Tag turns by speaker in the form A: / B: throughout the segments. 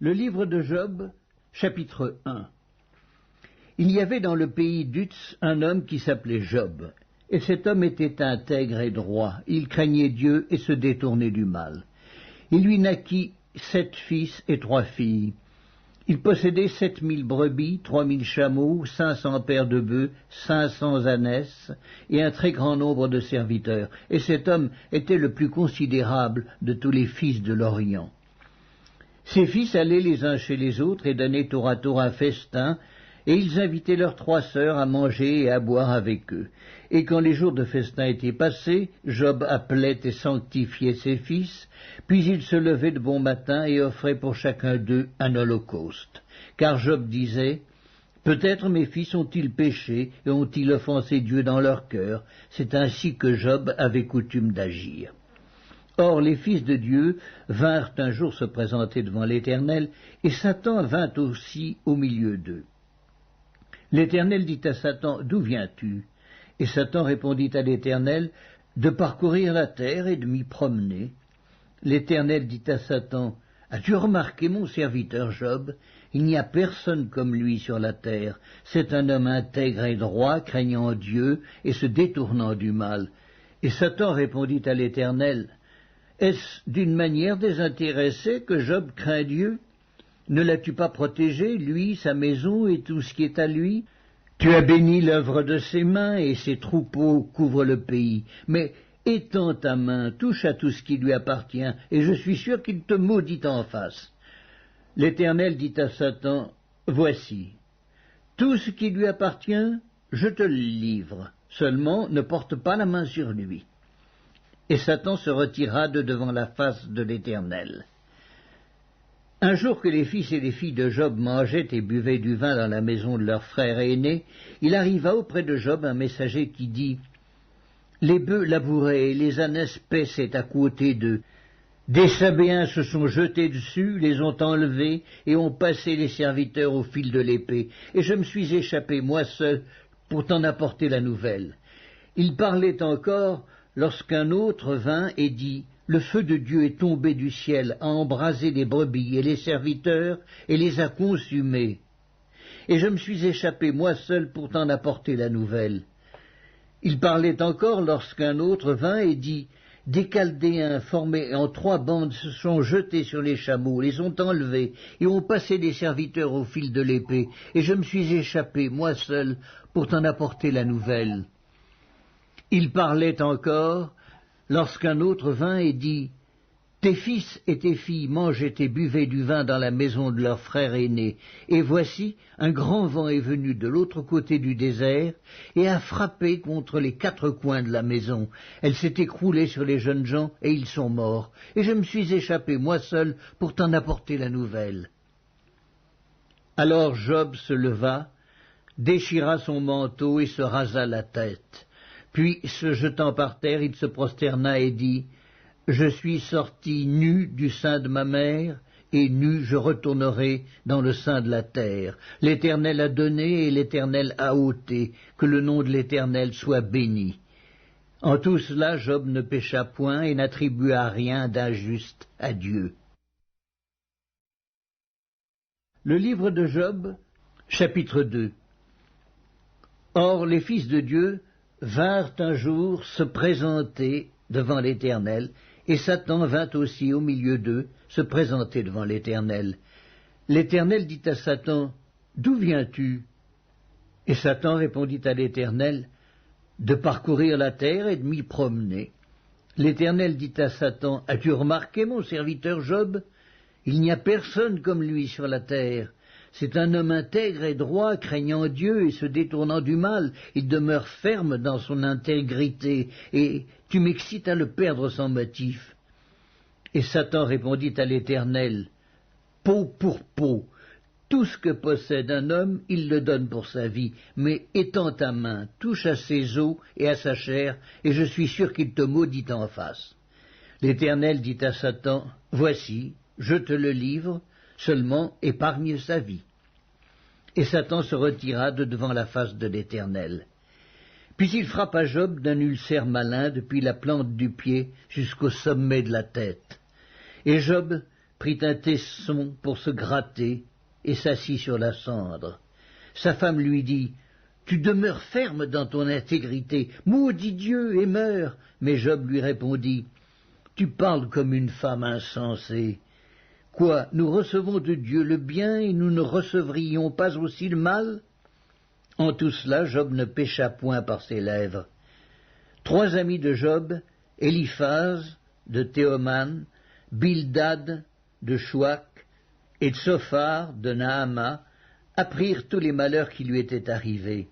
A: Le livre de Job, chapitre 1. Il y avait dans le pays d'Uz un homme qui s'appelait Job, et cet homme était intègre et droit, il craignait Dieu et se détournait du mal. Il lui naquit 7 fils et 3 filles. Il possédait 7000 brebis, 3000 chameaux, 500 paires de bœufs, 500 ânesses, et un très grand nombre de serviteurs. Et cet homme était le plus considérable de tous les fils de l'Orient. Ses fils allaient les uns chez les autres et donnaient tour à tour un festin, et ils invitaient leurs 3 sœurs à manger et à boire avec eux. Et quand les jours de festin étaient passés, Job appelait et sanctifiait ses fils, puis il se levait de bon matin et offrait pour chacun d'eux un holocauste. Car Job disait, « Peut-être mes fils ont-ils péché et ont-ils offensé Dieu dans leur cœur ?» C'est ainsi que Job avait coutume d'agir. Or les fils de Dieu vinrent un jour se présenter devant l'Éternel, et Satan vint aussi au milieu d'eux. L'Éternel dit à Satan, « D'où viens-tu » Et Satan répondit à l'Éternel, « De parcourir la terre et de m'y promener. » L'Éternel dit à Satan, « As-tu remarqué mon serviteur Job? Il n'y a personne comme lui sur la terre. C'est un homme intègre et droit, craignant Dieu et se détournant du mal. » Et Satan répondit à l'Éternel, « Est-ce d'une manière désintéressée que Job craint Dieu? Ne l'as-tu pas protégé, lui, sa maison et tout ce qui est à lui? Tu as béni l'œuvre de ses mains et ses troupeaux couvrent le pays. Mais étends ta main, touche à tout ce qui lui appartient, et je suis sûr qu'il te maudit en face. » L'Éternel dit à Satan, « Voici, tout ce qui lui appartient, je te le livre, seulement ne porte pas la main sur lui. » Et Satan se retira de devant la face de l'Éternel. Un jour que les fils et les filles de Job mangeaient et buvaient du vin dans la maison de leur frère aîné, il arriva auprès de Job un messager qui dit, « Les bœufs labouraient et les ânesses paissaient à côté d'eux. Des Sabéens se sont jetés dessus, les ont enlevés et ont passé les serviteurs au fil de l'épée. Et je me suis échappé, moi seul, pour t'en apporter la nouvelle. » Il parlait encore lorsqu'un autre vint et dit, « Le feu de Dieu est tombé du ciel, a embrasé les brebis et les serviteurs, et les a consumés. Et je me suis échappé moi seul pour t'en apporter la nouvelle. » Il parlait encore lorsqu'un autre vint et dit, « Des Chaldéens formés en 3 bandes se sont jetés sur les chameaux, les ont enlevés, et ont passé les serviteurs au fil de l'épée, et je me suis échappé moi seul pour t'en apporter la nouvelle. » Il parlait encore lorsqu'un autre vint et dit, « Tes fils et tes filles mangeaient et buvaient du vin dans la maison de leur frère aîné, et voici, un grand vent est venu de l'autre côté du désert, et a frappé contre les 4 coins de la maison. Elle s'est écroulée sur les jeunes gens, et ils sont morts, et je me suis échappé, moi seul, pour t'en apporter la nouvelle. » Alors Job se leva, déchira son manteau et se rasa la tête. Puis, se jetant par terre, il se prosterna et dit, « Je suis sorti nu du sein de ma mère, et nu je retournerai dans le sein de la terre. L'Éternel a donné et l'Éternel a ôté, que le nom de l'Éternel soit béni. » En tout cela, Job ne pécha point et n'attribua rien d'injuste à Dieu. Le livre de Job, chapitre 2. Or, les fils de Dieu vinrent un jour se présenter devant l'Éternel, et Satan vint aussi au milieu d'eux se présenter devant l'Éternel. L'Éternel dit à Satan, « D'où viens-tu » Et Satan répondit à l'Éternel, « De parcourir la terre et de m'y promener. » L'Éternel dit à Satan, « As-tu remarqué mon serviteur Job? Il n'y a personne comme lui sur la terre. C'est un homme intègre et droit, craignant Dieu et se détournant du mal. Il demeure ferme dans son intégrité, et tu m'excites à le perdre sans motif. » Et Satan répondit à l'Éternel, « Peau pour peau, tout ce que possède un homme, il le donne pour sa vie, mais étends ta main, touche à ses os et à sa chair, et je suis sûr qu'il te maudit en face. » L'Éternel dit à Satan, « Voici, je te le livre, seulement épargne sa vie. » Et Satan se retira de devant la face de l'Éternel. Puis il frappa Job d'un ulcère malin depuis la plante du pied jusqu'au sommet de la tête. Et Job prit un tesson pour se gratter et s'assit sur la cendre. Sa femme lui dit « Tu demeures ferme dans ton intégrité, maudis Dieu et meurs !» Mais Job lui répondit « Tu parles comme une femme insensée. Quoi, nous recevons de Dieu le bien et nous ne recevrions pas aussi le mal ?» En tout cela, Job ne pécha point par ses lèvres. 3 amis de Job, Éliphaz de Théoman, Bildad de Chouac et Tsophar de Naama, apprirent tous les malheurs qui lui étaient arrivés.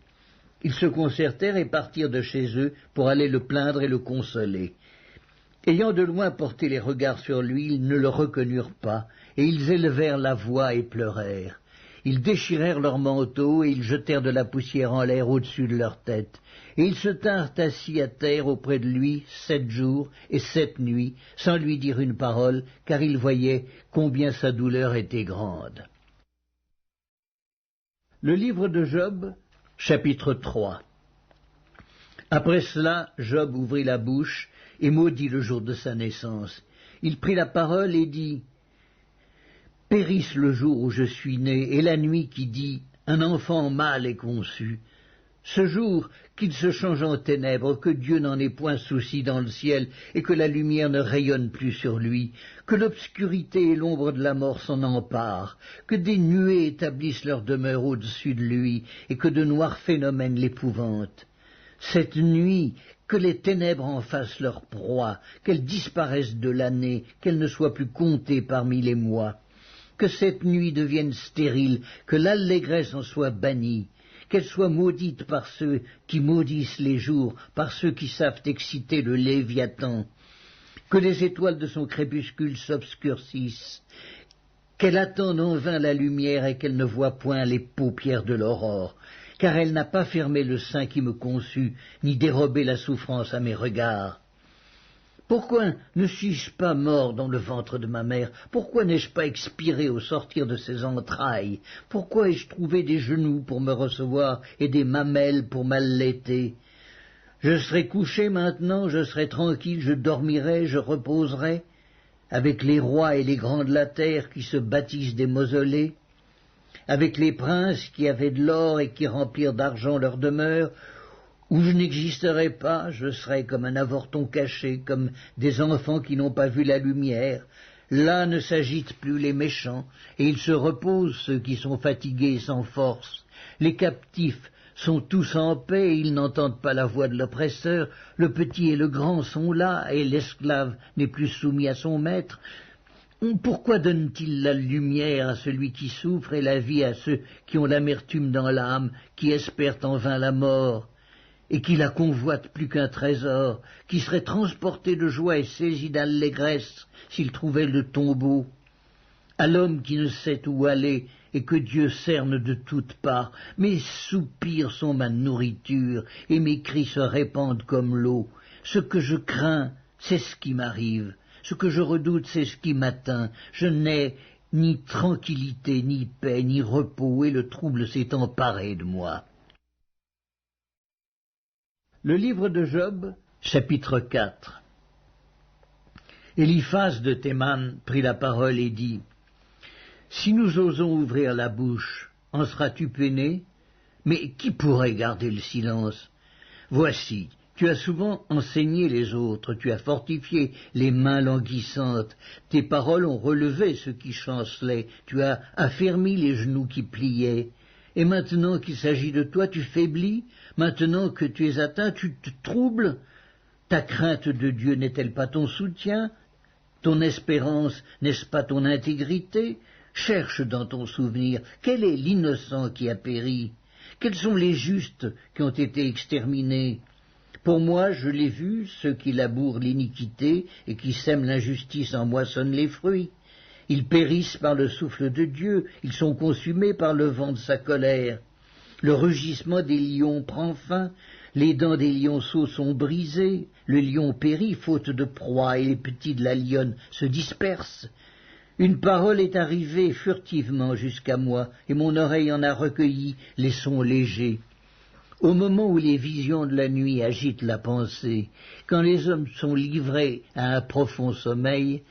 A: Ils se concertèrent et partirent de chez eux pour aller le plaindre et le consoler. Ayant de loin porté les regards sur lui, ils ne le reconnurent pas, et ils élevèrent la voix et pleurèrent. Ils déchirèrent leurs manteaux, et ils jetèrent de la poussière en l'air au-dessus de leur tête. Et ils se tinrent assis à terre auprès de lui 7 jours et 7 nuits, sans lui dire une parole, car ils voyaient combien sa douleur était grande. Le livre de Job, chapitre 3. Après cela, Job ouvrit la bouche et maudit le jour de sa naissance. Il prit la parole et dit « Périsse le jour où je suis né, et la nuit qui dit « Un enfant mâle est conçu ». Ce jour qu'il se change en ténèbres, que Dieu n'en ait point souci dans le ciel, et que la lumière ne rayonne plus sur lui, que l'obscurité et l'ombre de la mort s'en emparent, que des nuées établissent leur demeure au-dessus de lui, et que de noirs phénomènes l'épouvantent. Cette nuit, que les ténèbres en fassent leur proie, qu'elles disparaissent de l'année, qu'elles ne soient plus comptées parmi les mois. Que cette nuit devienne stérile, que l'allégresse en soit bannie, qu'elle soit maudite par ceux qui maudissent les jours, par ceux qui savent exciter le Léviathan. Que les étoiles de son crépuscule s'obscurcissent, qu'elle attende en vain la lumière et qu'elle ne voie point les paupières de l'aurore, car elle n'a pas fermé le sein qui me conçut, ni dérobé la souffrance à mes regards. Pourquoi ne suis-je pas mort dans le ventre de ma mère? Pourquoi n'ai-je pas expiré au sortir de ses entrailles? Pourquoi ai-je trouvé des genoux pour me recevoir et des mamelles pour m'allaiter? Je serai couché maintenant, je serai tranquille, je dormirai, je reposerai, avec les rois et les grands de la terre qui se bâtissent des mausolées, avec les princes qui avaient de l'or et qui remplirent d'argent leur demeure, où je n'existerai pas, je serai comme un avorton caché, comme des enfants qui n'ont pas vu la lumière. Là ne s'agitent plus les méchants, et ils se reposent ceux qui sont fatigués et sans force. Les captifs sont tous en paix, et ils n'entendent pas la voix de l'oppresseur. Le petit et le grand sont là, et l'esclave n'est plus soumis à son maître. Pourquoi donne-t-il la lumière à celui qui souffre et la vie à ceux qui ont l'amertume dans l'âme, qui espèrent en vain la mort et qui la convoitent plus qu'un trésor, qui serait transporté de joie et saisi d'allégresse s'il trouvait le tombeau? À l'homme qui ne sait où aller et que Dieu cerne de toutes parts, mes soupirs sont ma nourriture et mes cris se répandent comme l'eau. Ce que je crains, c'est ce qui m'arrive. Ce que je redoute, c'est ce qui m'atteint. Je n'ai ni tranquillité, ni paix, ni repos, et le trouble s'est emparé de moi. Le livre de Job, chapitre 4. Éliphaz de Théman prit la parole et dit « Si nous osons ouvrir la bouche, en seras-tu peiné? Mais qui pourrait garder le silence? Voici, tu as souvent enseigné les autres, tu as fortifié les mains languissantes, tes paroles ont relevé ceux qui chancelaient, tu as affermi les genoux qui pliaient. Et maintenant qu'il s'agit de toi, tu faiblis, maintenant que tu es atteint, tu te troubles. Ta crainte de Dieu n'est-elle pas ton soutien? Ton espérance, n'est-ce pas ton intégrité? Cherche dans ton souvenir, quel est l'innocent qui a péri? Quels sont les justes qui ont été exterminés? Pour moi, je l'ai vu, ceux qui labourent l'iniquité et qui sèment l'injustice en moissonnent les fruits. Ils périssent par le souffle de Dieu, ils sont consumés par le vent de sa colère. Le rugissement des lions prend fin, les dents des lionceaux sont brisées, le lion périt faute de proie et les petits de la lionne se dispersent. Une parole est arrivée furtivement jusqu'à moi, et mon oreille en a recueilli les sons légers. Au moment où les visions de la nuit agitent la pensée, quand les hommes sont livrés à un profond sommeil,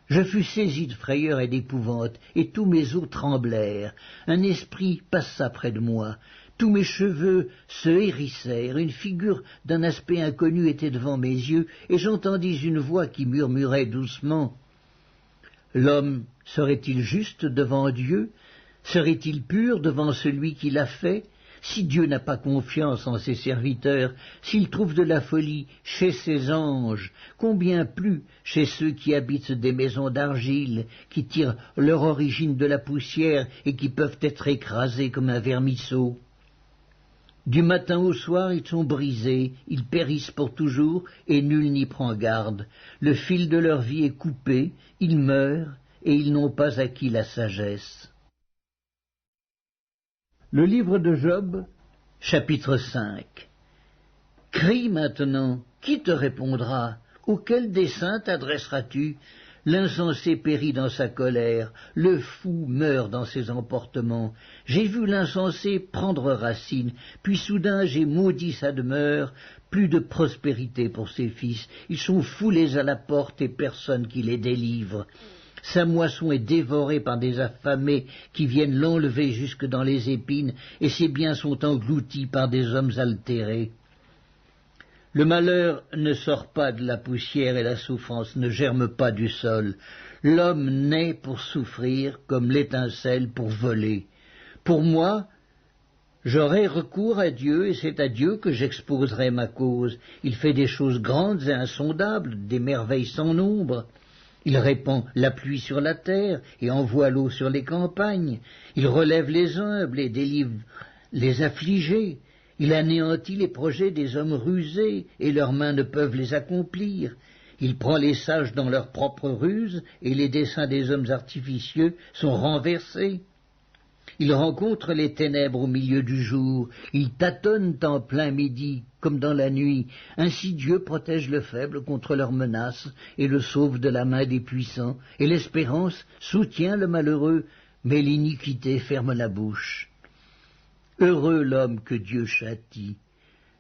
A: Je fus saisi de frayeur et d'épouvante, et tous mes os tremblèrent. Un esprit passa près de moi. Tous mes cheveux se hérissèrent. Une figure d'un aspect inconnu était devant mes yeux, et j'entendis une voix qui murmurait doucement. L'homme serait-il juste devant Dieu? Serait-il pur devant celui qui l'a fait? Si Dieu n'a pas confiance en ses serviteurs, s'il trouve de la folie chez ses anges, combien plus chez ceux qui habitent des maisons d'argile, qui tirent leur origine de la poussière et qui peuvent être écrasés comme un vermisseau. Du matin au soir ils sont brisés, ils périssent pour toujours, et nul n'y prend garde. Le fil de leur vie est coupé, ils meurent, et ils n'ont pas acquis la sagesse. Le livre de Job, chapitre 5. Crie maintenant, qui te répondra? Auquel dessein t'adresseras-tu? L'insensé périt dans sa colère, le fou meurt dans ses emportements. J'ai vu l'insensé prendre racine, puis soudain j'ai maudit sa demeure, plus de prospérité pour ses fils. Ils sont foulés à la porte et personne qui les délivre. Sa moisson est dévorée par des affamés qui viennent l'enlever jusque dans les épines, et ses biens sont engloutis par des hommes altérés. Le malheur ne sort pas de la poussière et la souffrance ne germe pas du sol. L'homme naît pour souffrir comme l'étincelle pour voler. Pour moi, j'aurai recours à Dieu et c'est à Dieu que j'exposerai ma cause. Il fait des choses grandes et insondables, des merveilles sans nombre. Il répand la pluie sur la terre et envoie l'eau sur les campagnes. Il relève les humbles et délivre les affligés. Il anéantit les projets des hommes rusés et leurs mains ne peuvent les accomplir. Il prend les sages dans leurs propres ruses et les desseins des hommes artificieux sont renversés. Il rencontre les ténèbres au milieu du jour, il tâtonne en plein midi, comme dans la nuit. Ainsi Dieu protège le faible contre leurs menaces et le sauve de la main des puissants, et l'espérance soutient le malheureux, mais l'iniquité ferme la bouche. Heureux l'homme que Dieu châtie.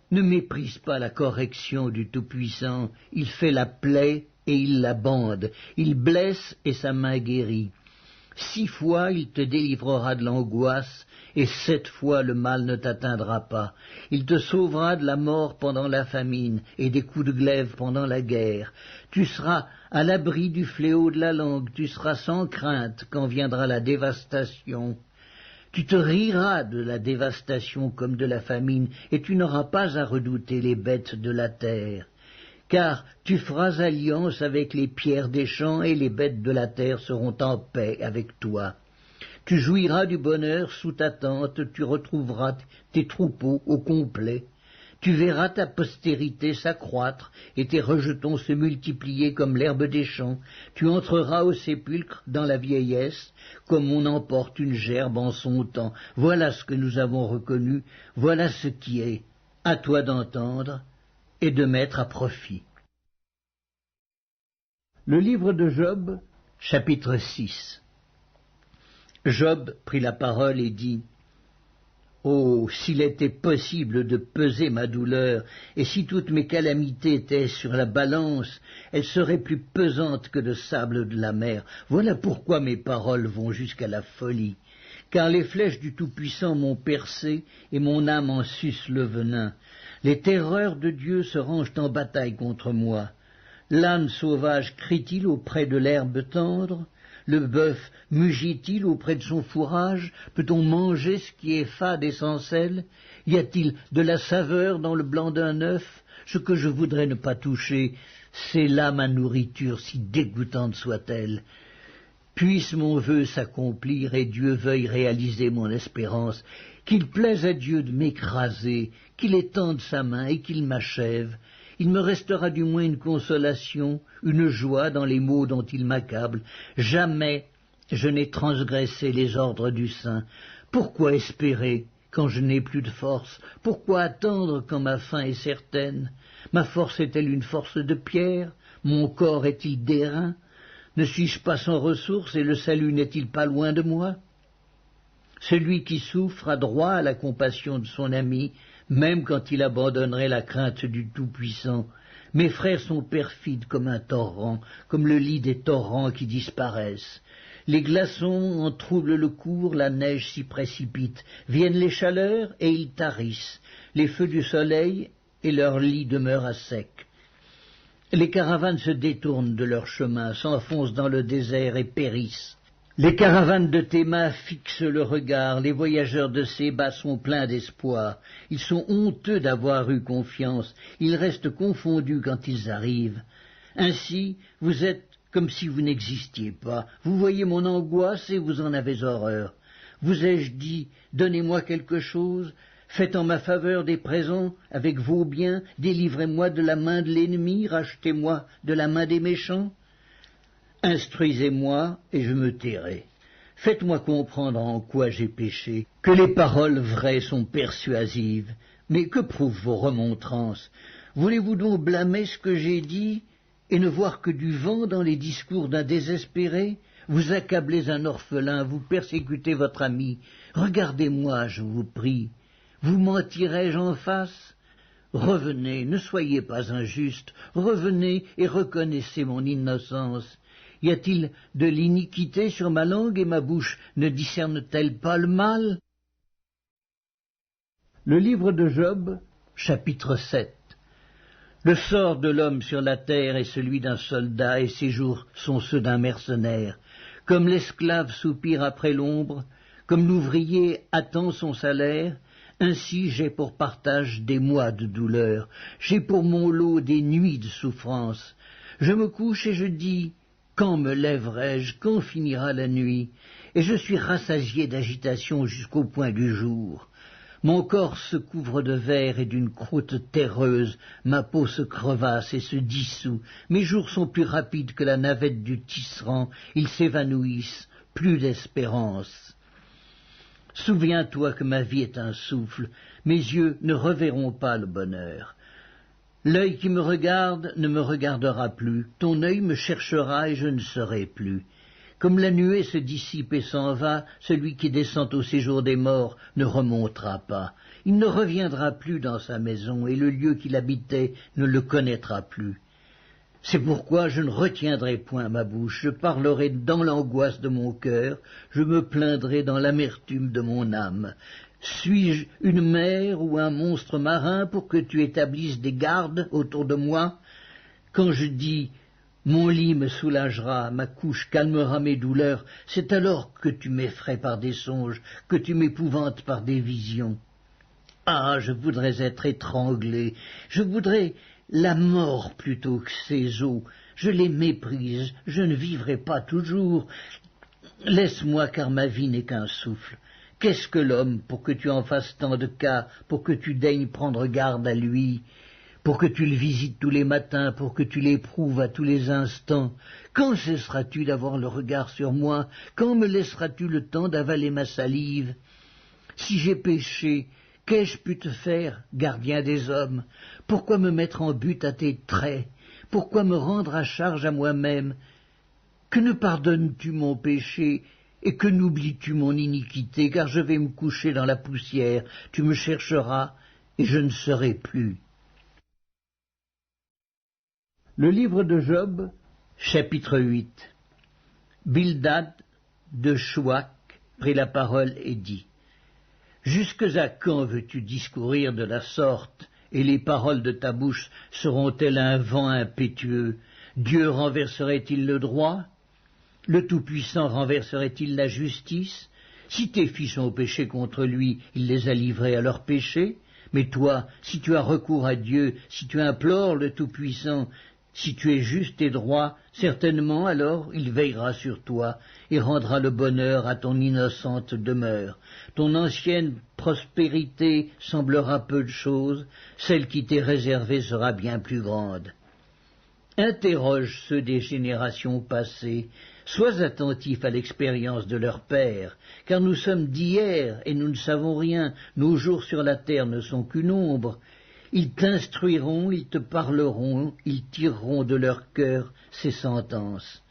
A: Ne méprise pas la correction du Tout-Puissant, il fait la plaie et il la bande, il blesse et sa main guérit. 6 fois il te délivrera de l'angoisse, et 7 fois le mal ne t'atteindra pas. Il te sauvera de la mort pendant la famine, et des coups de glaive pendant la guerre. Tu seras à l'abri du fléau de la langue, tu seras sans crainte quand viendra la dévastation. Tu te riras de la dévastation comme de la famine, et tu n'auras pas à redouter les bêtes de la terre. Car tu feras alliance avec les pierres des champs, et les bêtes de la terre seront en paix avec toi. Tu jouiras du bonheur sous ta tente, tu retrouveras tes troupeaux au complet. Tu verras ta postérité s'accroître, et tes rejetons se multiplier comme l'herbe des champs. Tu entreras au sépulcre dans la vieillesse, comme on emporte une gerbe en son temps. Voilà ce que nous avons reconnu, voilà ce qui est. À toi d'entendre et de mettre à profit. Le livre de Job, chapitre 6. Job prit la parole et dit : « Oh, s'il était possible de peser ma douleur, et si toutes mes calamités étaient sur la balance, elles seraient plus pesantes que le sable de la mer. Voilà pourquoi mes paroles vont jusqu'à la folie. Car les flèches du Tout-Puissant m'ont percé, et mon âme en suce le venin. Les terreurs de Dieu se rangent en bataille contre moi. L'âne sauvage crie-t-il auprès de l'herbe tendre? Le bœuf mugit-il auprès de son fourrage? Peut-on manger ce qui est fade et sans sel? Y a-t-il de la saveur dans le blanc d'un œuf? Ce que je voudrais ne pas toucher, c'est là ma nourriture, si dégoûtante soit-elle. Puisse mon vœu s'accomplir et Dieu veuille réaliser mon espérance. Qu'il plaise à Dieu de m'écraser, qu'il étende sa main et qu'il m'achève. Il me restera du moins une consolation, une joie dans les maux dont il m'accable. Jamais je n'ai transgressé les ordres du Saint. Pourquoi espérer quand je n'ai plus de force? Pourquoi attendre quand ma fin est certaine? Ma force est-elle une force de pierre? Mon corps est-il d'airain? Ne suis-je pas sans ressources et le salut n'est-il pas loin de moi? Celui qui souffre a droit à la compassion de son ami, même quand il abandonnerait la crainte du Tout-Puissant. Mes frères sont perfides comme un torrent, comme le lit des torrents qui disparaissent. Les glaçons en troublent le cours, la neige s'y précipite. Viennent les chaleurs et ils tarissent. Les feux du soleil et leur lit demeurent à sec. Les caravanes se détournent de leur chemin, s'enfoncent dans le désert et périssent. Les caravanes de Théma fixent le regard, les voyageurs de Séba sont pleins d'espoir. Ils sont honteux d'avoir eu confiance, ils restent confondus quand ils arrivent. Ainsi, vous êtes comme si vous n'existiez pas. Vous voyez mon angoisse et vous en avez horreur. Vous ai-je dit, donnez-moi quelque chose, faites en ma faveur des présents avec vos biens, délivrez-moi de la main de l'ennemi, rachetez-moi de la main des méchants. Instruisez-moi et je me tairai. Faites-moi comprendre en quoi j'ai péché, que les paroles vraies sont persuasives. Mais que prouvent vos remontrances? Voulez-vous donc blâmer ce que j'ai dit et ne voir que du vent dans les discours d'un désespéré? Vous accablez un orphelin, vous persécutez votre ami. Regardez-moi, je vous prie. Vous mentirai-je en face? Revenez, ne soyez pas injuste, revenez et reconnaissez mon innocence. Y a-t-il de l'iniquité sur ma langue et ma bouche ne discerne-t-elle pas le mal? Le livre de Job, chapitre 7. Le sort de l'homme sur la terre est celui d'un soldat, et ses jours sont ceux d'un mercenaire. Comme l'esclave soupire après l'ombre, comme l'ouvrier attend son salaire, ainsi j'ai pour partage des mois de douleur, j'ai pour mon lot des nuits de souffrance. Je me couche et je dis, quand me lèverai-je, quand finira la nuit? Et je suis rassasié d'agitation jusqu'au point du jour. Mon corps se couvre de verre et d'une croûte terreuse, ma peau se crevasse et se dissout. Mes jours sont plus rapides que la navette du tisserand, ils s'évanouissent, plus d'espérance. Souviens-toi que ma vie est un souffle, mes yeux ne reverront pas le bonheur. L'œil qui me regarde ne me regardera plus, ton œil me cherchera et je ne serai plus. Comme la nuée se dissipe et s'en va, celui qui descend au séjour des morts ne remontera pas. Il ne reviendra plus dans sa maison, et le lieu qu'il habitait ne le connaîtra plus. C'est pourquoi je ne retiendrai point ma bouche, je parlerai dans l'angoisse de mon cœur, je me plaindrai dans l'amertume de mon âme. Suis-je une mer ou un monstre marin pour que tu établisses des gardes autour de moi? Quand je dis « mon lit me soulagera, ma couche calmera mes douleurs », c'est alors que tu m'effraies par des songes, que tu m'épouvantes par des visions. Ah, je voudrais être étranglé, je voudrais la mort plutôt que ces eaux. Je les méprise, je ne vivrai pas toujours. Laisse-moi, car ma vie n'est qu'un souffle. Qu'est-ce que l'homme pour que tu en fasses tant de cas, pour que tu daignes prendre garde à lui, pour que tu le visites tous les matins, pour que tu l'éprouves à tous les instants? Quand cesseras-tu d'avoir le regard sur moi? Quand me laisseras-tu le temps d'avaler ma salive? Si j'ai péché, qu'ai-je pu te faire, gardien des hommes? Pourquoi me mettre en butte à tes traits? Pourquoi me rendre à charge à moi-même? Que ne pardonnes-tu mon péché, et que n'oublies-tu mon iniquité, car je vais me coucher dans la poussière, tu me chercheras, et je ne serai plus. Le livre de Job, chapitre 8. Bildad de Chouac prit la parole et dit: Jusque à quand veux-tu discourir de la sorte, et les paroles de ta bouche seront-elles un vent impétueux? Dieu renverserait-il le droit? Le Tout-Puissant renverserait-il la justice? Si tes fils ont péché contre lui, il les a livrés à leur péché. Mais toi, si tu as recours à Dieu, si tu implores le Tout-Puissant, si tu es juste et droit, certainement alors il veillera sur toi et rendra le bonheur à ton innocente demeure. Ton ancienne prospérité semblera peu de chose, celle qui t'est réservée sera bien plus grande. Interroge ceux des générations passées, sois attentif à l'expérience de leurs pères, car nous sommes d'hier et nous ne savons rien, nos jours sur la terre ne sont qu'une ombre. Ils t'instruiront, ils te parleront, ils tireront de leur cœur ces sentences.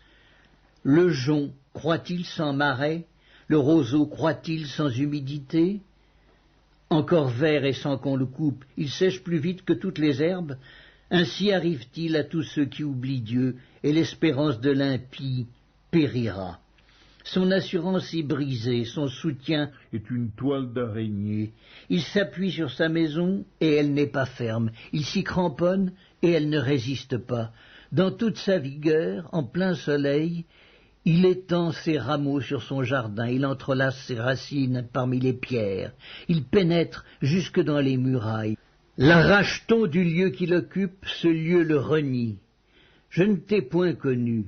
A: Le jonc croît-il sans marais? Le roseau croît-il sans humidité? Encore vert et sans qu'on le coupe, il sèche plus vite que toutes les herbes. Ainsi arrive-t-il à tous ceux qui oublient Dieu, et l'espérance de l'impie périra. Son assurance est brisée, son soutien est une toile d'araignée. Il s'appuie sur sa maison, et elle n'est pas ferme. Il s'y cramponne, et elle ne résiste pas. Dans toute sa vigueur, en plein soleil, il étend ses rameaux sur son jardin, il entrelace ses racines parmi les pierres, il pénètre jusque dans les murailles. L'arrache-t-on du lieu qu'il occupe, ce lieu le renie. Je ne t'ai point connu.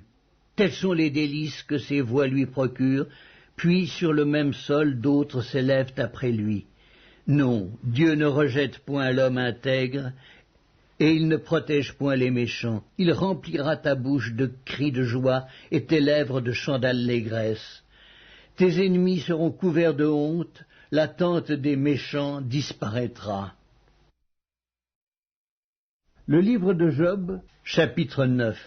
A: Tels sont les délices que ses voix lui procurent, puis sur le même sol d'autres s'élèvent après lui. Non, Dieu ne rejette point l'homme intègre, et il ne protège point les méchants. Il remplira ta bouche de cris de joie et tes lèvres de chants d'allégresse. Tes ennemis seront couverts de honte, la tente des méchants disparaîtra. Le livre de Job, chapitre 9.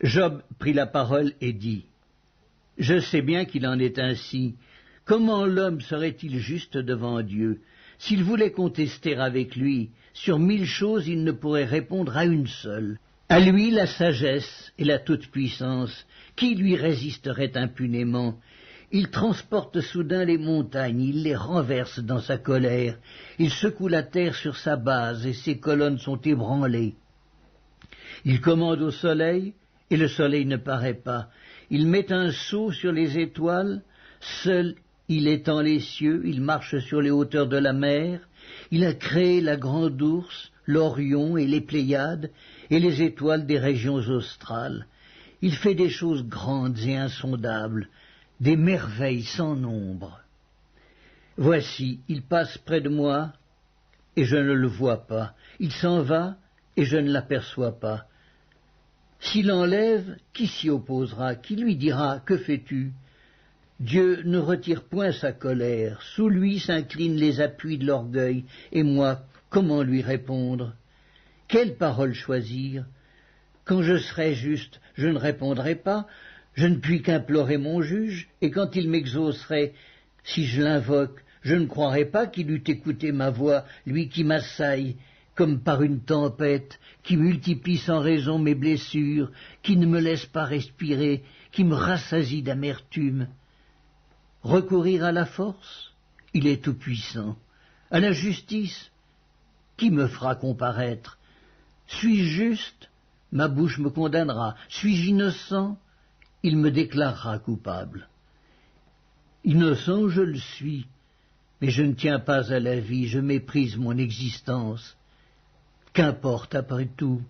A: Job prit la parole et dit : « Je sais bien qu'il en est ainsi. Comment l'homme serait-il juste devant Dieu ? S'il voulait contester avec lui, sur 1000 choses il ne pourrait répondre à une seule. À lui la sagesse et la toute-puissance, qui lui résisterait impunément ? Il transporte soudain les montagnes, il les renverse dans sa colère, il secoue la terre sur sa base et ses colonnes sont ébranlées. Il commande au soleil, et le soleil ne paraît pas. Il met un sceau sur les étoiles, seul il étend les cieux, il marche sur les hauteurs de la mer, il a créé la grande ours, l'Orion et les Pléiades, et les étoiles des régions australes. Il fait des choses grandes et insondables, des merveilles sans nombre. Voici, il passe près de moi, et je ne le vois pas. Il s'en va, et je ne l'aperçois pas. S'il enlève, qui s'y opposera? Qui lui dira : que fais-tu ? Dieu ne retire point sa colère, sous lui s'inclinent les appuis de l'orgueil, et moi, comment lui répondre ? Quelle parole choisir ? Quand je serai juste, je ne répondrai pas, je ne puis qu'implorer mon juge, et quand il m'exaucerait, si je l'invoque, je ne croirai pas qu'il eût écouté ma voix, lui qui m'assaille comme par une tempête, qui multiplie sans raison mes blessures, qui ne me laisse pas respirer, qui me rassasie d'amertume. Recourir à la force, il est tout-puissant. À la justice, qui me fera comparaître? Suis-je juste? Ma bouche me condamnera. Suis-je innocent? Il me déclarera coupable. Innocent, je le suis, mais je ne tiens pas à la vie, je méprise mon existence. Qu'importe après tout,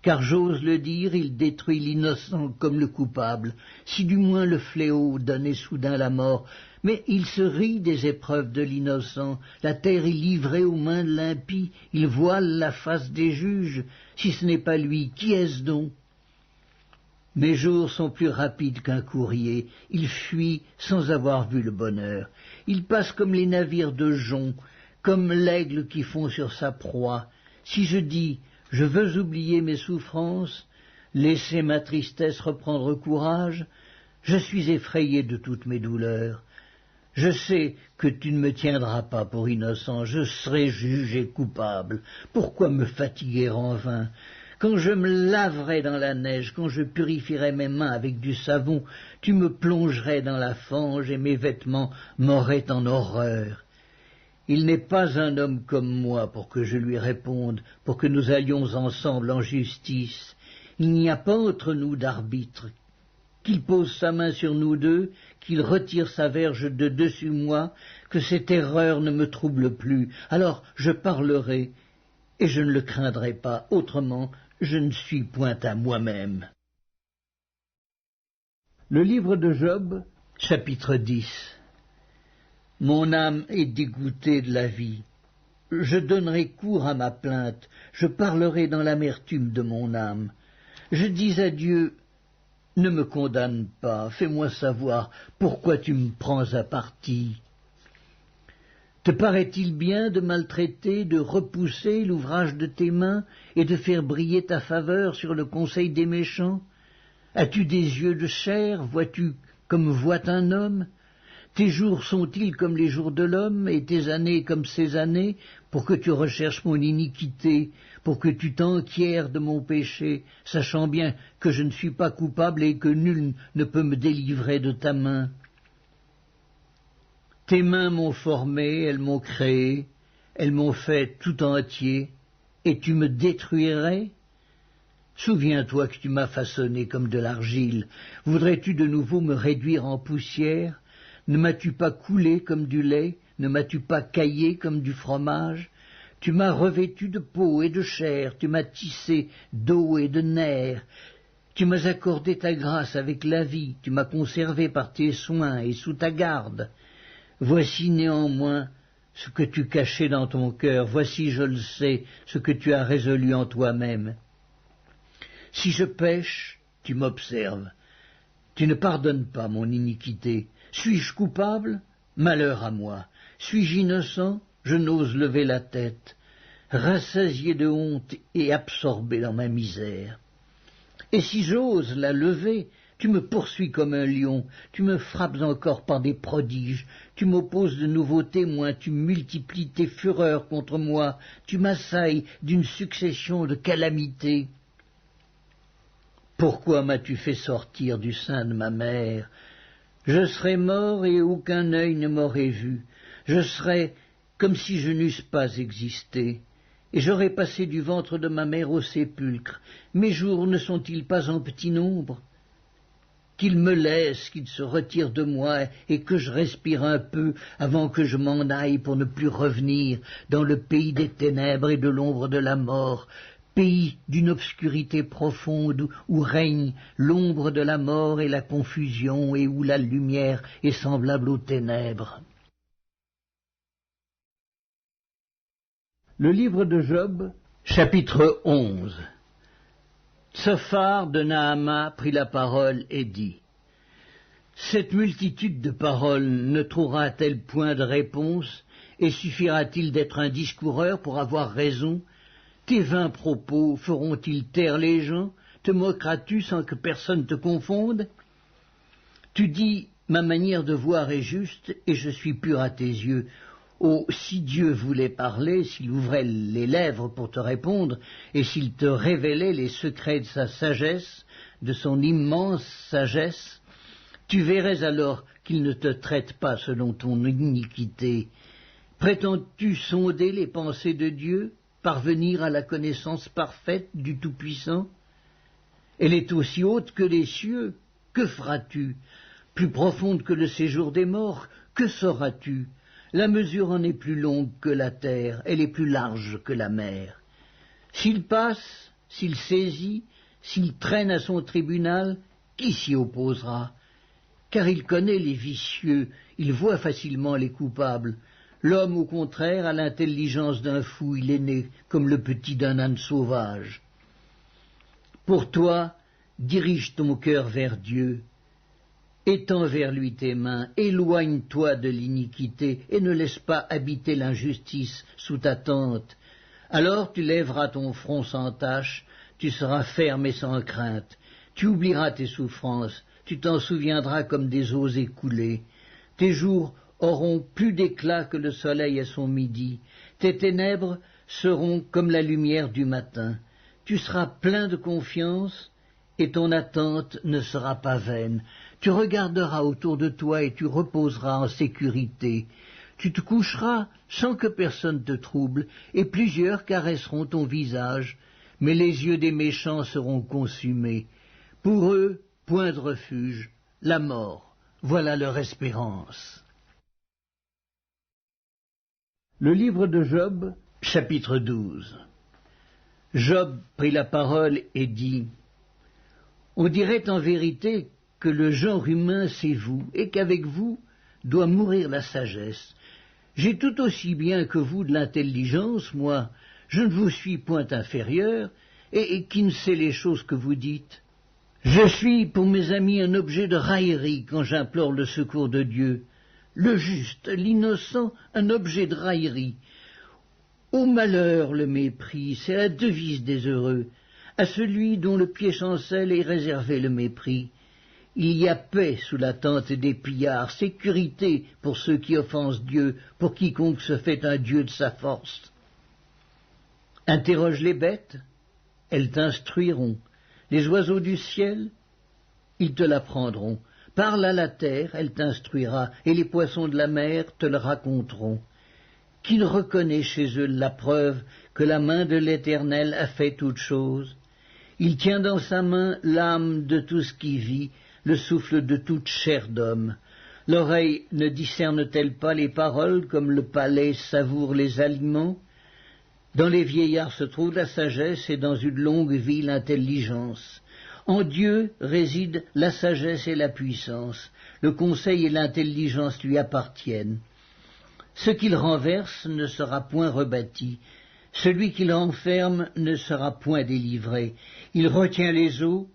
A: car j'ose le dire, il détruit l'innocent comme le coupable, si du moins le fléau donnait soudain la mort, mais il se rit des épreuves de l'innocent, la terre est livrée aux mains de l'impie, il voile la face des juges, si ce n'est pas lui, qui est-ce donc? Mes jours sont plus rapides qu'un courrier, il fuit sans avoir vu le bonheur, il passe comme les navires de jonc, comme l'aigle qui fond sur sa proie. Si je dis « je veux oublier mes souffrances, laisser ma tristesse reprendre courage », je suis effrayé de toutes mes douleurs. Je sais que tu ne me tiendras pas pour innocent, je serai jugé coupable. Pourquoi me fatiguer en vain? Quand je me laverai dans la neige, quand je purifierai mes mains avec du savon, tu me plongerais dans la fange et mes vêtements m'auraient en horreur. Il n'est pas un homme comme moi pour que je lui réponde, pour que nous allions ensemble en justice. Il n'y a pas entre nous d'arbitre. Qu'il pose sa main sur nous deux, qu'il retire sa verge de dessus moi, que cette erreur ne me trouble plus. Alors je parlerai, et je ne le craindrai pas. Autrement, je ne suis point à moi-même. Le livre de Job, chapitre 10. Mon âme est dégoûtée de la vie. Je donnerai cours à ma plainte, je parlerai dans l'amertume de mon âme. Je dis à Dieu, ne me condamne pas, fais-moi savoir pourquoi tu me prends à partie. Te paraît-il bien de maltraiter, de repousser l'ouvrage de tes mains et de faire briller ta faveur sur le conseil des méchants? As-tu des yeux de chair, vois-tu comme voit un homme? Tes jours sont-ils comme les jours de l'homme, et tes années comme ses années? pour que tu recherches mon iniquité, pour que tu t'enquières de mon péché, sachant bien que je ne suis pas coupable et que nul ne peut me délivrer de ta main. Tes mains m'ont formé, elles m'ont créé, elles m'ont fait tout entier, et tu me détruirais? Souviens-toi que tu m'as façonné comme de l'argile. Voudrais-tu de nouveau me réduire en poussière? Ne m'as-tu pas coulé comme du lait? Ne m'as-tu pas caillé comme du fromage? Tu m'as revêtu de peau et de chair, tu m'as tissé d'eau et de nerfs. Tu m'as accordé ta grâce avec la vie, tu m'as conservé par tes soins et sous ta garde. Voici néanmoins ce que tu cachais dans ton cœur, voici, je le sais, ce que tu as résolu en toi-même. Si je pêche, tu m'observes. Tu ne pardonnes pas mon iniquité. Suis-je coupable? Malheur à moi. Suis-je innocent? Je n'ose lever la tête. Rassasié de honte et absorbé dans ma misère. Et si j'ose la lever, tu me poursuis comme un lion, tu me frappes encore par des prodiges, tu m'opposes de nouveaux témoins, tu multiplies tes fureurs contre moi, tu m'assailles d'une succession de calamités. Pourquoi m'as-tu fait sortir du sein de ma mère? Je serais mort et aucun œil ne m'aurait vu. Je serais comme si je n'eusse pas existé. Et j'aurais passé du ventre de ma mère au sépulcre. Mes jours ne sont-ils pas en petit nombre? Qu'il me laisse, qu'il se retire de moi et que je respire un peu avant que je m'en aille pour ne plus revenir dans le pays des ténèbres et de l'ombre de la mort, pays d'une obscurité profonde où règne l'ombre de la mort et la confusion et où la lumière est semblable aux ténèbres. Le livre de Job, chapitre 11. Tsophar de Naama prit la parole et dit: Cette multitude de paroles ne trouvera-t-elle point de réponse, et suffira-t-il d'être un discoureur pour avoir raison? Tes vains propos feront-ils taire les gens? Te moqueras-tu sans que personne te confonde? Tu dis, ma manière de voir est juste, et je suis pur à tes yeux. Oh, si Dieu voulait parler, s'il ouvrait les lèvres pour te répondre, et s'il te révélait les secrets de sa sagesse, de son immense sagesse, tu verrais alors qu'il ne te traite pas selon ton iniquité. Prétends-tu sonder les pensées de Dieu, parvenir à la connaissance parfaite du Tout-Puissant? Elle est aussi haute que les cieux. Que feras-tu? Plus profonde que le séjour des morts. Que sauras-tu? La mesure en est plus longue que la terre, elle est plus large que la mer. S'il passe, s'il saisit, s'il traîne à son tribunal, qui s'y opposera? Car il connaît les vicieux, il voit facilement les coupables. L'homme, au contraire, a l'intelligence d'un fou, il est né comme le petit d'un âne sauvage. Pour toi, dirige ton cœur vers Dieu. Étends vers lui tes mains, éloigne-toi de l'iniquité, et ne laisse pas habiter l'injustice sous ta tente. Alors tu lèveras ton front sans tache, tu seras ferme et sans crainte. Tu oublieras tes souffrances, tu t'en souviendras comme des eaux écoulées. Tes jours auront plus d'éclat que le soleil à son midi. Tes ténèbres seront comme la lumière du matin. Tu seras plein de confiance, et ton attente ne sera pas vaine. Tu regarderas autour de toi et tu reposeras en sécurité. Tu te coucheras sans que personne te trouble, et plusieurs caresseront ton visage, mais les yeux des méchants seront consumés. Pour eux, point de refuge, la mort, voilà leur espérance. Le livre de Job, chapitre 12. Job prit la parole et dit: On dirait en vérité que le genre humain c'est vous, et qu'avec vous doit mourir la sagesse. J'ai tout aussi bien que vous de l'intelligence, moi, je ne vous suis point inférieur, et qui ne sait les choses que vous dites. Je suis pour mes amis un objet de raillerie quand j'implore le secours de Dieu. Le juste, l'innocent, un objet de raillerie. Au malheur le mépris, c'est la devise des heureux. À celui dont le pied chancelle est réservé le mépris. Il y a paix sous la tente des pillards, sécurité pour ceux qui offensent Dieu, pour quiconque se fait un Dieu de sa force. Interroge les bêtes, elles t'instruiront. Les oiseaux du ciel, ils te l'apprendront. Parle à la terre, elle t'instruira, et les poissons de la mer te le raconteront. Qui ne reconnaît chez eux la preuve que la main de l'Éternel a fait toutes choses? Il tient dans sa main l'âme de tout ce qui vit, le souffle de toute chair d'homme. L'oreille ne discerne-t-elle pas les paroles comme le palais savoure les aliments? Dans les vieillards se trouve la sagesse et dans une longue vie l'intelligence. En Dieu résident la sagesse et la puissance. Le conseil et l'intelligence lui appartiennent. Ce qu'il renverse ne sera point rebâti. Celui qu'il renferme ne sera point délivré. Il retient les eaux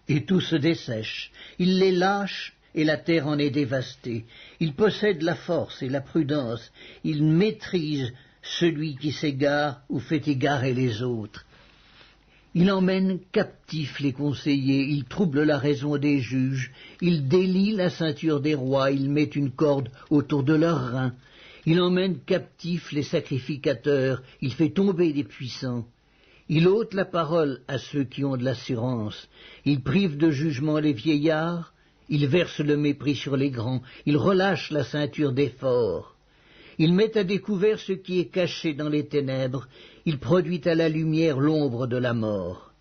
A: et tout se dessèche. Il les lâche et la terre en est dévastée. Il possède la force et la prudence. Il maîtrise celui qui s'égare ou fait égarer les autres. Il emmène captifs les conseillers, il trouble la raison des juges, il délie la ceinture des rois, il met une corde autour de leurs reins. Il emmène captifs les sacrificateurs, il fait tomber des puissants. Il ôte la parole à ceux qui ont de l'assurance. Il prive de jugement les vieillards, il verse le mépris sur les grands, il relâche la ceinture des forts. Il met à découvert ce qui est caché dans les ténèbres, il produit à la lumière l'ombre de la mort.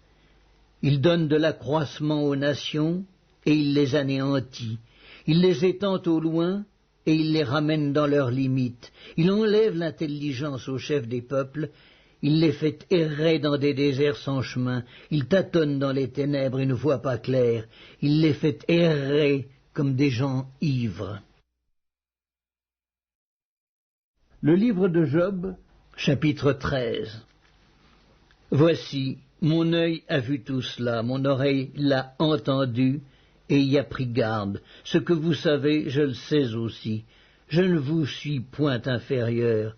A: Il donne de l'accroissement aux nations, et il les anéantit. Il les étend au loin, et il les ramène dans leurs limites. Il enlève l'intelligence aux chefs des peuples, il les fait errer dans des déserts sans chemin, il tâtonne dans les ténèbres et ne voit pas clair, il les fait errer comme des gens ivres. Le livre de Job, chapitre 13. Voici, mon œil a vu tout cela, mon oreille l'a entendu et y a pris garde. Ce que vous savez, je le sais aussi. Je ne vous suis point inférieur.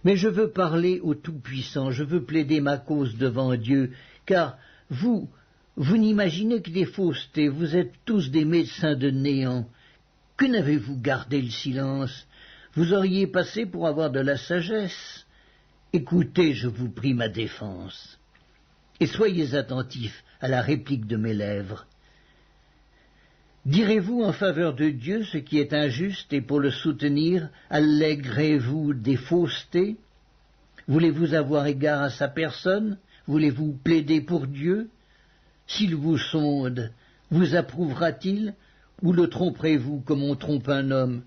A: Mais je veux parler au Tout-Puissant, je veux plaider ma cause devant Dieu, car vous n'imaginez que des faussetés, vous êtes tous des médecins de néant. Que n'avez-vous gardé le silence? Vous auriez passé pour avoir de la sagesse. Écoutez, je vous prie, ma défense, et soyez attentifs à la réplique de mes lèvres. Direz-vous en faveur de Dieu ce qui est injuste, et pour le soutenir, allégrez-vous des faussetés? Voulez-vous avoir égard à sa personne? Voulez-vous plaider pour Dieu? S'il vous sonde, vous approuvera-t-il, ou le tromperez-vous comme on trompe un homme?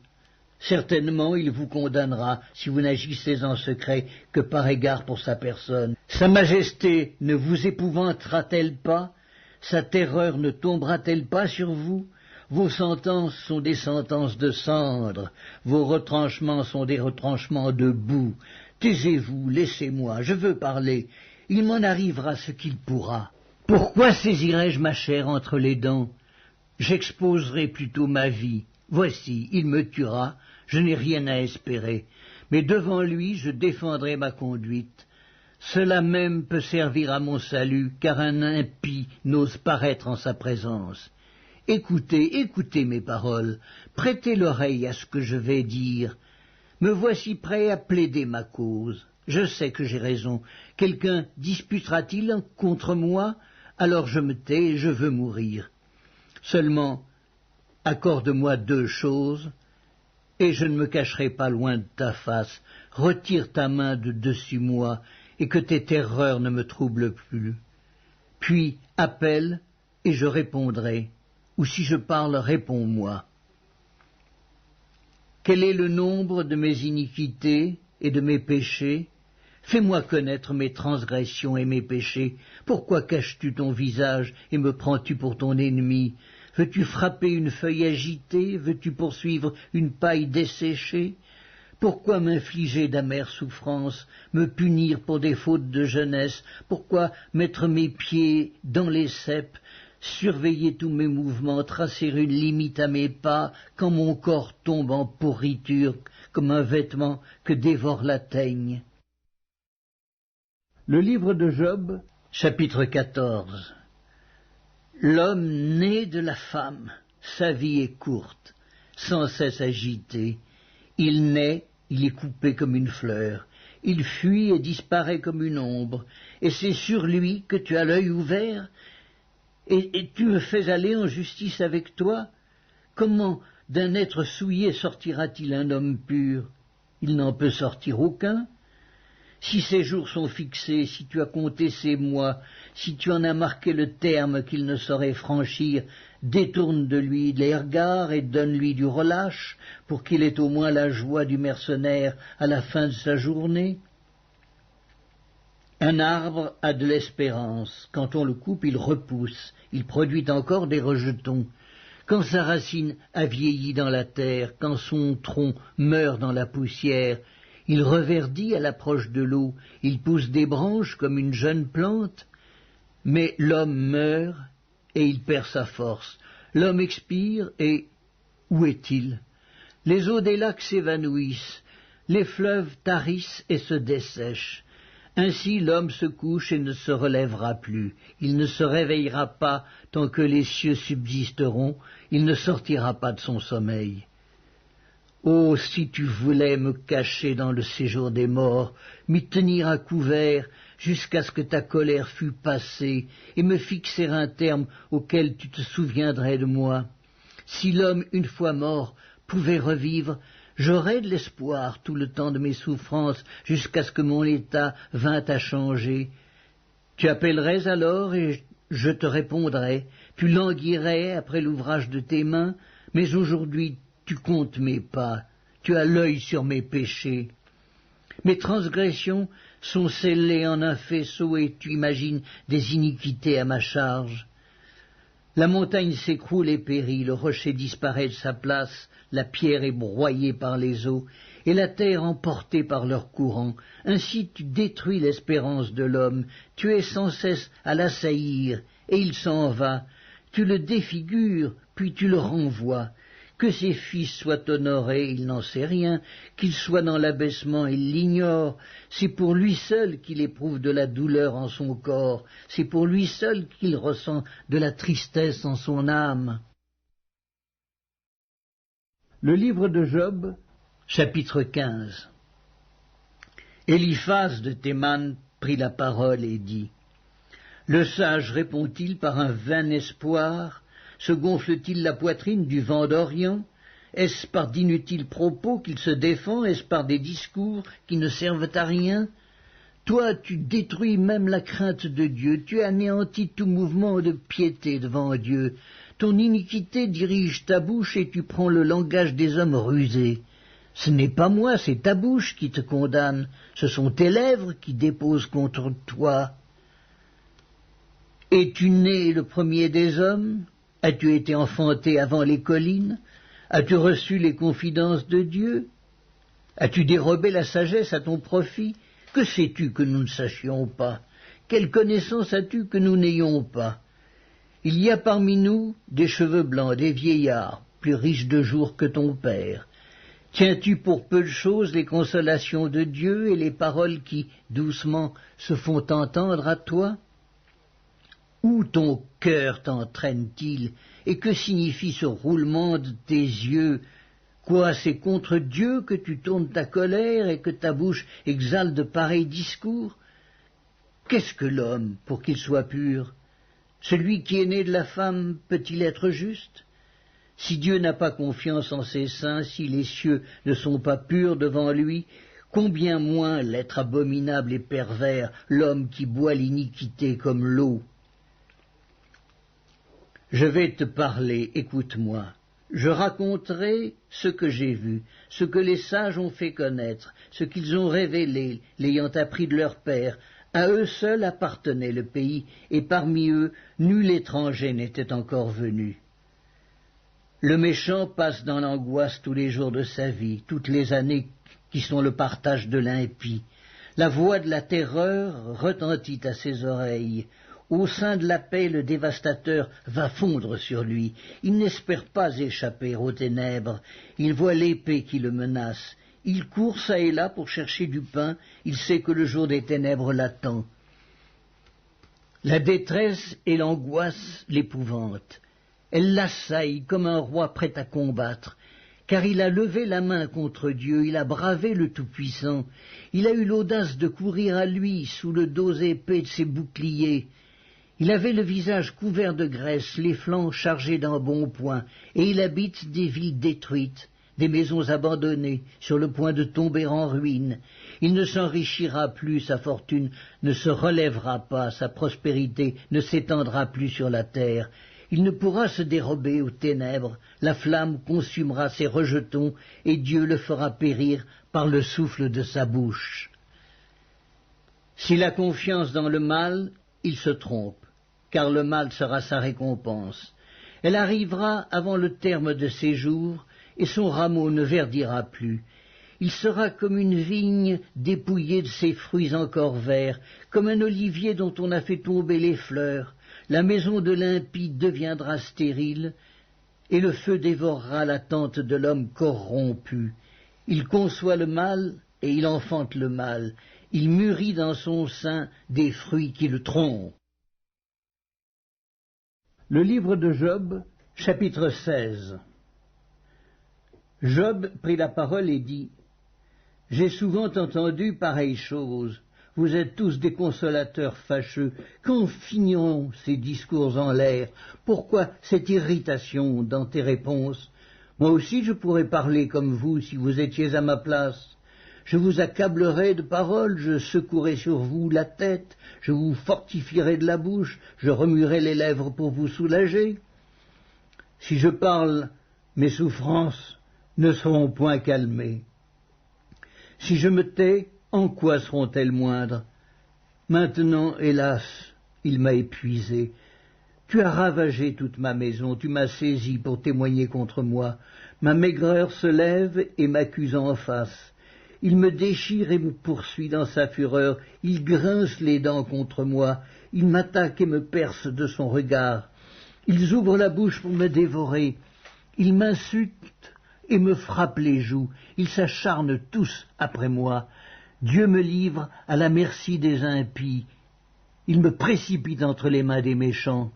A: Certainement, il vous condamnera si vous n'agissez en secret que par égard pour sa personne. Sa majesté ne vous épouvantera-t-elle pas? Sa terreur ne tombera-t-elle pas sur vous? Vos sentences sont des sentences de cendre, vos retranchements sont des retranchements de boue. Taisez-vous, laissez-moi, je veux parler. Il m'en arrivera ce qu'il pourra. Pourquoi saisirai-je ma chair entre les dents? J'exposerai plutôt ma vie. Voici, il me tuera, je n'ai rien à espérer, mais devant lui je défendrai ma conduite. Cela même peut servir à mon salut, car un impie n'ose paraître en sa présence. Écoutez, écoutez mes paroles, prêtez l'oreille à ce que je vais dire. Me voici prêt à plaider ma cause. Je sais que j'ai raison. Quelqu'un disputera-t-il contre moi? Alors je me tais et je veux mourir. Seulement, accorde-moi deux choses, et je ne me cacherai pas loin de ta face. Retire ta main de dessus moi, et que tes terreurs ne me troublent plus. Puis appelle, et je répondrai, ou si je parle, réponds-moi. Quel est le nombre de mes iniquités et de mes péchés? Fais-moi connaître mes transgressions et mes péchés. Pourquoi caches-tu ton visage et me prends-tu pour ton ennemi? Veux-tu frapper une feuille agitée? Veux-tu poursuivre une paille desséchée? Pourquoi m'infliger d'amères souffrances, me punir pour des fautes de jeunesse? Pourquoi mettre mes pieds dans les ceps, surveiller tous mes mouvements, tracer une limite à mes pas, quand mon corps tombe en pourriture comme un vêtement que dévore la teigne? Le livre de Job, chapitre 14. L'homme né de la femme, sa vie est courte, sans cesse agitée. Il naît, il est coupé comme une fleur. il fuit et disparaît comme une ombre, et c'est sur lui que tu as l'œil ouvert, et tu me fais aller en justice avec toi? Comment d'un être souillé sortira-t-il un homme pur? Il n'en peut sortir aucun. Si ses jours sont fixés, si tu as compté ses mois, si tu en as marqué le terme qu'il ne saurait franchir, détourne de lui les regards et donne-lui du relâche, pour qu'il ait au moins la joie du mercenaire à la fin de sa journée. Un arbre a de l'espérance. Quand on le coupe, il repousse, il produit encore des rejetons. Quand sa racine a vieilli dans la terre, quand son tronc meurt dans la poussière, il reverdit à l'approche de l'eau, il pousse des branches comme une jeune plante, mais l'homme meurt et il perd sa force. L'homme expire et où est-il? Les eaux des lacs s'évanouissent, les fleuves tarissent et se dessèchent. Ainsi l'homme se couche et ne se relèvera plus. Il ne se réveillera pas tant que les cieux subsisteront, il ne sortira pas de son sommeil. Oh, si tu voulais me cacher dans le séjour des morts, m'y tenir à couvert jusqu'à ce que ta colère fût passée, et me fixer un terme auquel tu te souviendrais de moi. Si l'homme, une fois mort, pouvait revivre, j'aurais de l'espoir tout le temps de mes souffrances, jusqu'à ce que mon état vînt à changer. Tu appellerais alors, et je te répondrais, tu languirais après l'ouvrage de tes mains, mais aujourd'hui tu comptes mes pas, tu as l'œil sur mes péchés. Mes transgressions sont scellées en un faisceau et tu imagines des iniquités à ma charge. La montagne s'écroule et périt, le rocher disparaît de sa place, la pierre est broyée par les eaux, et la terre emportée par leur courant. Ainsi tu détruis l'espérance de l'homme, tu es sans cesse à l'assaillir, et il s'en va. Tu le défigures, puis tu le renvoies. Que ses fils soient honorés, il n'en sait rien, qu'il soit dans l'abaissement, il l'ignore, c'est pour lui seul qu'il éprouve de la douleur en son corps, c'est pour lui seul qu'il ressent de la tristesse en son âme. Le livre de Job, chapitre 15. Eliphaz de Théman prit la parole et dit: Le sage répond-il par un vain espoir? Se gonfle-t-il la poitrine du vent d'Orient? Est-ce par d'inutiles propos qu'il se défend? Est-ce par des discours qui ne servent à rien? Toi, tu détruis même la crainte de Dieu, tu anéantis tout mouvement de piété devant Dieu. Ton iniquité dirige ta bouche et tu prends le langage des hommes rusés. Ce n'est pas moi, c'est ta bouche qui te condamne, ce sont tes lèvres qui déposent contre toi. Es-tu né le premier des hommes? As-tu été enfanté avant les collines? As-tu reçu les confidences de Dieu? As-tu dérobé la sagesse à ton profit? Que sais-tu que nous ne sachions pas? Quelle connaissance as-tu que nous n'ayons pas? Il y a parmi nous des cheveux blancs, des vieillards, plus riches de jours que ton père. Tiens-tu pour peu de choses les consolations de Dieu et les paroles qui, doucement, se font entendre à toi? Où ton cœur t'entraîne-t-il, et que signifie ce roulement de tes yeux? Quoi, c'est contre Dieu que tu tournes ta colère et que ta bouche exhale de pareils discours? Qu'est-ce que l'homme pour qu'il soit pur? Celui qui est né de la femme peut-il être juste? Si Dieu n'a pas confiance en ses saints, si les cieux ne sont pas purs devant lui, combien moins l'être abominable et pervers, l'homme qui boit l'iniquité comme l'eau? Je vais te parler, écoute-moi. Je raconterai ce que j'ai vu, ce que les sages ont fait connaître, ce qu'ils ont révélé, l'ayant appris de leur père. À eux seuls appartenait le pays, et parmi eux, nul étranger n'était encore venu. Le méchant passe dans l'angoisse tous les jours de sa vie, toutes les années qui sont le partage de l'impie. La voix de la terreur retentit à ses oreilles. Au sein de la paix, le dévastateur va fondre sur lui. Il n'espère pas échapper aux ténèbres. Il voit l'épée qui le menace. Il court çà et là pour chercher du pain. Il sait que le jour des ténèbres l'attend. La détresse et l'angoisse l'épouvantent. Elle l'assaille comme un roi prêt à combattre. car il a levé la main contre Dieu, il a bravé le Tout-Puissant, il a eu l'audace de courir à lui sous le dos épais de ses boucliers. Il avait le visage couvert de graisse, les flancs chargés d'embonpoint, et il habite des villes détruites, des maisons abandonnées, sur le point de tomber en ruine. Il ne s'enrichira plus, sa fortune ne se relèvera pas, sa prospérité ne s'étendra plus sur la terre. Il ne pourra se dérober aux ténèbres, la flamme consumera ses rejetons, et Dieu le fera périr par le souffle de sa bouche. S'il a confiance dans le mal, il se trompe, car le mal sera sa récompense. Elle arrivera avant le terme de ses jours, et son rameau ne verdira plus. Il sera comme une vigne dépouillée de ses fruits encore verts, comme un olivier dont on a fait tomber les fleurs. La maison de l'impie deviendra stérile, et le feu dévorera la tente de l'homme corrompu. Il conçoit le mal, et il enfante le mal. Il mûrit dans son sein des fruits qui le trompent. Le livre de Job, chapitre 16. Job prit la parole et dit : « J'ai souvent entendu pareille chose. Vous êtes tous des consolateurs fâcheux. Quand finiront ces discours en l'air? Pourquoi cette irritation dans tes réponses? Moi aussi je pourrais parler comme vous si vous étiez à ma place. Je vous accablerais de paroles, je secouerais sur vous la tête, je vous fortifierais de la bouche, je remuerais les lèvres pour vous soulager. Si je parle, mes souffrances ne seront point calmées. Si je me tais, en quoi seront-elles moindres? Maintenant, hélas, il m'a épuisé. Tu as ravagé toute ma maison, tu m'as saisi pour témoigner contre moi. Ma maigreur se lève et m'accuse en face. Il me déchire et me poursuit dans sa fureur. Il grince les dents contre moi. Il m'attaque et me perce de son regard. Ils ouvrent la bouche pour me dévorer. Ils m'insultent et me frappent les joues. Ils s'acharnent tous après moi. Dieu me livre à la merci des impies. Il me précipite entre les mains des méchants.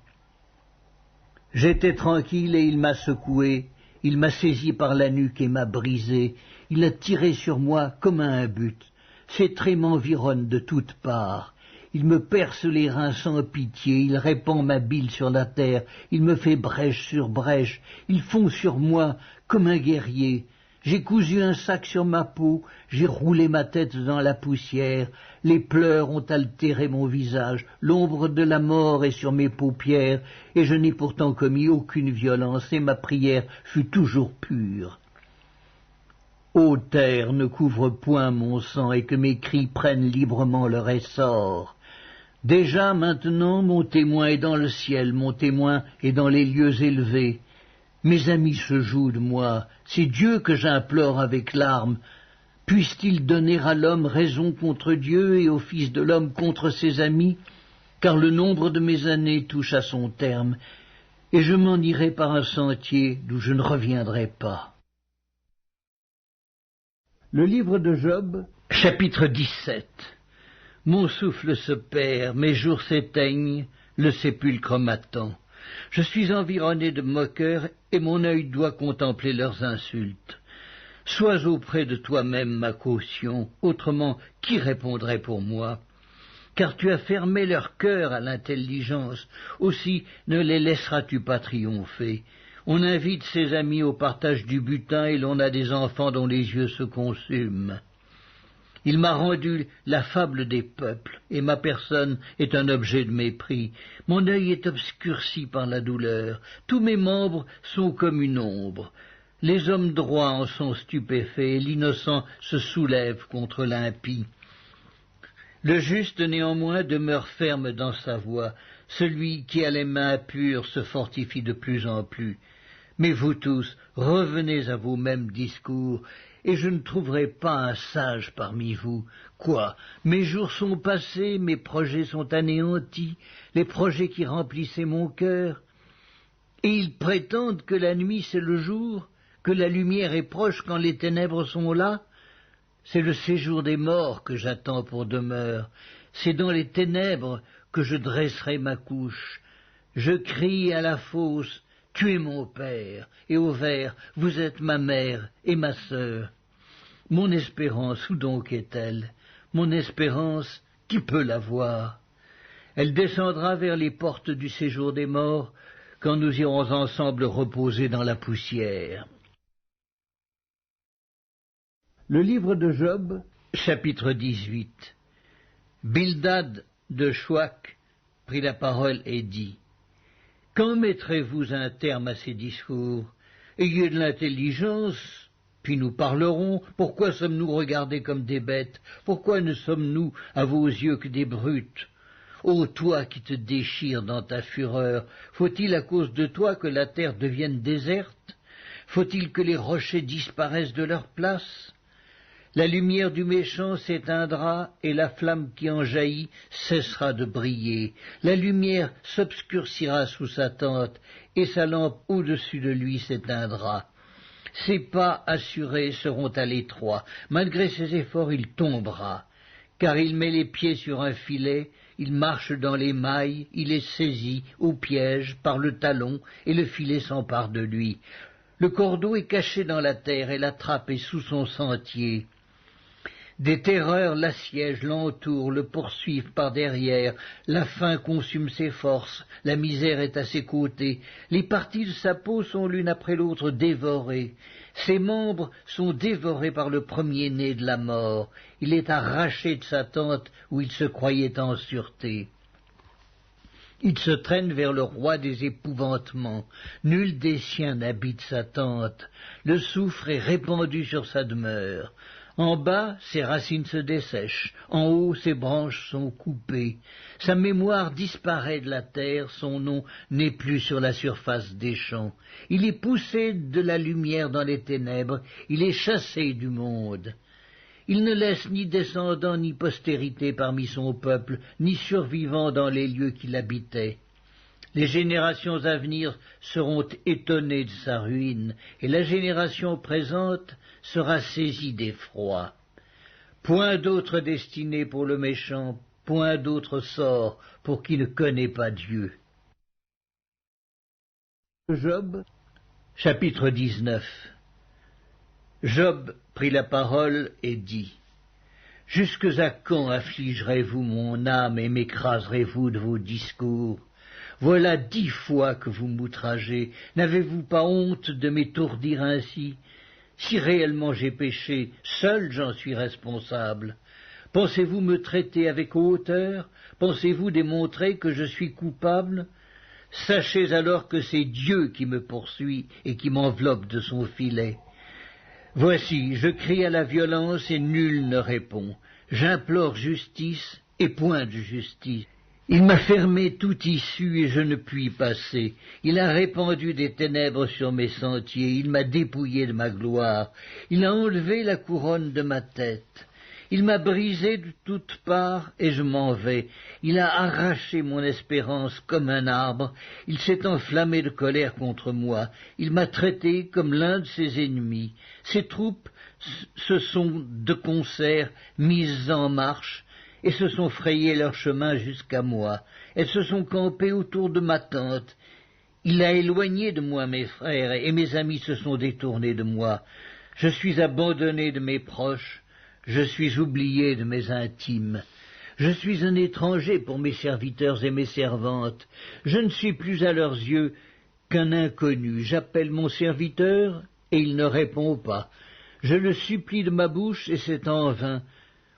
A: J'étais tranquille et il m'a secoué. Il m'a saisi par la nuque et m'a brisé. Il a tiré sur moi comme à un but. Ses traits m'environnent de toutes parts. Il me perce les reins sans pitié. Il répand ma bile sur la terre. Il me fait brèche sur brèche. Il fond sur moi comme un guerrier. J'ai cousu un sac sur ma peau, j'ai roulé ma tête dans la poussière, les pleurs ont altéré mon visage, l'ombre de la mort est sur mes paupières, et je n'ai pourtant commis aucune violence, et ma prière fut toujours pure. Ô terre, ne couvre point mon sang, et que mes cris prennent librement leur essor. Déjà maintenant mon témoin est dans le ciel, mon témoin est dans les lieux élevés. Mes amis se jouent de moi, c'est Dieu que j'implore avec larmes. Puisse-t-il donner à l'homme raison contre Dieu et au Fils de l'homme contre ses amis? Car le nombre de mes années touche à son terme, et je m'en irai par un sentier d'où je ne reviendrai pas. Le livre de Job, chapitre 17. Mon souffle se perd, mes jours s'éteignent, le sépulcre m'attend. Je suis environné de moqueurs, et mon œil doit contempler leurs insultes. Sois auprès de toi-même ma caution, autrement qui répondrait pour moi? Car tu as fermé leur cœur à l'intelligence, aussi ne les laisseras-tu pas triompher. On invite ses amis au partage du butin, et l'on a des enfants dont les yeux se consument. Il m'a rendu la fable des peuples, et ma personne est un objet de mépris. Mon œil est obscurci par la douleur, tous mes membres sont comme une ombre. Les hommes droits en sont stupéfaits, et l'innocent se soulève contre l'impie. Le juste néanmoins demeure ferme dans sa voie, celui qui a les mains pures se fortifie de plus en plus. Mais vous tous, revenez à vos mêmes discours, et je ne trouverai pas un sage parmi vous. Quoi? Mes jours sont passés, mes projets sont anéantis, les projets qui remplissaient mon cœur. Et ils prétendent que la nuit c'est le jour, que la lumière est proche quand les ténèbres sont là. C'est le séjour des morts que j'attends pour demeure. C'est dans les ténèbres que je dresserai ma couche. Je crie à la fosse, tu es mon père, et au vert, vous êtes ma mère et ma sœur. Mon espérance, où donc est-elle? Mon espérance, qui peut la voir? Elle descendra vers les portes du séjour des morts, quand nous irons ensemble reposer dans la poussière. Le livre de Job, chapitre 18. Bildad de Chouac prit la parole et dit: Quand mettrez-vous un terme à ces discours? Ayez de l'intelligence, puis nous parlerons. Pourquoi sommes-nous regardés comme des bêtes? Pourquoi ne sommes-nous à vos yeux que des brutes? Ô toi qui te déchires dans ta fureur, faut-il à cause de toi que la terre devienne déserte? Faut-il que les rochers disparaissent de leur place? La lumière du méchant s'éteindra, et la flamme qui en jaillit cessera de briller. La lumière s'obscurcira sous sa tente, et sa lampe au-dessus de lui s'éteindra. Ses pas assurés seront à l'étroit. Malgré ses efforts, il tombera. Car il met les pieds sur un filet, il marche dans les mailles, il est saisi au piège par le talon, et le filet s'empare de lui. Le cordeau est caché dans la terre, et la trappe est sous son sentier. Des terreurs l'assiègent, l'entourent, le poursuivent par derrière. La faim consume ses forces, la misère est à ses côtés. Les parties de sa peau sont l'une après l'autre dévorées. Ses membres sont dévorés par le premier-né de la mort. Il est arraché de sa tente où il se croyait en sûreté. Il se traîne vers le roi des épouvantements. Nul des siens n'habite sa tente. Le soufre est répandu sur sa demeure. En bas, ses racines se dessèchent, en haut, ses branches sont coupées. Sa mémoire disparaît de la terre, son nom n'est plus sur la surface des champs. Il est poussé de la lumière dans les ténèbres, il est chassé du monde. Il ne laisse ni descendants ni postérité parmi son peuple, ni survivants dans les lieux qu'il habitait. Les générations à venir seront étonnées de sa ruine, et la génération présente sera saisie d'effroi. Point d'autre destinée pour le méchant, point d'autre sort pour qui ne connaît pas Dieu. Job, chapitre 19. Job prit la parole et dit: Jusque à quand affligerez-vous mon âme et m'écraserez-vous de vos discours? Voilà 10 fois que vous m'outragez. N'avez-vous pas honte de m'étourdir ainsi? Si réellement j'ai péché, seul j'en suis responsable. Pensez-vous me traiter avec hauteur? Pensez-vous démontrer que je suis coupable? Sachez alors que c'est Dieu qui me poursuit et qui m'enveloppe de son filet. Voici, je crie à la violence et nul ne répond. J'implore justice et point de justice. Il m'a fermé toute issue et je ne puis passer. Il a répandu des ténèbres sur mes sentiers, il m'a dépouillé de ma gloire. Il a enlevé la couronne de ma tête. Il m'a brisé de toutes parts et je m'en vais. Il a arraché mon espérance comme un arbre. Il s'est enflammé de colère contre moi. Il m'a traité comme l'un de ses ennemis. Ses troupes se sont de concert mises en marche et se sont frayé leur chemin jusqu'à moi. Elles se sont campées autour de ma tente. Il a éloigné de moi mes frères, et mes amis se sont détournés de moi. Je suis abandonné de mes proches, je suis oublié de mes intimes. Je suis un étranger pour mes serviteurs et mes servantes. Je ne suis plus à leurs yeux qu'un inconnu. J'appelle mon serviteur, et il ne répond pas. Je le supplie de ma bouche, et c'est en vain.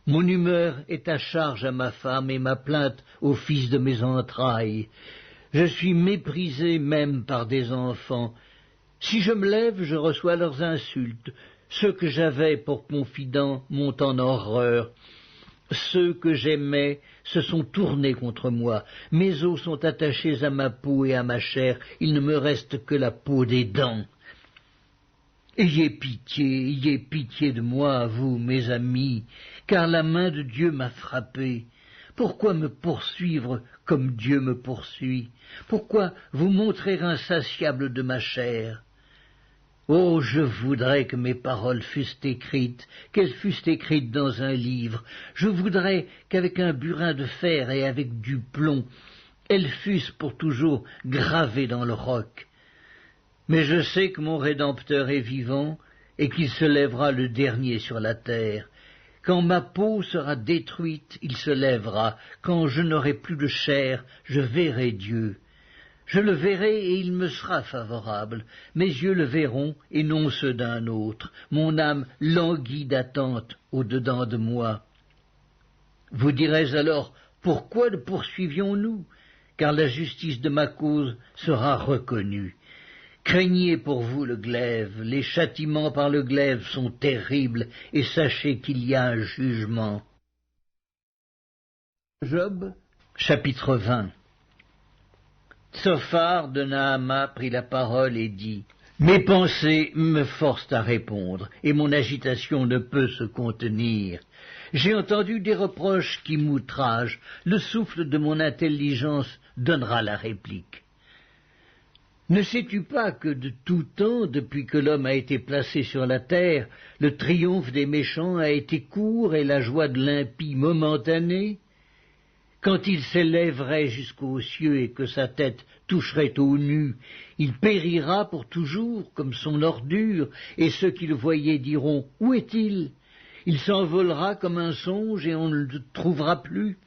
A: Mon humeur est à charge à ma femme et ma plainte au fils de mes entrailles. Je suis méprisé même par des enfants. Si je me lève, je reçois leurs insultes. Ceux que j'avais pour confidents m'ont en horreur. Ceux que j'aimais se sont tournés contre moi. Mes os sont attachés à ma peau et à ma chair. Il ne me reste que la peau des dents. Ayez pitié de moi, vous, mes amis, car la main de Dieu m'a frappé. Pourquoi me poursuivre comme Dieu me poursuit? Pourquoi vous montrer insatiable de ma chair? Oh, je voudrais que mes paroles fussent écrites, qu'elles fussent écrites dans un livre. Je voudrais qu'avec un burin de fer et avec du plomb, elles fussent pour toujours gravées dans le roc. Mais je sais que mon Rédempteur est vivant et qu'il se lèvera le dernier sur la terre. Quand ma peau sera détruite, il se lèvera. Quand je n'aurai plus de chair, je verrai Dieu. Je le verrai et il me sera favorable. Mes yeux le verront et non ceux d'un autre. Mon âme languit d'attente au-dedans de moi. Vous direz alors, pourquoi le poursuivions-nous? Car la justice de ma cause sera reconnue. Craignez pour vous le glaive, les châtiments par le glaive sont terribles, et sachez qu'il y a un jugement. Job, chapitre 20. Tsophar de Naama prit la parole et dit, « Mes pensées me forcent à répondre, et mon agitation ne peut se contenir. J'ai entendu des reproches qui m'outragent, le souffle de mon intelligence donnera la réplique. Ne sais-tu pas que de tout temps, depuis que l'homme a été placé sur la terre, le triomphe des méchants a été court et la joie de l'impie momentanée? Quand il s'élèverait jusqu'aux cieux et que sa tête toucherait aux nues, il périra pour toujours comme son ordure, et ceux qui le voyaient diront « Où est-il » Il s'envolera comme un songe et on ne le trouvera plus.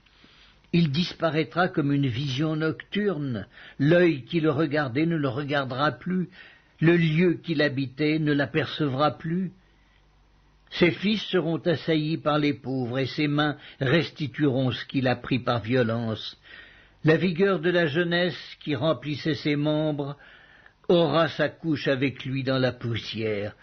A: Il disparaîtra comme une vision nocturne. L'œil qui le regardait ne le regardera plus. Le lieu qu'il habitait ne l'apercevra plus. Ses fils seront assaillis par les pauvres et ses mains restitueront ce qu'il a pris par violence. La vigueur de la jeunesse qui remplissait ses membres aura sa couche avec lui dans la poussière.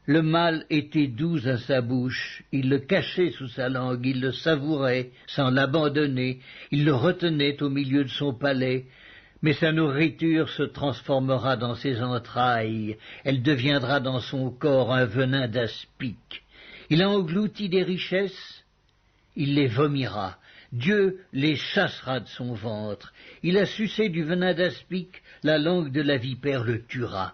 A: Le mal était doux à sa bouche, il le cachait sous sa langue, il le savourait sans l'abandonner, il le retenait au milieu de son palais, mais sa nourriture se transformera dans ses entrailles, elle deviendra dans son corps un venin d'aspic. Il a englouti des richesses, il les vomira, Dieu les chassera de son ventre, il a sucé du venin d'aspic, la langue de la vipère le tuera.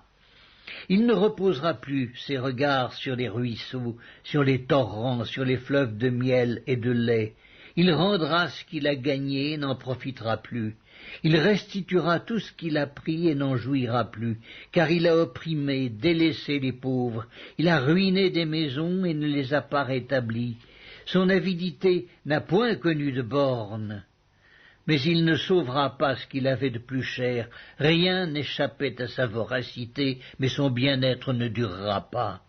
A: Il ne reposera plus ses regards sur les ruisseaux, sur les torrents, sur les fleuves de miel et de lait. Il rendra ce qu'il a gagné et n'en profitera plus. Il restituera tout ce qu'il a pris et n'en jouira plus, car il a opprimé, délaissé les pauvres. Il a ruiné des maisons et ne les a pas rétablies. Son avidité n'a point connu de bornes. Mais il ne sauvera pas ce qu'il avait de plus cher. Rien n'échappait à sa voracité, mais son bien-être ne durera pas.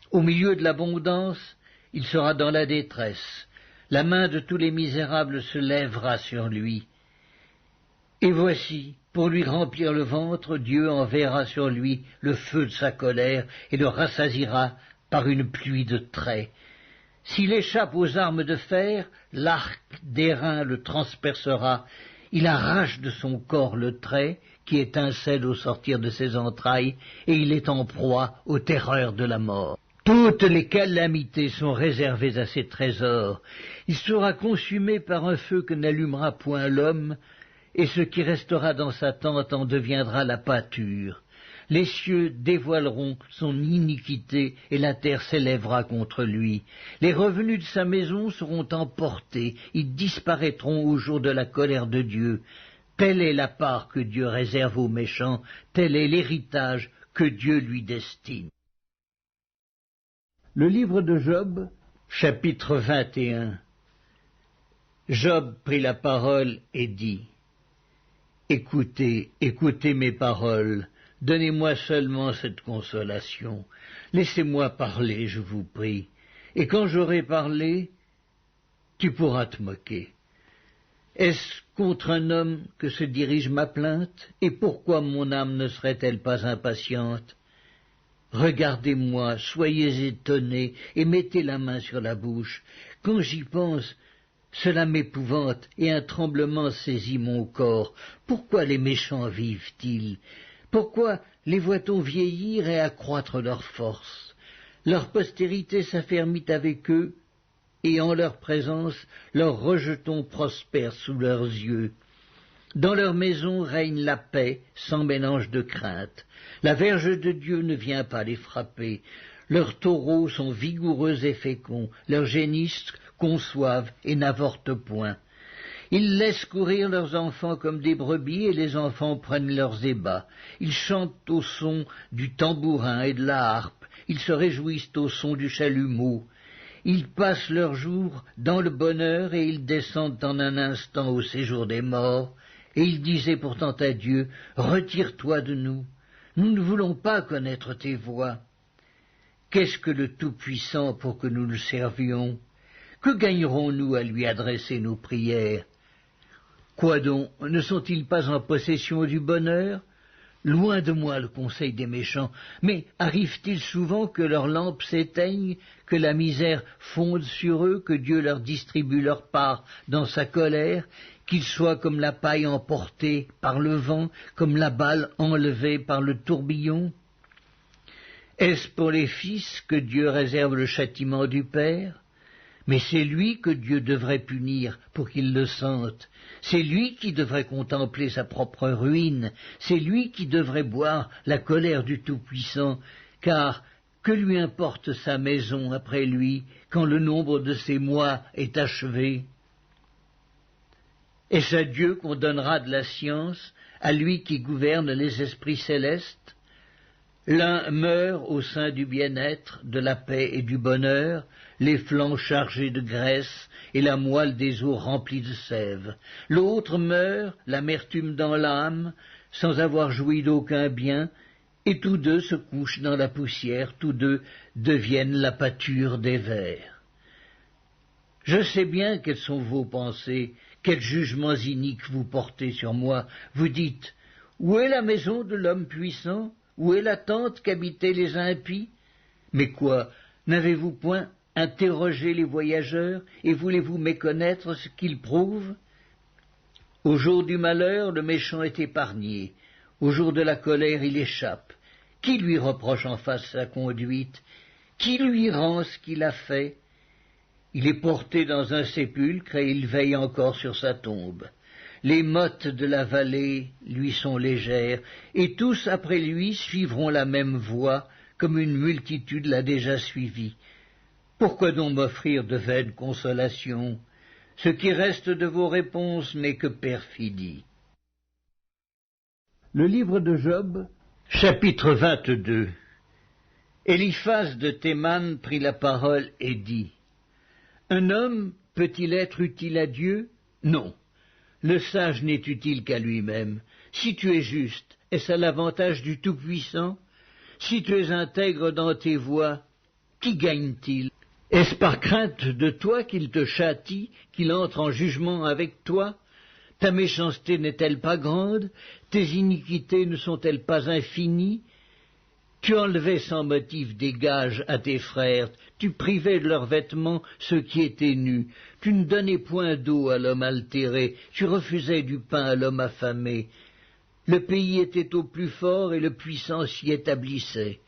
A: Au milieu de l'abondance, il sera dans la détresse. La main de tous les misérables se lèvera sur lui. Et voici, pour lui remplir le ventre, Dieu enverra sur lui le feu de sa colère et le rassasiera par une pluie de traits. S'il échappe aux armes de fer, l'arc d'airain le transpercera. Il arrache de son corps le trait qui étincelle au sortir de ses entrailles, et il est en proie aux terreurs de la mort. Toutes les calamités sont réservées à ses trésors. Il sera consumé par un feu que n'allumera point l'homme, et ce qui restera dans sa tente en deviendra la pâture. Les cieux dévoileront son iniquité et la terre s'élèvera contre lui. Les revenus de sa maison seront emportés, ils disparaîtront au jour de la colère de Dieu. Telle est la part que Dieu réserve aux méchants, tel est l'héritage que Dieu lui destine. Le livre de Job, chapitre 21. Job prit la parole et dit, « Écoutez, écoutez mes paroles. Donnez-moi seulement cette consolation. Laissez-moi parler, je vous prie. Et quand j'aurai parlé, tu pourras te moquer. Est-ce contre un homme que se dirige ma plainte? Et pourquoi mon âme ne serait-elle pas impatiente? Regardez-moi, soyez étonnés, et mettez la main sur la bouche. Quand j'y pense, cela m'épouvante, et un tremblement saisit mon corps. Pourquoi les méchants vivent-ils? Pourquoi les voit-on vieillir et accroître leur force? Leur postérité s'affermit avec eux, et en leur présence, leurs rejetons prospèrent sous leurs yeux. Dans leur maison règne la paix, sans mélange de crainte. La verge de Dieu ne vient pas les frapper. Leurs taureaux sont vigoureux et féconds, leurs génisses conçoivent et n'avortent point. Ils laissent courir leurs enfants comme des brebis, et les enfants prennent leurs ébats. Ils chantent au son du tambourin et de la harpe. Ils se réjouissent au son du chalumeau. Ils passent leurs jours dans le bonheur, et ils descendent en un instant au séjour des morts. Et ils disaient pourtant à Dieu, « Retire-toi de nous, nous ne voulons pas connaître tes voies. » Qu'est-ce que le Tout-Puissant pour que nous le servions? Que gagnerons-nous à lui adresser nos prières? Quoi donc, ne sont-ils pas en possession du bonheur? Loin de moi le conseil des méchants, mais arrive-t-il souvent que leurs lampes s'éteignent, que la misère fonde sur eux, que Dieu leur distribue leur part dans sa colère, qu'ils soient comme la paille emportée par le vent, comme la balle enlevée par le tourbillon? Est-ce pour les fils que Dieu réserve le châtiment du Père? Mais c'est lui que Dieu devrait punir pour qu'il le sente. C'est lui qui devrait contempler sa propre ruine. C'est lui qui devrait boire la colère du Tout-Puissant, car que lui importe sa maison après lui, quand le nombre de ses mois est achevé? Est-ce à Dieu qu'on donnera de la science, à lui qui gouverne les esprits célestes? L'un meurt au sein du bien-être, de la paix et du bonheur, les flancs chargés de graisse et la moelle des os remplie de sève. L'autre meurt, l'amertume dans l'âme, sans avoir joui d'aucun bien, et tous deux se couchent dans la poussière, tous deux deviennent la pâture des vers. Je sais bien quelles sont vos pensées, quels jugements iniques vous portez sur moi. Vous dites, où est la maison de l'homme puissant? Où est la tente qu'habitaient les impies? Mais quoi, n'avez-vous point interrogé les voyageurs, et voulez-vous méconnaître ce qu'ils prouvent? Au jour du malheur, le méchant est épargné, au jour de la colère, il échappe. Qui lui reproche en face sa conduite? Qui lui rend ce qu'il a fait? Il est porté dans un sépulcre, et il veille encore sur sa tombe. Les mottes de la vallée lui sont légères, et tous après lui suivront la même voie, comme une multitude l'a déjà suivi. Pourquoi donc m'offrir de vaines consolations? Ce qui reste de vos réponses n'est que perfidie. Le livre de Job, chapitre 22. Eliphaz de Théman prit la parole et dit, « Un homme peut-il être utile à Dieu? Non. Le sage n'est utile qu'à lui-même. Si tu es juste, est-ce à l'avantage du Tout-Puissant? Si tu es intègre dans tes voies, qui gagne-t-il? Est-ce par crainte de toi qu'il te châtie, qu'il entre en jugement avec toi? Ta méchanceté n'est-elle pas grande? Tes iniquités ne sont-elles pas infinies? Tu enlevais sans motif des gages à tes frères, tu privais de leurs vêtements ceux qui étaient nus, tu ne donnais point d'eau à l'homme altéré, tu refusais du pain à l'homme affamé. Le pays était au plus fort et le puissant s'y établissait.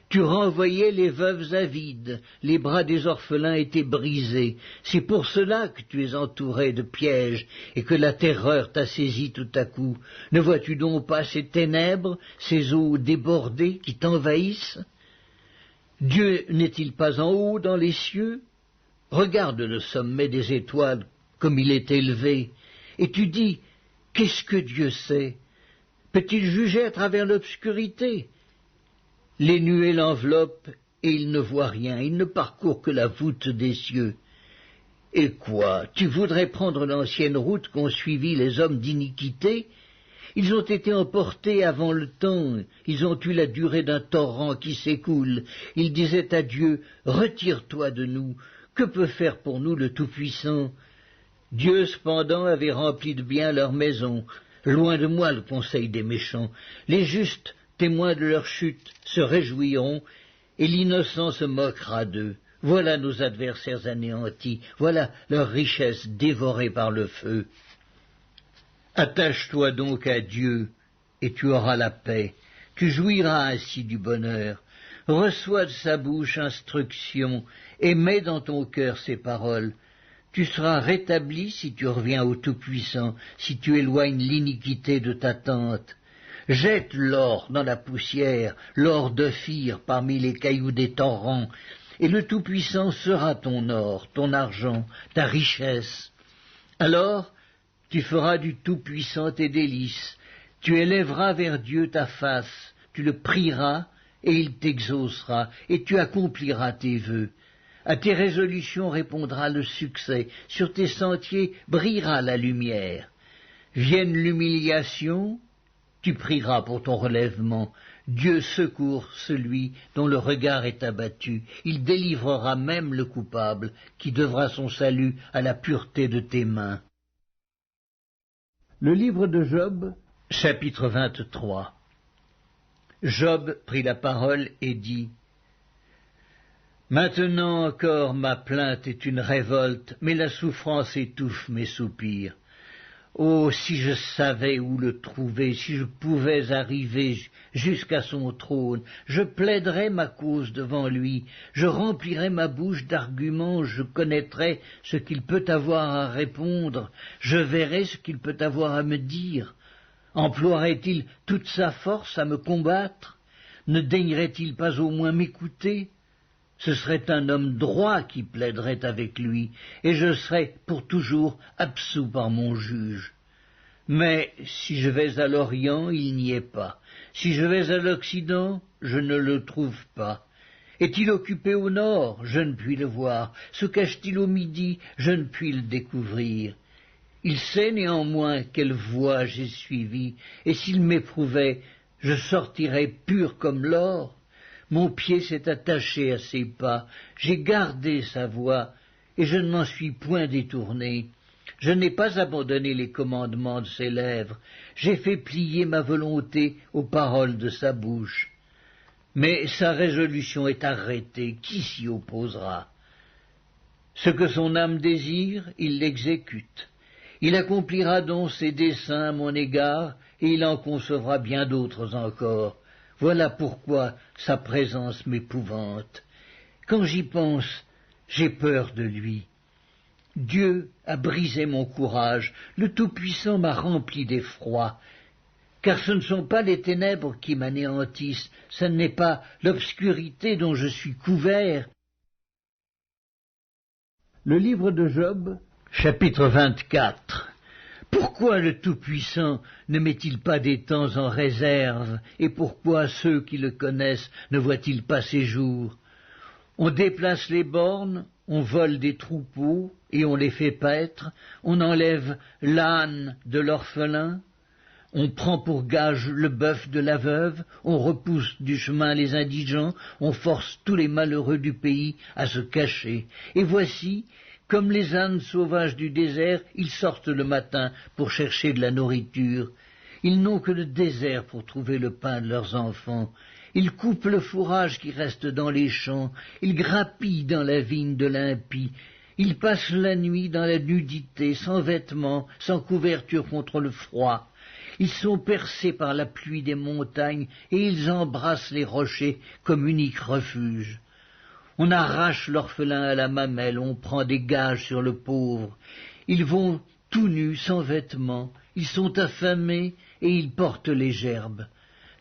A: Tu renvoyais les veuves avides, les bras des orphelins étaient brisés. C'est pour cela que tu es entouré de pièges et que la terreur t'a saisi tout à coup. Ne vois-tu donc pas ces ténèbres, ces eaux débordées qui t'envahissent? Dieu n'est-il pas en haut dans les cieux? Regarde le sommet des étoiles comme il est élevé, et tu dis, qu'est-ce que Dieu sait? Peut-il juger à travers l'obscurité? Les nuées l'enveloppent, et il ne voit rien, il ne parcourt que la voûte des cieux. Et quoi, tu voudrais prendre l'ancienne route qu'ont suivie les hommes d'iniquité? Ils ont été emportés avant le temps, ils ont eu la durée d'un torrent qui s'écoule. Ils disaient à Dieu, « Retire-toi de nous, que peut faire pour nous le Tout-Puissant ?» Dieu cependant avait rempli de bien leur maison. Loin de moi le conseil des méchants. Les justes, témoins de leur chute, se réjouiront, et l'innocent se moquera d'eux. Voilà nos adversaires anéantis, voilà leur richesse dévorée par le feu. Attache-toi donc à Dieu, et tu auras la paix. Tu jouiras ainsi du bonheur. Reçois de sa bouche instruction, et mets dans ton cœur ses paroles. Tu seras rétabli si tu reviens au Tout-Puissant, si tu éloignes l'iniquité de ta tente. Jette l'or dans la poussière, l'or d'Ophir parmi les cailloux des torrents, et le Tout-Puissant sera ton or, ton argent, ta richesse. Alors tu feras du Tout-Puissant tes délices, tu élèveras vers Dieu ta face, tu le prieras, et il t'exaucera, et tu accompliras tes vœux. À tes résolutions répondra le succès, sur tes sentiers brillera la lumière. Vienne l'humiliation, tu prieras pour ton relèvement. Dieu secourt celui dont le regard est abattu. Il délivrera même le coupable, qui devra son salut à la pureté de tes mains. Le livre de Job, chapitre 23. Job prit la parole et dit : Maintenant encore ma plainte est une révolte, mais la souffrance étouffe mes soupirs. Oh, si je savais où le trouver, si je pouvais arriver jusqu'à son trône, je plaiderais ma cause devant lui, je remplirais ma bouche d'arguments, je connaîtrais ce qu'il peut avoir à répondre, je verrais ce qu'il peut avoir à me dire. Emploierait-il toute sa force à me combattre? Ne daignerait-il pas au moins m'écouter? Ce serait un homme droit qui plaiderait avec lui, et je serais pour toujours absous par mon juge. Mais si je vais à l'Orient, il n'y est pas. Si je vais à l'Occident, je ne le trouve pas. Est-il occupé au nord? Je ne puis le voir. Se cache-t-il au midi? Je ne puis le découvrir. Il sait néanmoins quelle voie j'ai suivie, et s'il m'éprouvait, je sortirais pur comme l'or. Mon pied s'est attaché à ses pas, j'ai gardé sa voix, et je ne m'en suis point détourné. Je n'ai pas abandonné les commandements de ses lèvres, j'ai fait plier ma volonté aux paroles de sa bouche. Mais sa résolution est arrêtée, qui s'y opposera? Ce que son âme désire, il l'exécute. Il accomplira donc ses desseins à mon égard, et il en concevra bien d'autres encore. Voilà pourquoi sa présence m'épouvante. Quand j'y pense, j'ai peur de lui. Dieu a brisé mon courage, le Tout-Puissant m'a rempli d'effroi. Car ce ne sont pas les ténèbres qui m'anéantissent, ce n'est pas l'obscurité dont je suis couvert. Le livre de Job, chapitre 24. Pourquoi le Tout-Puissant ne met-il pas des temps en réserve, et pourquoi ceux qui le connaissent ne voient-ils pas ses jours? On déplace les bornes, on vole des troupeaux, et on les fait paître, on enlève l'âne de l'orphelin, on prend pour gage le bœuf de la veuve, on repousse du chemin les indigents, on force tous les malheureux du pays à se cacher. Et voici, comme les ânes sauvages du désert, ils sortent le matin pour chercher de la nourriture. Ils n'ont que le désert pour trouver le pain de leurs enfants. Ils coupent le fourrage qui reste dans les champs, ils grappillent dans la vigne de l'impie. Ils passent la nuit dans la nudité, sans vêtements, sans couverture contre le froid. Ils sont percés par la pluie des montagnes, et ils embrassent les rochers comme unique refuge. On arrache l'orphelin à la mamelle, on prend des gages sur le pauvre. Ils vont tout nus, sans vêtements, ils sont affamés et ils portent les gerbes.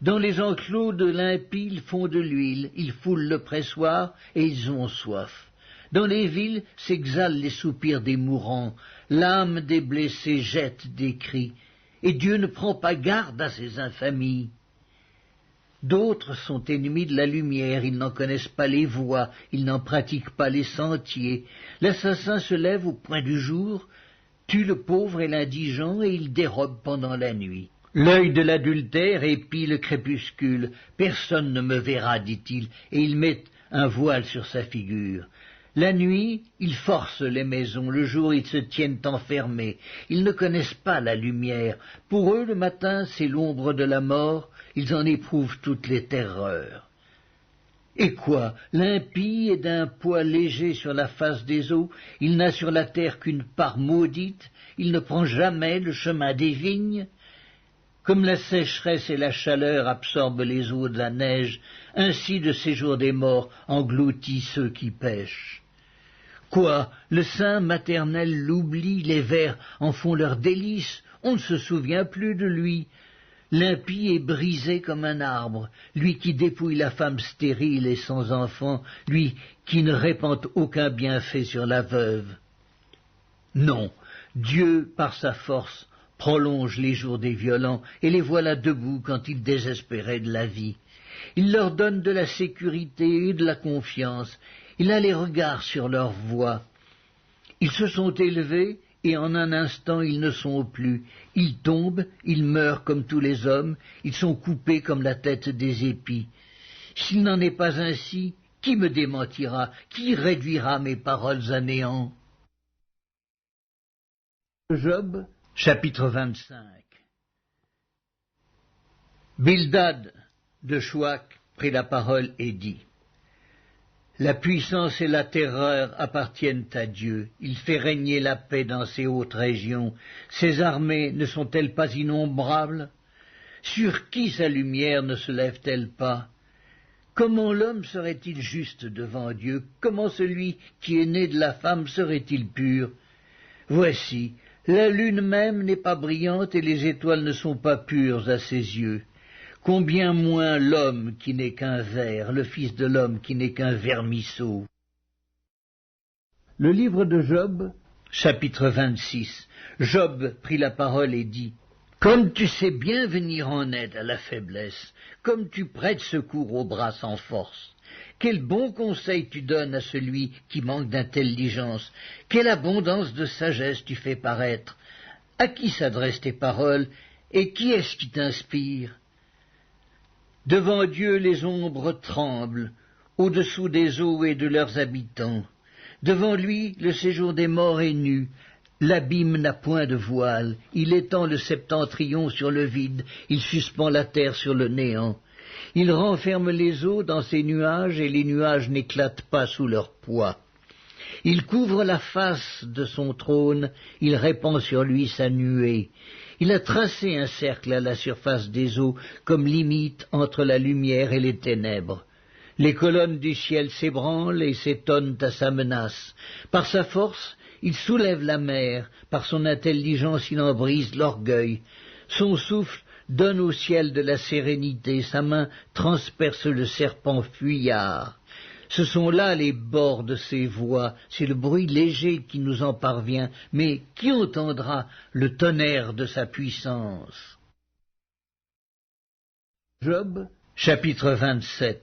A: Dans les enclos de l'impie, ils font de l'huile, ils foulent le pressoir et ils ont soif. Dans les villes s'exhalent les soupirs des mourants, l'âme des blessés jette des cris, et Dieu ne prend pas garde à ces infamies. D'autres sont ennemis de la lumière, ils n'en connaissent pas les voies, ils n'en pratiquent pas les sentiers. L'assassin se lève au point du jour, tue le pauvre et l'indigent, et il dérobe pendant la nuit. L'œil de l'adultère épie le crépuscule. Personne ne me verra, dit-il, et il met un voile sur sa figure. La nuit, ils forcent les maisons, le jour, ils se tiennent enfermés. Ils ne connaissent pas la lumière. Pour eux, le matin, c'est l'ombre de la mort, ils en éprouvent toutes les terreurs. Et quoi? L'impie est d'un poids léger sur la face des eaux, il n'a sur la terre qu'une part maudite, il ne prend jamais le chemin des vignes. Comme la sécheresse et la chaleur absorbent les eaux de la neige, ainsi le séjour des morts engloutit ceux qui pêchent. Quoi? Le sein maternel l'oublie, les vers en font leur délice, on ne se souvient plus de lui. L'impie est brisé comme un arbre, lui qui dépouille la femme stérile et sans enfant, lui qui ne répand aucun bienfait sur la veuve. Non, Dieu, par sa force, prolonge les jours des violents, et les voilà debout quand ils désespéraient de la vie. Il leur donne de la sécurité et de la confiance. Il a les regards sur leur voie. Ils se sont élevés, et en un instant ils ne sont plus. Ils tombent, ils meurent comme tous les hommes, ils sont coupés comme la tête des épis. S'il n'en est pas ainsi, qui me démentira? Qui réduira mes paroles à néant? Job, chapitre 25. Bildad de Chouac prit la parole et dit: La puissance et la terreur appartiennent à Dieu. Il fait régner la paix dans ces hautes régions. Ses armées ne sont-elles pas innombrables? Sur qui sa lumière ne se lève-t-elle pas? Comment l'homme serait-il juste devant Dieu? Comment celui qui est né de la femme serait-il pur? Voici, la lune même n'est pas brillante et les étoiles ne sont pas pures à ses yeux. Combien moins l'homme qui n'est qu'un ver, le fils de l'homme qui n'est qu'un vermisseau. Le livre de Job, chapitre 26. Job prit la parole et dit: Comme tu sais bien venir en aide à la faiblesse, comme tu prêtes secours aux bras sans force, quel bon conseil tu donnes à celui qui manque d'intelligence, quelle abondance de sagesse tu fais paraître. À qui s'adressent tes paroles, et qui est-ce qui t'inspire? Devant Dieu les ombres tremblent, au-dessous des eaux et de leurs habitants. Devant lui le séjour des morts est nu, l'abîme n'a point de voile, il étend le septentrion sur le vide, il suspend la terre sur le néant. Il renferme les eaux dans ses nuages, et les nuages n'éclatent pas sous leur poids. Il couvre la face de son trône, il répand sur lui sa nuée. Il a tracé un cercle à la surface des eaux, comme limite entre la lumière et les ténèbres. Les colonnes du ciel s'ébranlent et s'étonnent à sa menace. Par sa force, il soulève la mer, par son intelligence il en brise l'orgueil. Son souffle donne au ciel de la sérénité, sa main transperce le serpent fuyard. Ce sont là les bords de ses voix, c'est le bruit léger qui nous en parvient, mais qui entendra le tonnerre de sa puissance? Job, chapitre 27.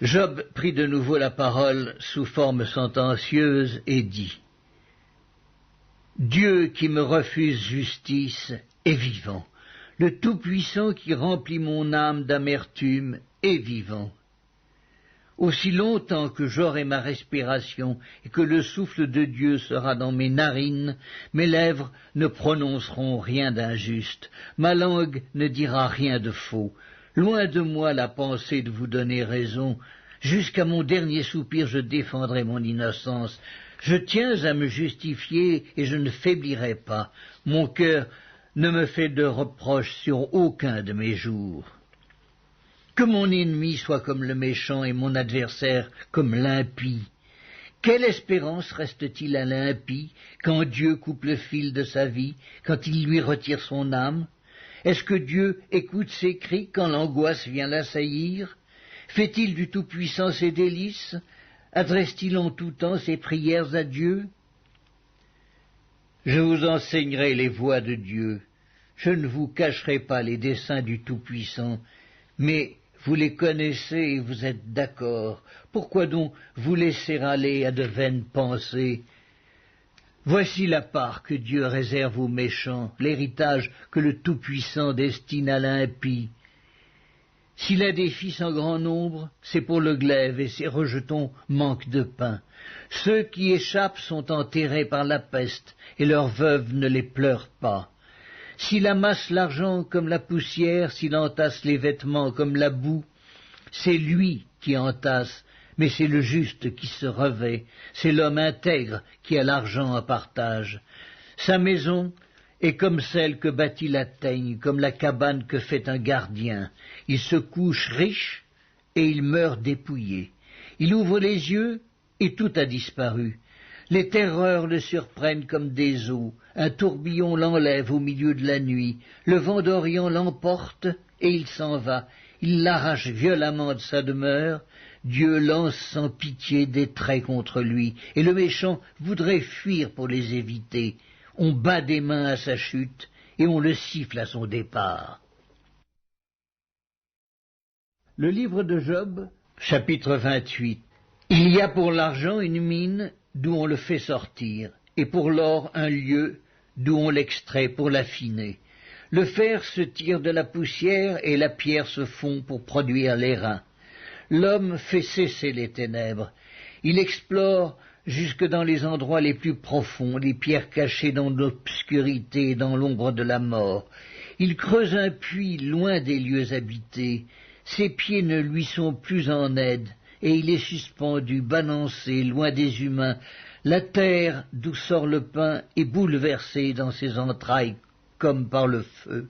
A: Job prit de nouveau la parole sous forme sentencieuse et dit: Dieu qui me refuse justice est vivant, le Tout-Puissant qui remplit mon âme d'amertume est vivant. Aussi longtemps que j'aurai ma respiration et que le souffle de Dieu sera dans mes narines, mes lèvres ne prononceront rien d'injuste, ma langue ne dira rien de faux. Loin de moi la pensée de vous donner raison, jusqu'à mon dernier soupir je défendrai mon innocence. Je tiens à me justifier et je ne faiblirai pas. Mon cœur ne me fait de reproches sur aucun de mes jours. Que mon ennemi soit comme le méchant et mon adversaire comme l'impie. Quelle espérance reste-t-il à l'impie quand Dieu coupe le fil de sa vie, quand il lui retire son âme? Est-ce que Dieu écoute ses cris quand l'angoisse vient l'assaillir? Fait-il du Tout-Puissant ses délices? Adresse-t-il en tout temps ses prières à Dieu? Je vous enseignerai les voies de Dieu. Je ne vous cacherai pas les desseins du Tout-Puissant, mais vous les connaissez et vous êtes d'accord. Pourquoi donc vous laisser aller à de vaines pensées? Voici la part que Dieu réserve aux méchants, l'héritage que le Tout-Puissant destine à l'impie. S'il a des fils en grand nombre, c'est pour le glaive, et ses rejetons manquent de pain. Ceux qui échappent sont enterrés par la peste, et leurs veuves ne les pleurent pas. S'il amasse l'argent comme la poussière, s'il entasse les vêtements comme la boue, c'est lui qui entasse, mais c'est le juste qui se revêt, c'est l'homme intègre qui a l'argent en partage. Sa maison est comme celle que bâtit la teigne, comme la cabane que fait un gardien. Il se couche riche et il meurt dépouillé. Il ouvre les yeux et tout a disparu. Les terreurs le surprennent comme des eaux, un tourbillon l'enlève au milieu de la nuit, le vent d'Orient l'emporte et il s'en va, il l'arrache violemment de sa demeure, Dieu lance sans pitié des traits contre lui, et le méchant voudrait fuir pour les éviter. On bat des mains à sa chute, et on le siffle à son départ. Le livre de Job, chapitre 28. Il y a pour l'argent une mine d'où on le fait sortir, et pour l'or un lieu d'où on l'extrait pour l'affiner. Le fer se tire de la poussière et la pierre se fond pour produire l'airain. L'homme fait cesser les ténèbres. Il explore jusque dans les endroits les plus profonds, les pierres cachées dans l'obscurité et dans l'ombre de la mort. Il creuse un puits loin des lieux habités. Ses pieds ne lui sont plus en aide, et il est suspendu, balancé, loin des humains. La terre d'où sort le pain est bouleversée dans ses entrailles comme par le feu.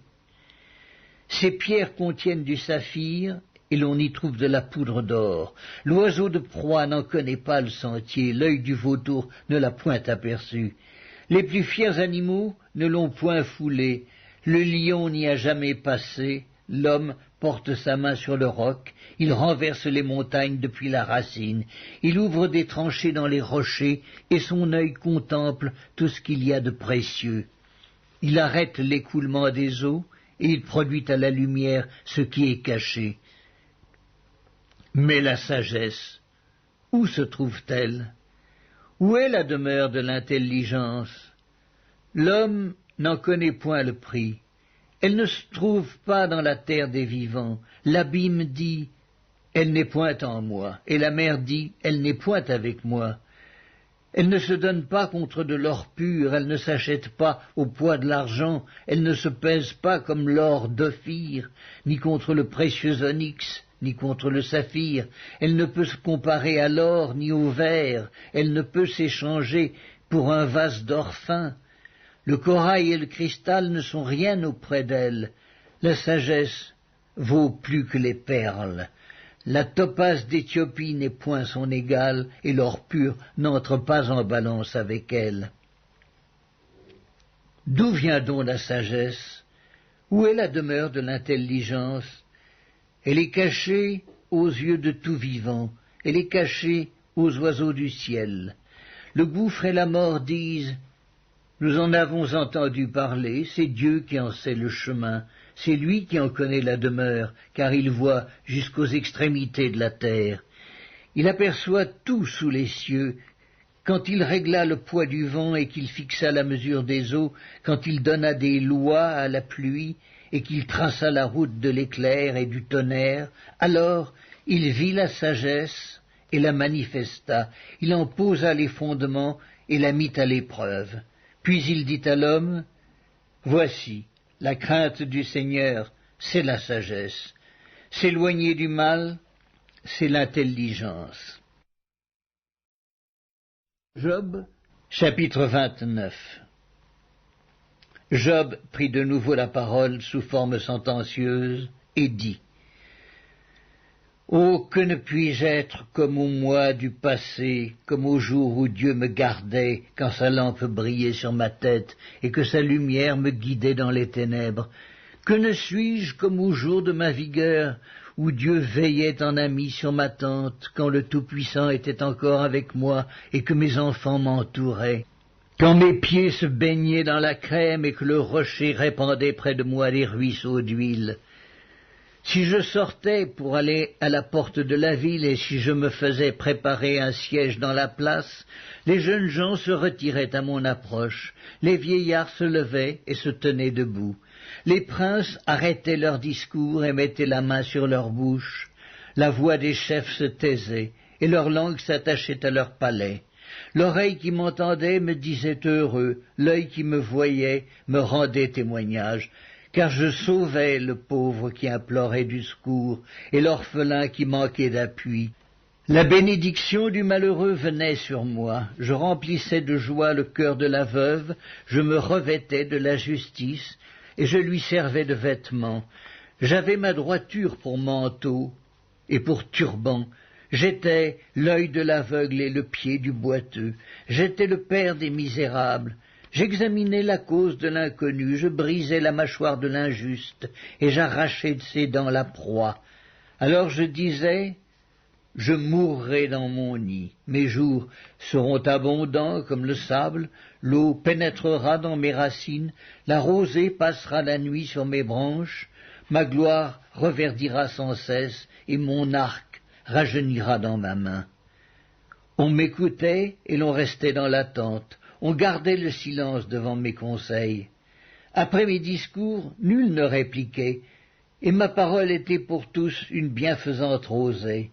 A: Ces pierres contiennent du saphir, et l'on y trouve de la poudre d'or. L'oiseau de proie n'en connaît pas le sentier, l'œil du vautour ne l'a point aperçu. Les plus fiers animaux ne l'ont point foulé, le lion n'y a jamais passé, l'homme porte sa main sur le roc, il renverse les montagnes depuis la racine, il ouvre des tranchées dans les rochers, et son œil contemple tout ce qu'il y a de précieux. Il arrête l'écoulement des eaux, et il produit à la lumière ce qui est caché. Mais la sagesse, où se trouve-t-elle? Où est la demeure de l'intelligence? L'homme n'en connaît point le prix. Elle ne se trouve pas dans la terre des vivants. L'abîme dit, elle n'est point en moi, et la mer dit, elle n'est point avec moi. Elle ne se donne pas contre de l'or pur, elle ne s'achète pas au poids de l'argent, elle ne se pèse pas comme l'or d'Ophir, ni contre le précieux onyx, ni contre le saphir. Elle ne peut se comparer à l'or ni au verre, elle ne peut s'échanger pour un vase d'or fin. Le corail et le cristal ne sont rien auprès d'elle. La sagesse vaut plus que les perles. La topaze d'Éthiopie n'est point son égale, et l'or pur n'entre pas en balance avec elle. D'où vient donc la sagesse? Où est la demeure de l'intelligence? Elle est cachée aux yeux de tout vivant, elle est cachée aux oiseaux du ciel. Le gouffre et la mort disent, nous en avons entendu parler, c'est Dieu qui en sait le chemin, c'est lui qui en connaît la demeure, car il voit jusqu'aux extrémités de la terre. Il aperçoit tout sous les cieux, quand il régla le poids du vent et qu'il fixa la mesure des eaux, quand il donna des lois à la pluie et qu'il traça la route de l'éclair et du tonnerre, alors il vit la sagesse et la manifesta, il en posa les fondements et la mit à l'épreuve. Puis il dit à l'homme, voici, la crainte du Seigneur, c'est la sagesse. S'éloigner du mal, c'est l'intelligence. Job, chapitre 29. Job prit de nouveau la parole sous forme sentencieuse et dit, oh, que ne puis-je être comme au mois du passé, comme au jour où Dieu me gardait, quand sa lampe brillait sur ma tête, et que sa lumière me guidait dans les ténèbres. Que ne suis-je comme au jour de ma vigueur, où Dieu veillait en ami sur ma tente, quand le Tout-Puissant était encore avec moi, et que mes enfants m'entouraient. Quand mes pieds se baignaient dans la crème, et que le rocher répandait près de moi des ruisseaux d'huile. Si je sortais pour aller à la porte de la ville et si je me faisais préparer un siège dans la place, les jeunes gens se retiraient à mon approche, les vieillards se levaient et se tenaient debout, les princes arrêtaient leur discours et mettaient la main sur leur bouche, la voix des chefs se taisait et leur langue s'attachait à leur palais. L'oreille qui m'entendait me disait heureux, l'œil qui me voyait me rendait témoignage, car je sauvais le pauvre qui implorait du secours et l'orphelin qui manquait d'appui. La bénédiction du malheureux venait sur moi, je remplissais de joie le cœur de la veuve, je me revêtais de la justice et je lui servais de vêtements. J'avais ma droiture pour manteau et pour turban. J'étais l'œil de l'aveugle et le pied du boiteux. J'étais le père des misérables. J'examinais la cause de l'inconnu, je brisais la mâchoire de l'injuste, et j'arrachais de ses dents la proie. Alors je disais, je mourrai dans mon nid. Mes jours seront abondants comme le sable, l'eau pénétrera dans mes racines, la rosée passera la nuit sur mes branches, ma gloire reverdira sans cesse, et mon arc rajeunira dans ma main. On m'écoutait et l'on restait dans l'attente, on gardait le silence devant mes conseils. Après mes discours, nul ne répliquait, et ma parole était pour tous une bienfaisante rosée.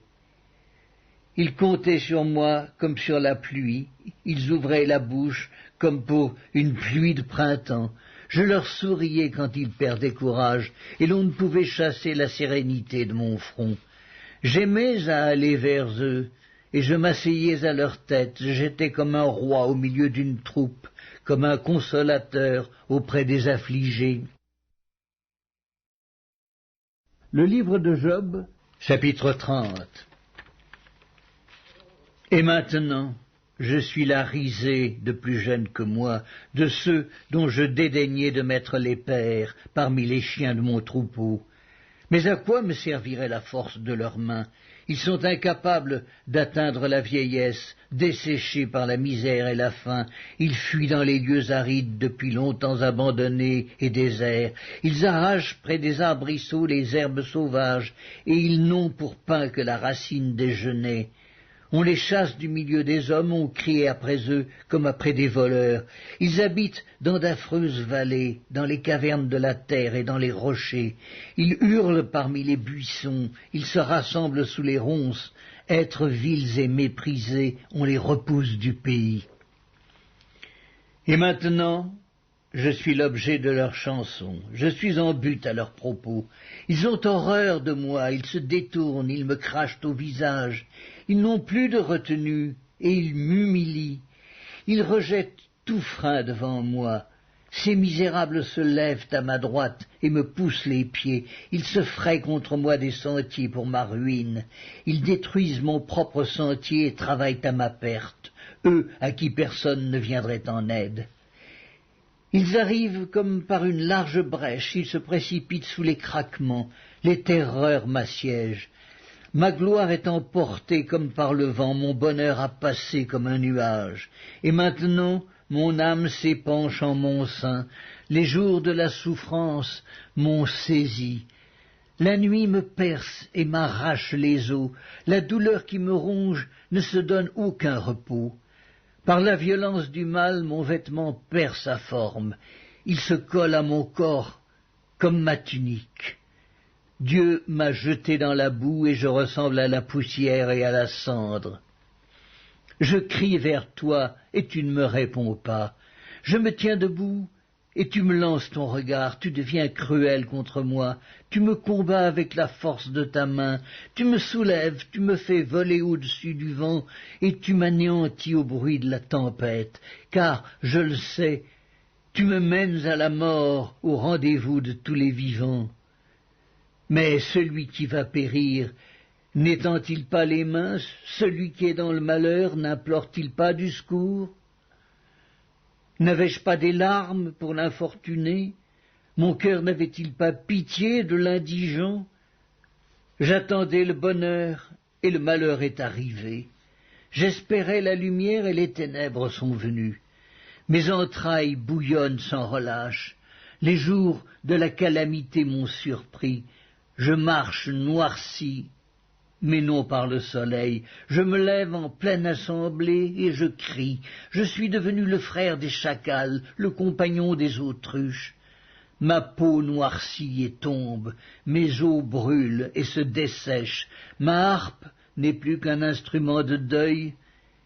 A: Ils comptaient sur moi comme sur la pluie, ils ouvraient la bouche comme pour une pluie de printemps. Je leur souriais quand ils perdaient courage, et l'on ne pouvait chasser la sérénité de mon front. J'aimais à aller vers eux, et je m'asseyais à leur tête. J'étais comme un roi au milieu d'une troupe, comme un consolateur auprès des affligés. Le livre de Job, chapitre 30. Et maintenant, je suis la risée de plus jeunes que moi, de ceux dont je dédaignais de mettre les pères parmi les chiens de mon troupeau. Mais à quoi me servirait la force de leurs mains? Ils sont incapables d'atteindre la vieillesse, desséchés par la misère et la faim. Ils fuient dans les lieux arides depuis longtemps abandonnés et déserts. Ils arrachent près des arbrisseaux les herbes sauvages, et ils n'ont pour pain que la racine des genêts. On les chasse du milieu des hommes, on crie après eux comme après des voleurs. Ils habitent dans d'affreuses vallées, dans les cavernes de la terre et dans les rochers. Ils hurlent parmi les buissons, ils se rassemblent sous les ronces. Êtres vils et méprisés, on les repousse du pays. Et maintenant, je suis l'objet de leurs chansons, je suis en butte à leurs propos. Ils ont horreur de moi, ils se détournent, ils me crachent au visage. Ils n'ont plus de retenue, et ils m'humilient. Ils rejettent tout frein devant moi. Ces misérables se lèvent à ma droite et me poussent les pieds. Ils se frayent contre moi des sentiers pour ma ruine. Ils détruisent mon propre sentier et travaillent à ma perte, eux à qui personne ne viendrait en aide. Ils arrivent comme par une large brèche, ils se précipitent sous les craquements, les terreurs m'assiègent. Ma gloire est emportée comme par le vent, mon bonheur a passé comme un nuage. Et maintenant, mon âme s'épanche en mon sein, les jours de la souffrance m'ont saisi. La nuit me perce et m'arrache les os, la douleur qui me ronge ne se donne aucun repos. Par la violence du mal, mon vêtement perd sa forme, il se colle à mon corps comme ma tunique. Dieu m'a jeté dans la boue et je ressemble à la poussière et à la cendre. Je crie vers toi et tu ne me réponds pas. Je me tiens debout et tu me lances ton regard. Tu deviens cruel contre moi. Tu me combats avec la force de ta main. Tu me soulèves, tu me fais voler au-dessus du vent et tu m'anéantis au bruit de la tempête. Car, je le sais, tu me mènes à la mort, au rendez-vous de tous les vivants. Mais celui qui va périr, n'étend-il pas les mains? Celui qui est dans le malheur, n'implore-t-il pas du secours? N'avais-je pas des larmes pour l'infortuné? Mon cœur n'avait-il pas pitié de l'indigent? J'attendais le bonheur, et le malheur est arrivé. J'espérais la lumière, et les ténèbres sont venues. Mes entrailles bouillonnent sans relâche. Les jours de la calamité m'ont surpris. Je marche noirci, mais non par le soleil. Je me lève en pleine assemblée et je crie. Je suis devenu le frère des chacals, le compagnon des autruches. Ma peau noircit et tombe, mes os brûlent et se dessèchent. Ma harpe n'est plus qu'un instrument de deuil,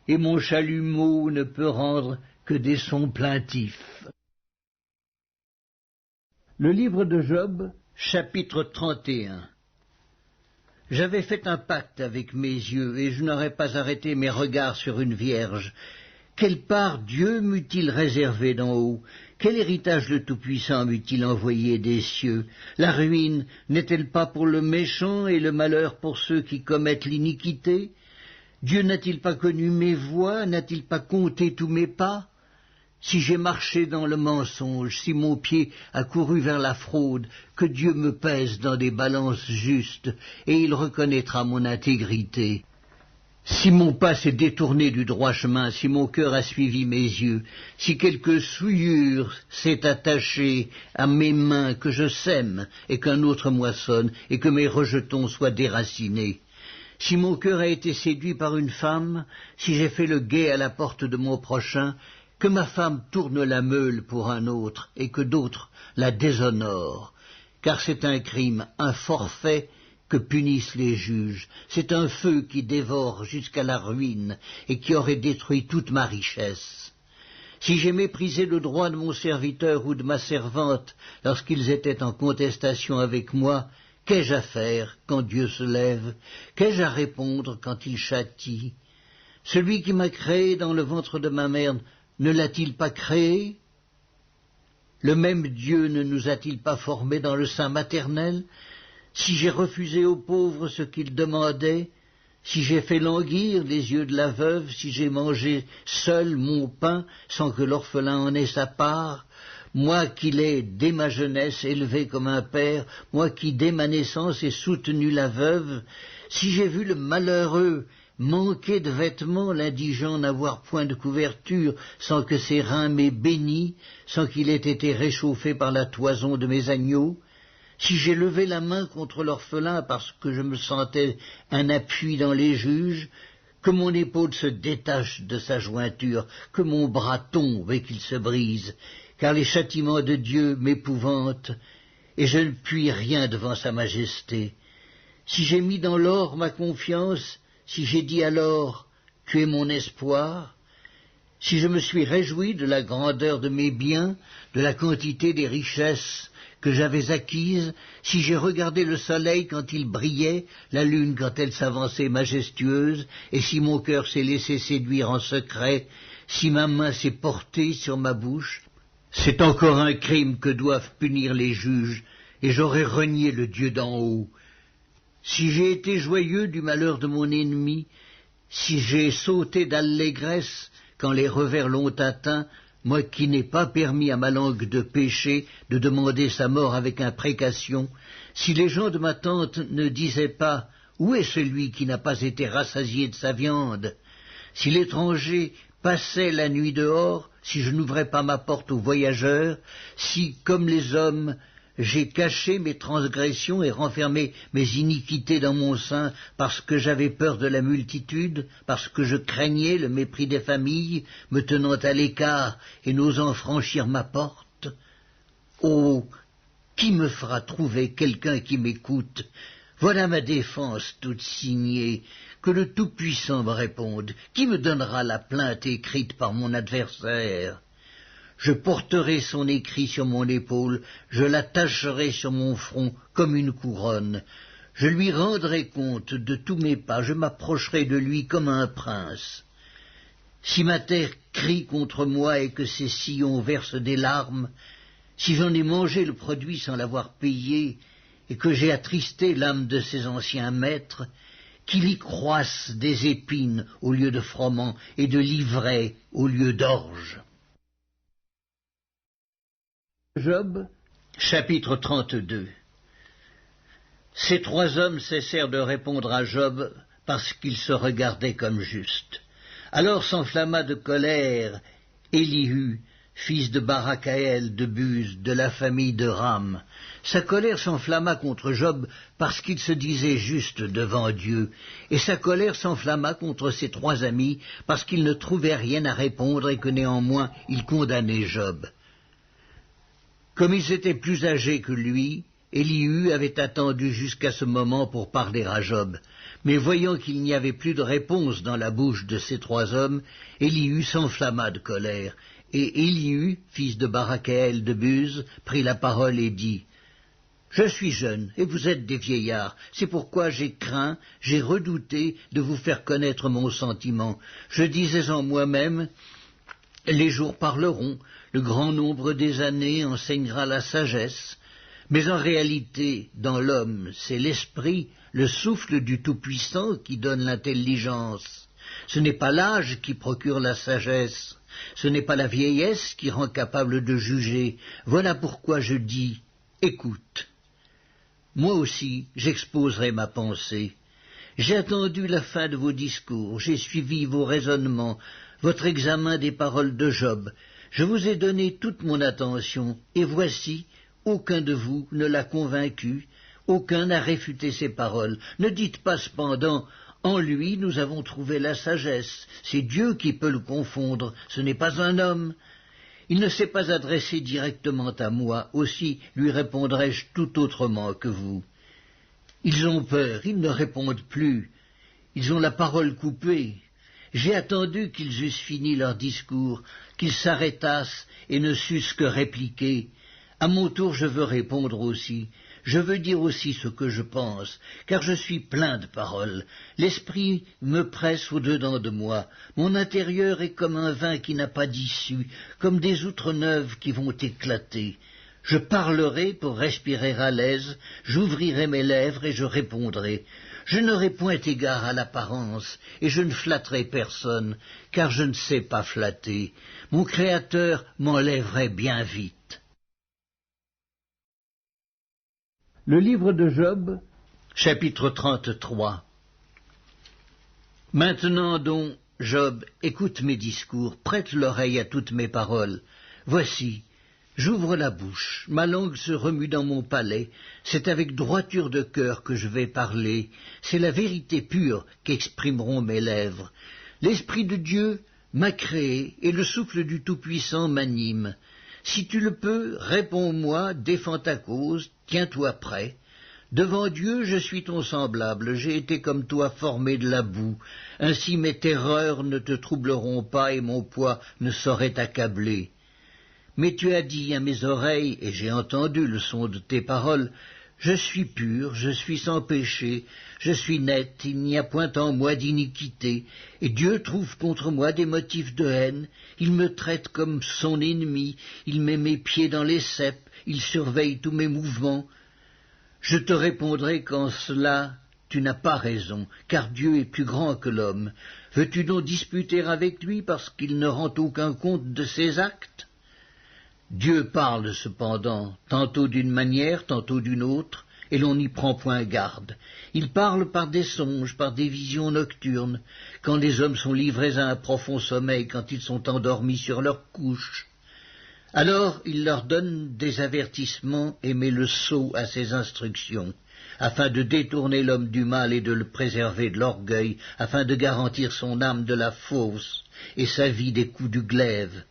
A: et mon chalumeau ne peut rendre que des sons plaintifs. Le livre de Job, chapitre 31. J'avais fait un pacte avec mes yeux, et je n'aurais pas arrêté mes regards sur une vierge. Quelle part Dieu m'eût-il réservé d'en haut? Quel héritage le Tout-Puissant m'eût-il envoyé des cieux? La ruine n'est-elle pas pour le méchant et le malheur pour ceux qui commettent l'iniquité? Dieu n'a-t-il pas connu mes voies? N'a-t-il pas compté tous mes pas? Si j'ai marché dans le mensonge, si mon pied a couru vers la fraude, que Dieu me pèse dans des balances justes, et il reconnaîtra mon intégrité. Si mon pas s'est détourné du droit chemin, si mon cœur a suivi mes yeux, si quelque souillure s'est attachée à mes mains que je sème et qu'un autre moissonne et que mes rejetons soient déracinés, si mon cœur a été séduit par une femme, si j'ai fait le guet à la porte de mon prochain, que ma femme tourne la meule pour un autre et que d'autres la déshonorent, car c'est un crime, un forfait que punissent les juges, c'est un feu qui dévore jusqu'à la ruine et qui aurait détruit toute ma richesse. Si j'ai méprisé le droit de mon serviteur ou de ma servante lorsqu'ils étaient en contestation avec moi, qu'ai-je à faire quand Dieu se lève? Qu'ai-je à répondre quand il châtie? Celui qui m'a créé dans le ventre de ma mère ne l'a-t-il pas créé? Le même Dieu ne nous a-t-il pas formés dans le sein maternel? Si j'ai refusé aux pauvres ce qu'ils demandaient, si j'ai fait languir les yeux de la veuve, si j'ai mangé seul mon pain sans que l'orphelin en ait sa part, moi qui l'ai dès ma jeunesse élevé comme un père, moi qui dès ma naissance ai soutenu la veuve, si j'ai vu le malheureux manquer de vêtements, l'indigent n'avoir point de couverture, sans que ses reins m'aient béni, sans qu'il ait été réchauffé par la toison de mes agneaux, si j'ai levé la main contre l'orphelin parce que je me sentais un appui dans les juges, que mon épaule se détache de sa jointure, que mon bras tombe et qu'il se brise, car les châtiments de Dieu m'épouvantent, et je ne puis rien devant sa majesté. Si j'ai mis dans l'or ma confiance, si j'ai dit alors « Tu es mon espoir », si je me suis réjoui de la grandeur de mes biens, de la quantité des richesses que j'avais acquises, si j'ai regardé le soleil quand il brillait, la lune quand elle s'avançait majestueuse, et si mon cœur s'est laissé séduire en secret, si ma main s'est portée sur ma bouche, c'est encore un crime que doivent punir les juges, et j'aurais renié le Dieu d'en haut. Si j'ai été joyeux du malheur de mon ennemi, si j'ai sauté d'allégresse quand les revers l'ont atteint, moi qui n'ai pas permis à ma langue de pécher, de demander sa mort avec imprécation, si les gens de ma tante ne disaient pas « Où est celui qui n'a pas été rassasié de sa viande ?» Si l'étranger passait la nuit dehors, si je n'ouvrais pas ma porte aux voyageurs, si, comme les hommes, j'ai caché mes transgressions et renfermé mes iniquités dans mon sein parce que j'avais peur de la multitude, parce que je craignais le mépris des familles, me tenant à l'écart et n'osant franchir ma porte. Oh, qui me fera trouver quelqu'un qui m'écoute? Voilà ma défense toute signée, que le Tout-Puissant me réponde. Qui me donnera la plainte écrite par mon adversaire? Je porterai son écrit sur mon épaule, je l'attacherai sur mon front comme une couronne. Je lui rendrai compte de tous mes pas, je m'approcherai de lui comme un prince. Si ma terre crie contre moi et que ses sillons versent des larmes, si j'en ai mangé le produit sans l'avoir payé, et que j'ai attristé l'âme de ses anciens maîtres, qu'il y croisse des épines au lieu de froment et de l'ivraie au lieu d'orge. Job, chapitre 32. Ces trois hommes cessèrent de répondre à Job parce qu'ils se regardaient comme justes. Alors s'enflamma de colère Élihu, fils de Barakaël de Buz, de la famille de Ram. Sa colère s'enflamma contre Job parce qu'il se disait juste devant Dieu, et sa colère s'enflamma contre ses trois amis parce qu'ils ne trouvaient rien à répondre et que néanmoins ils condamnaient Job. Comme ils étaient plus âgés que lui, Élihu avait attendu jusqu'à ce moment pour parler à Job. Mais voyant qu'il n'y avait plus de réponse dans la bouche de ces trois hommes, Élihu s'enflamma de colère. Et Élihu, fils de Barakaël de Buz, prit la parole et dit « Je suis jeune, et vous êtes des vieillards. C'est pourquoi j'ai craint, j'ai redouté de vous faire connaître mon sentiment. Je disais en moi-même « Les jours parleront, le grand nombre des années enseignera la sagesse. » Mais en réalité, dans l'homme, c'est l'esprit, le souffle du Tout-Puissant qui donne l'intelligence. Ce n'est pas l'âge qui procure la sagesse, ce n'est pas la vieillesse qui rend capable de juger. Voilà pourquoi je dis, écoute. Moi aussi, j'exposerai ma pensée. J'ai attendu la fin de vos discours, j'ai suivi vos raisonnements, votre examen des paroles de Job. Je vous ai donné toute mon attention, et voici, aucun de vous ne l'a convaincu, aucun n'a réfuté ses paroles. Ne dites pas cependant, en lui nous avons trouvé la sagesse, c'est Dieu qui peut le confondre, ce n'est pas un homme. Il ne s'est pas adressé directement à moi, aussi lui répondrai-je tout autrement que vous. Ils ont peur, ils ne répondent plus, ils ont la parole coupée. J'ai attendu qu'ils eussent fini leur discours, qu'ils s'arrêtassent et ne sussent que répliquer. À mon tour je veux répondre aussi, je veux dire aussi ce que je pense, car je suis plein de paroles. L'esprit me presse au-dedans de moi, mon intérieur est comme un vin qui n'a pas d'issue, comme des outres neuves qui vont éclater. Je parlerai pour respirer à l'aise, j'ouvrirai mes lèvres et je répondrai. Je n'aurai point égard à l'apparence, et je ne flatterai personne, car je ne sais pas flatter. Mon Créateur m'enlèverait bien vite. Le livre de Job, chapitre 33. Maintenant donc, Job, écoute mes discours, prête l'oreille à toutes mes paroles. Voici, j'ouvre la bouche, ma langue se remue dans mon palais, c'est avec droiture de cœur que je vais parler, c'est la vérité pure qu'exprimeront mes lèvres. L'Esprit de Dieu m'a créé, et le souffle du Tout-Puissant m'anime. Si tu le peux, réponds-moi, défends ta cause, tiens-toi prêt. Devant Dieu, je suis ton semblable, j'ai été comme toi formé de la boue. Ainsi mes terreurs ne te troubleront pas et mon poids ne saurait t'accabler. Mais tu as dit à mes oreilles, et j'ai entendu le son de tes paroles, je suis pur, je suis sans péché, je suis net, il n'y a point en moi d'iniquité, et Dieu trouve contre moi des motifs de haine, il me traite comme son ennemi, il met mes pieds dans les ceps, il surveille tous mes mouvements. Je te répondrai qu'en cela tu n'as pas raison, car Dieu est plus grand que l'homme. Veux-tu donc disputer avec lui parce qu'il ne rend aucun compte de ses actes? Dieu parle cependant, tantôt d'une manière, tantôt d'une autre, et l'on n'y prend point garde. Il parle par des songes, par des visions nocturnes, quand les hommes sont livrés à un profond sommeil, quand ils sont endormis sur leur couche. Alors il leur donne des avertissements et met le sceau à ses instructions, afin de détourner l'homme du mal et de le préserver de l'orgueil, afin de garantir son âme de la fausse et sa vie des coups du glaive.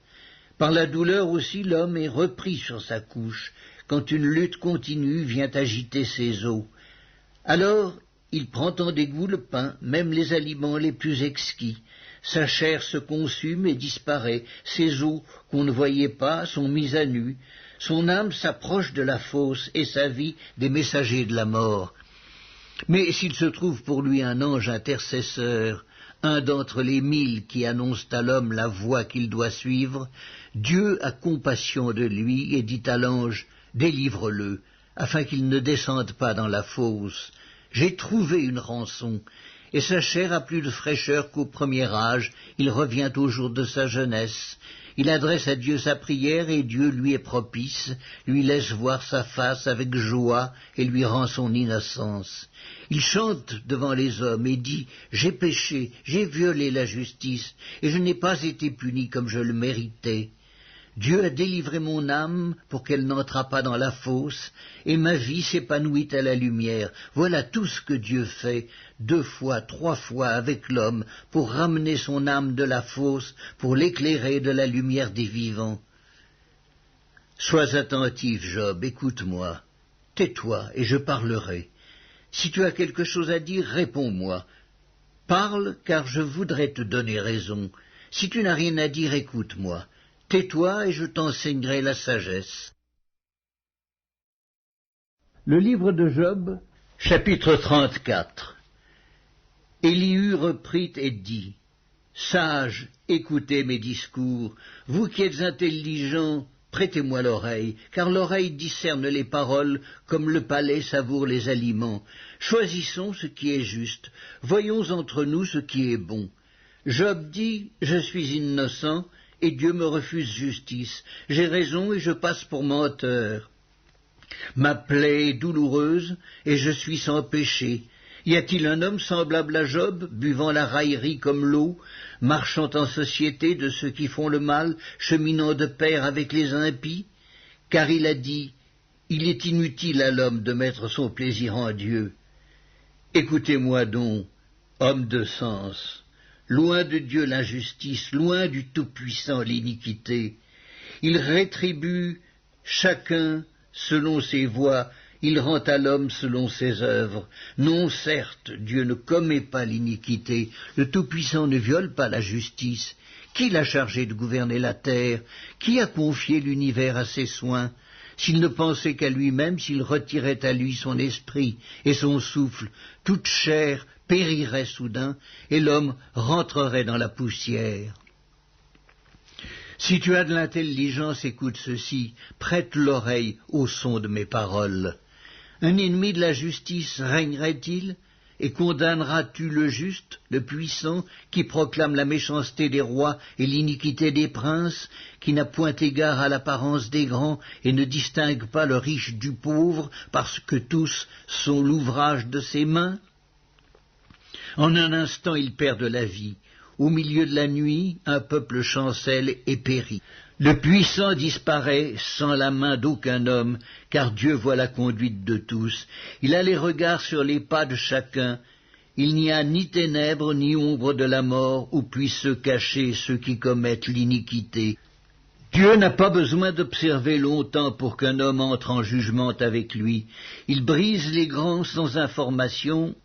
A: Par la douleur aussi l'homme est repris sur sa couche, quand une lutte continue vient agiter ses os. Alors il prend en dégoût le pain, même les aliments les plus exquis. Sa chair se consume et disparaît, ses os qu'on ne voyait pas sont mis à nu, son âme s'approche de la fosse et sa vie des messagers de la mort. Mais s'il se trouve pour lui un ange intercesseur, un d'entre les 1000 qui annoncent à l'homme la voie qu'il doit suivre, Dieu a compassion de lui et dit à l'ange, « Délivre-le, afin qu'il ne descende pas dans la fosse. J'ai trouvé une rançon. » Et sa chair a plus de fraîcheur qu'au premier âge, il revient au jour de sa jeunesse. Il adresse à Dieu sa prière et Dieu lui est propice, lui laisse voir sa face avec joie et lui rend son innocence. Il chante devant les hommes et dit « J'ai péché, j'ai violé la justice, et je n'ai pas été puni comme je le méritais. » Dieu a délivré mon âme pour qu'elle n'entrât pas dans la fosse, et ma vie s'épanouit à la lumière. Voilà tout ce que Dieu fait, 2 fois, 3 fois avec l'homme, pour ramener son âme de la fosse, pour l'éclairer de la lumière des vivants. Sois attentif, Job, écoute-moi. Tais-toi, et je parlerai. Si tu as quelque chose à dire, réponds-moi. Parle, car je voudrais te donner raison. Si tu n'as rien à dire, écoute-moi. Tais-toi et je t'enseignerai la sagesse. Le livre de Job, chapitre 34. Élihu reprit et dit, « Sages, écoutez mes discours, vous qui êtes intelligents, prêtez-moi l'oreille, car l'oreille discerne les paroles comme le palais savoure les aliments. Choisissons ce qui est juste, voyons entre nous ce qui est bon. » Job dit, « Je suis innocent, et Dieu me refuse justice. J'ai raison et je passe pour menteur. Ma plaie est douloureuse et je suis sans péché. Y a-t-il un homme semblable à Job, buvant la raillerie comme l'eau, marchant en société de ceux qui font le mal, cheminant de pair avec les impies? Car il a dit, il est inutile à l'homme de mettre son plaisir en Dieu. Écoutez-moi donc, homme de sens, loin de Dieu l'injustice, loin du Tout-Puissant l'iniquité. Il rétribue chacun selon ses voies, il rend à l'homme selon ses œuvres. Non, certes, Dieu ne commet pas l'iniquité, le Tout-Puissant ne viole pas la justice. Qui l'a chargé de gouverner la terre? Qui a confié l'univers à ses soins? S'il ne pensait qu'à lui-même, s'il retirait à lui son esprit et son souffle, toute chair périrait soudain, et l'homme rentrerait dans la poussière. Si tu as de l'intelligence, écoute ceci, prête l'oreille au son de mes paroles. Un ennemi de la justice régnerait-il? Et condamneras-tu le juste, le puissant, qui proclame la méchanceté des rois et l'iniquité des princes, qui n'a point égard à l'apparence des grands et ne distingue pas le riche du pauvre, parce que tous sont l'ouvrage de ses mains? En un instant ils perdent la vie. Au milieu de la nuit, un peuple chancelle et périt. Le puissant disparaît sans la main d'aucun homme, car Dieu voit la conduite de tous. Il a les regards sur les pas de chacun. Il n'y a ni ténèbres ni ombre de la mort où puissent se cacher ceux qui commettent l'iniquité. Dieu n'a pas besoin d'observer longtemps pour qu'un homme entre en jugement avec lui. Il brise les grands sans information,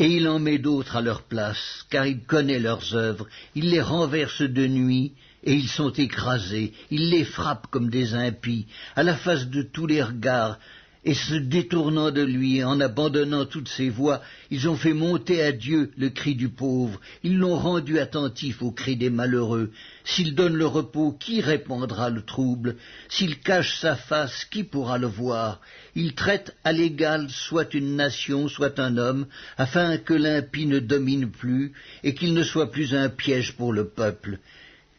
A: et il en met d'autres à leur place, car il connaît leurs œuvres. Il les renverse de nuit, et ils sont écrasés. Il les frappe comme des impies, à la face de tous les regards, et se détournant de lui, en abandonnant toutes ses voies, ils ont fait monter à Dieu le cri du pauvre. Ils l'ont rendu attentif au cri des malheureux. S'il donne le repos, qui répandra le trouble? S'il cache sa face, qui pourra le voir? Il traite à l'égal soit une nation, soit un homme, afin que l'impie ne domine plus, et qu'il ne soit plus un piège pour le peuple.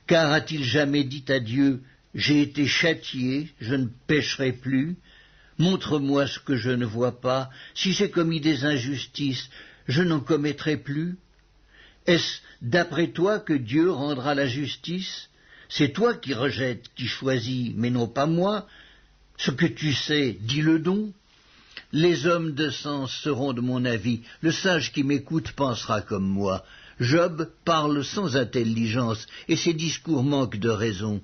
A: Car a-t-il jamais dit à Dieu, « J'ai été châtié, je ne pécherai plus » Montre-moi ce que je ne vois pas. Si j'ai commis des injustices, je n'en commettrai plus. Est-ce d'après toi que Dieu rendra la justice? C'est toi qui rejettes, qui choisis, mais non pas moi. Ce que tu sais, dis-le donc. Les hommes de sens seront de mon avis. Le sage qui m'écoute pensera comme moi. Job parle sans intelligence, et ses discours manquent de raison.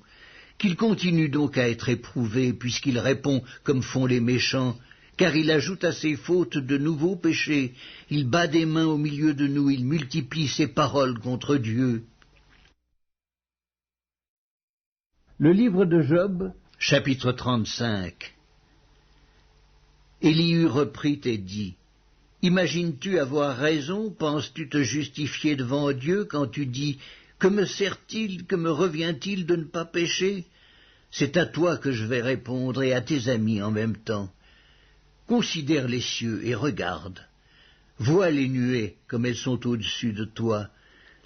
A: Qu'il continue donc à être éprouvé, puisqu'il répond comme font les méchants, car il ajoute à ses fautes de nouveaux péchés. Il bat des mains au milieu de nous, il multiplie ses paroles contre Dieu. Le livre de Job, chapitre 35. Élihu reprit et dit, « Imagines-tu avoir raison? Penses-tu te justifier devant Dieu quand tu dis « Que me sert-il, que me revient-il de ne pas pécher ?» C'est à toi que je vais répondre et à tes amis en même temps. Considère les cieux et regarde. Vois les nuées comme elles sont au-dessus de toi.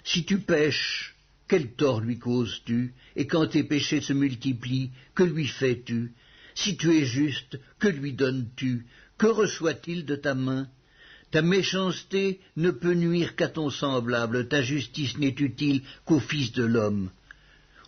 A: Si tu pèches, quel tort lui causes-tu? Et quand tes péchés se multiplient, que lui fais-tu? Si tu es juste, que lui donnes-tu? Que reçoit-il de ta main? Ta méchanceté ne peut nuire qu'à ton semblable, ta justice n'est utile qu'au Fils de l'homme.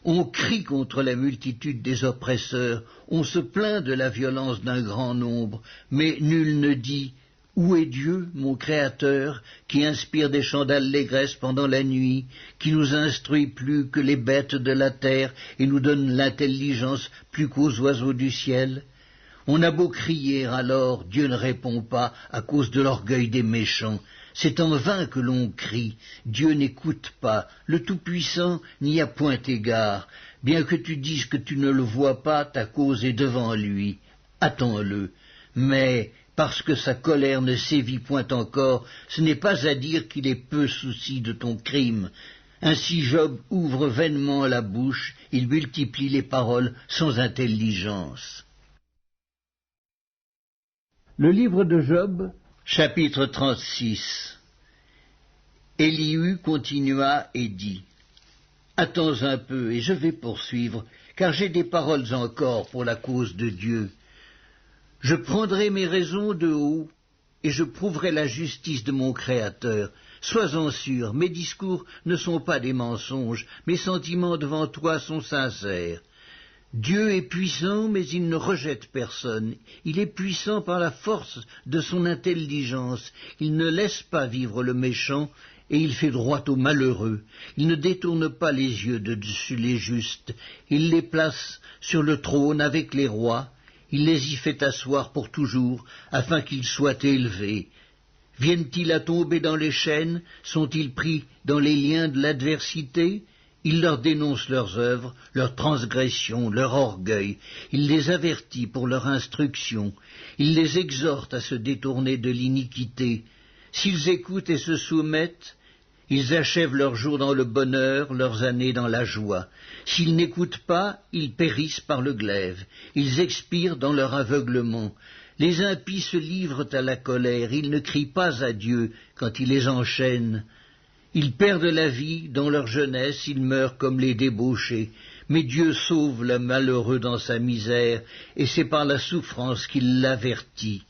A: On crie contre la multitude des oppresseurs, on se plaint de la violence d'un grand nombre, mais nul ne dit « Où est Dieu, mon Créateur, qui inspire des chants d'allégresse pendant la nuit, qui nous instruit plus que les bêtes de la terre et nous donne l'intelligence plus qu'aux oiseaux du ciel ?» On a beau crier alors, Dieu ne répond pas à cause de l'orgueil des méchants. C'est en vain que l'on crie, Dieu n'écoute pas, le Tout-Puissant n'y a point égard. Bien que tu dises que tu ne le vois pas, ta cause est devant lui. Attends-le. Mais, parce que sa colère ne sévit point encore, ce n'est pas à dire qu'il ait peu souci de ton crime. Ainsi Job ouvre vainement la bouche, il multiplie les paroles sans intelligence. Le livre de Job, chapitre 36. Élihu continua et dit, « Attends un peu, et je vais poursuivre, car j'ai des paroles encore pour la cause de Dieu. Je prendrai mes raisons de haut, et je prouverai la justice de mon Créateur. Sois-en sûr, mes discours ne sont pas des mensonges, mes sentiments devant toi sont sincères. Dieu est puissant, mais il ne rejette personne. Il est puissant par la force de son intelligence. Il ne laisse pas vivre le méchant, et il fait droit aux malheureux. Il ne détourne pas les yeux de dessus les justes. Il les place sur le trône avec les rois. Il les y fait asseoir pour toujours, afin qu'ils soient élevés. Viennent-ils à tomber dans les chaînes? Sont-ils pris dans les liens de l'adversité? Il leur dénonce leurs œuvres, leurs transgressions, leur orgueil. Il les avertit pour leur instruction. Il les exhorte à se détourner de l'iniquité. S'ils écoutent et se soumettent, ils achèvent leurs jours dans le bonheur, leurs années dans la joie. S'ils n'écoutent pas, ils périssent par le glaive. Ils expirent dans leur aveuglement. Les impies se livrent à la colère. Ils ne crient pas à Dieu quand il les enchaîne. Ils perdent la vie dans leur jeunesse, ils meurent comme les débauchés. Mais Dieu sauve le malheureux dans sa misère, et c'est par la souffrance qu'il l'avertit.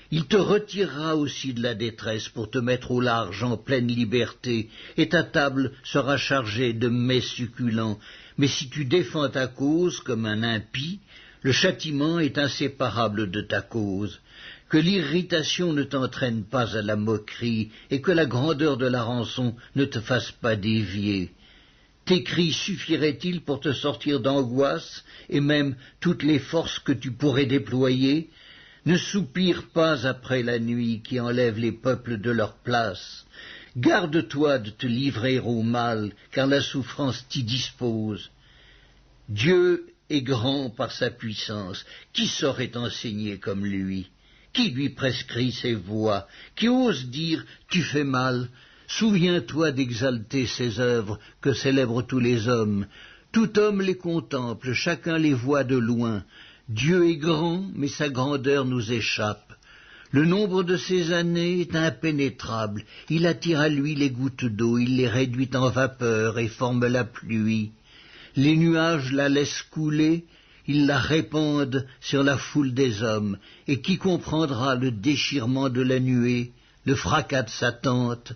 A: Il te retirera aussi de la détresse pour te mettre au large en pleine liberté, et ta table sera chargée de mets succulents. Mais si tu défends ta cause comme un impie, le châtiment est inséparable de ta cause. Que l'irritation ne t'entraîne pas à la moquerie, et que la grandeur de la rançon ne te fasse pas dévier. Tes cris suffiraient-ils pour te sortir d'angoisse, et même toutes les forces que tu pourrais déployer? Ne soupire pas après la nuit qui enlève les peuples de leur place. Garde-toi de te livrer au mal, car la souffrance t'y dispose. Dieu est grand par sa puissance. Qui saurait enseigner comme lui? Qui lui prescrit ses voies? Qui ose dire « tu fais mal » ? Souviens-toi d'exalter ses œuvres que célèbrent tous les hommes. Tout homme les contemple, chacun les voit de loin. Dieu est grand, mais sa grandeur nous échappe. Le nombre de ses années est impénétrable. Il attire à lui les gouttes d'eau, il les réduit en vapeur et forme la pluie. Les nuages la laissent couler, ils la répandent sur la foule des hommes, et qui comprendra le déchirement de la nuée, le fracas de sa tente?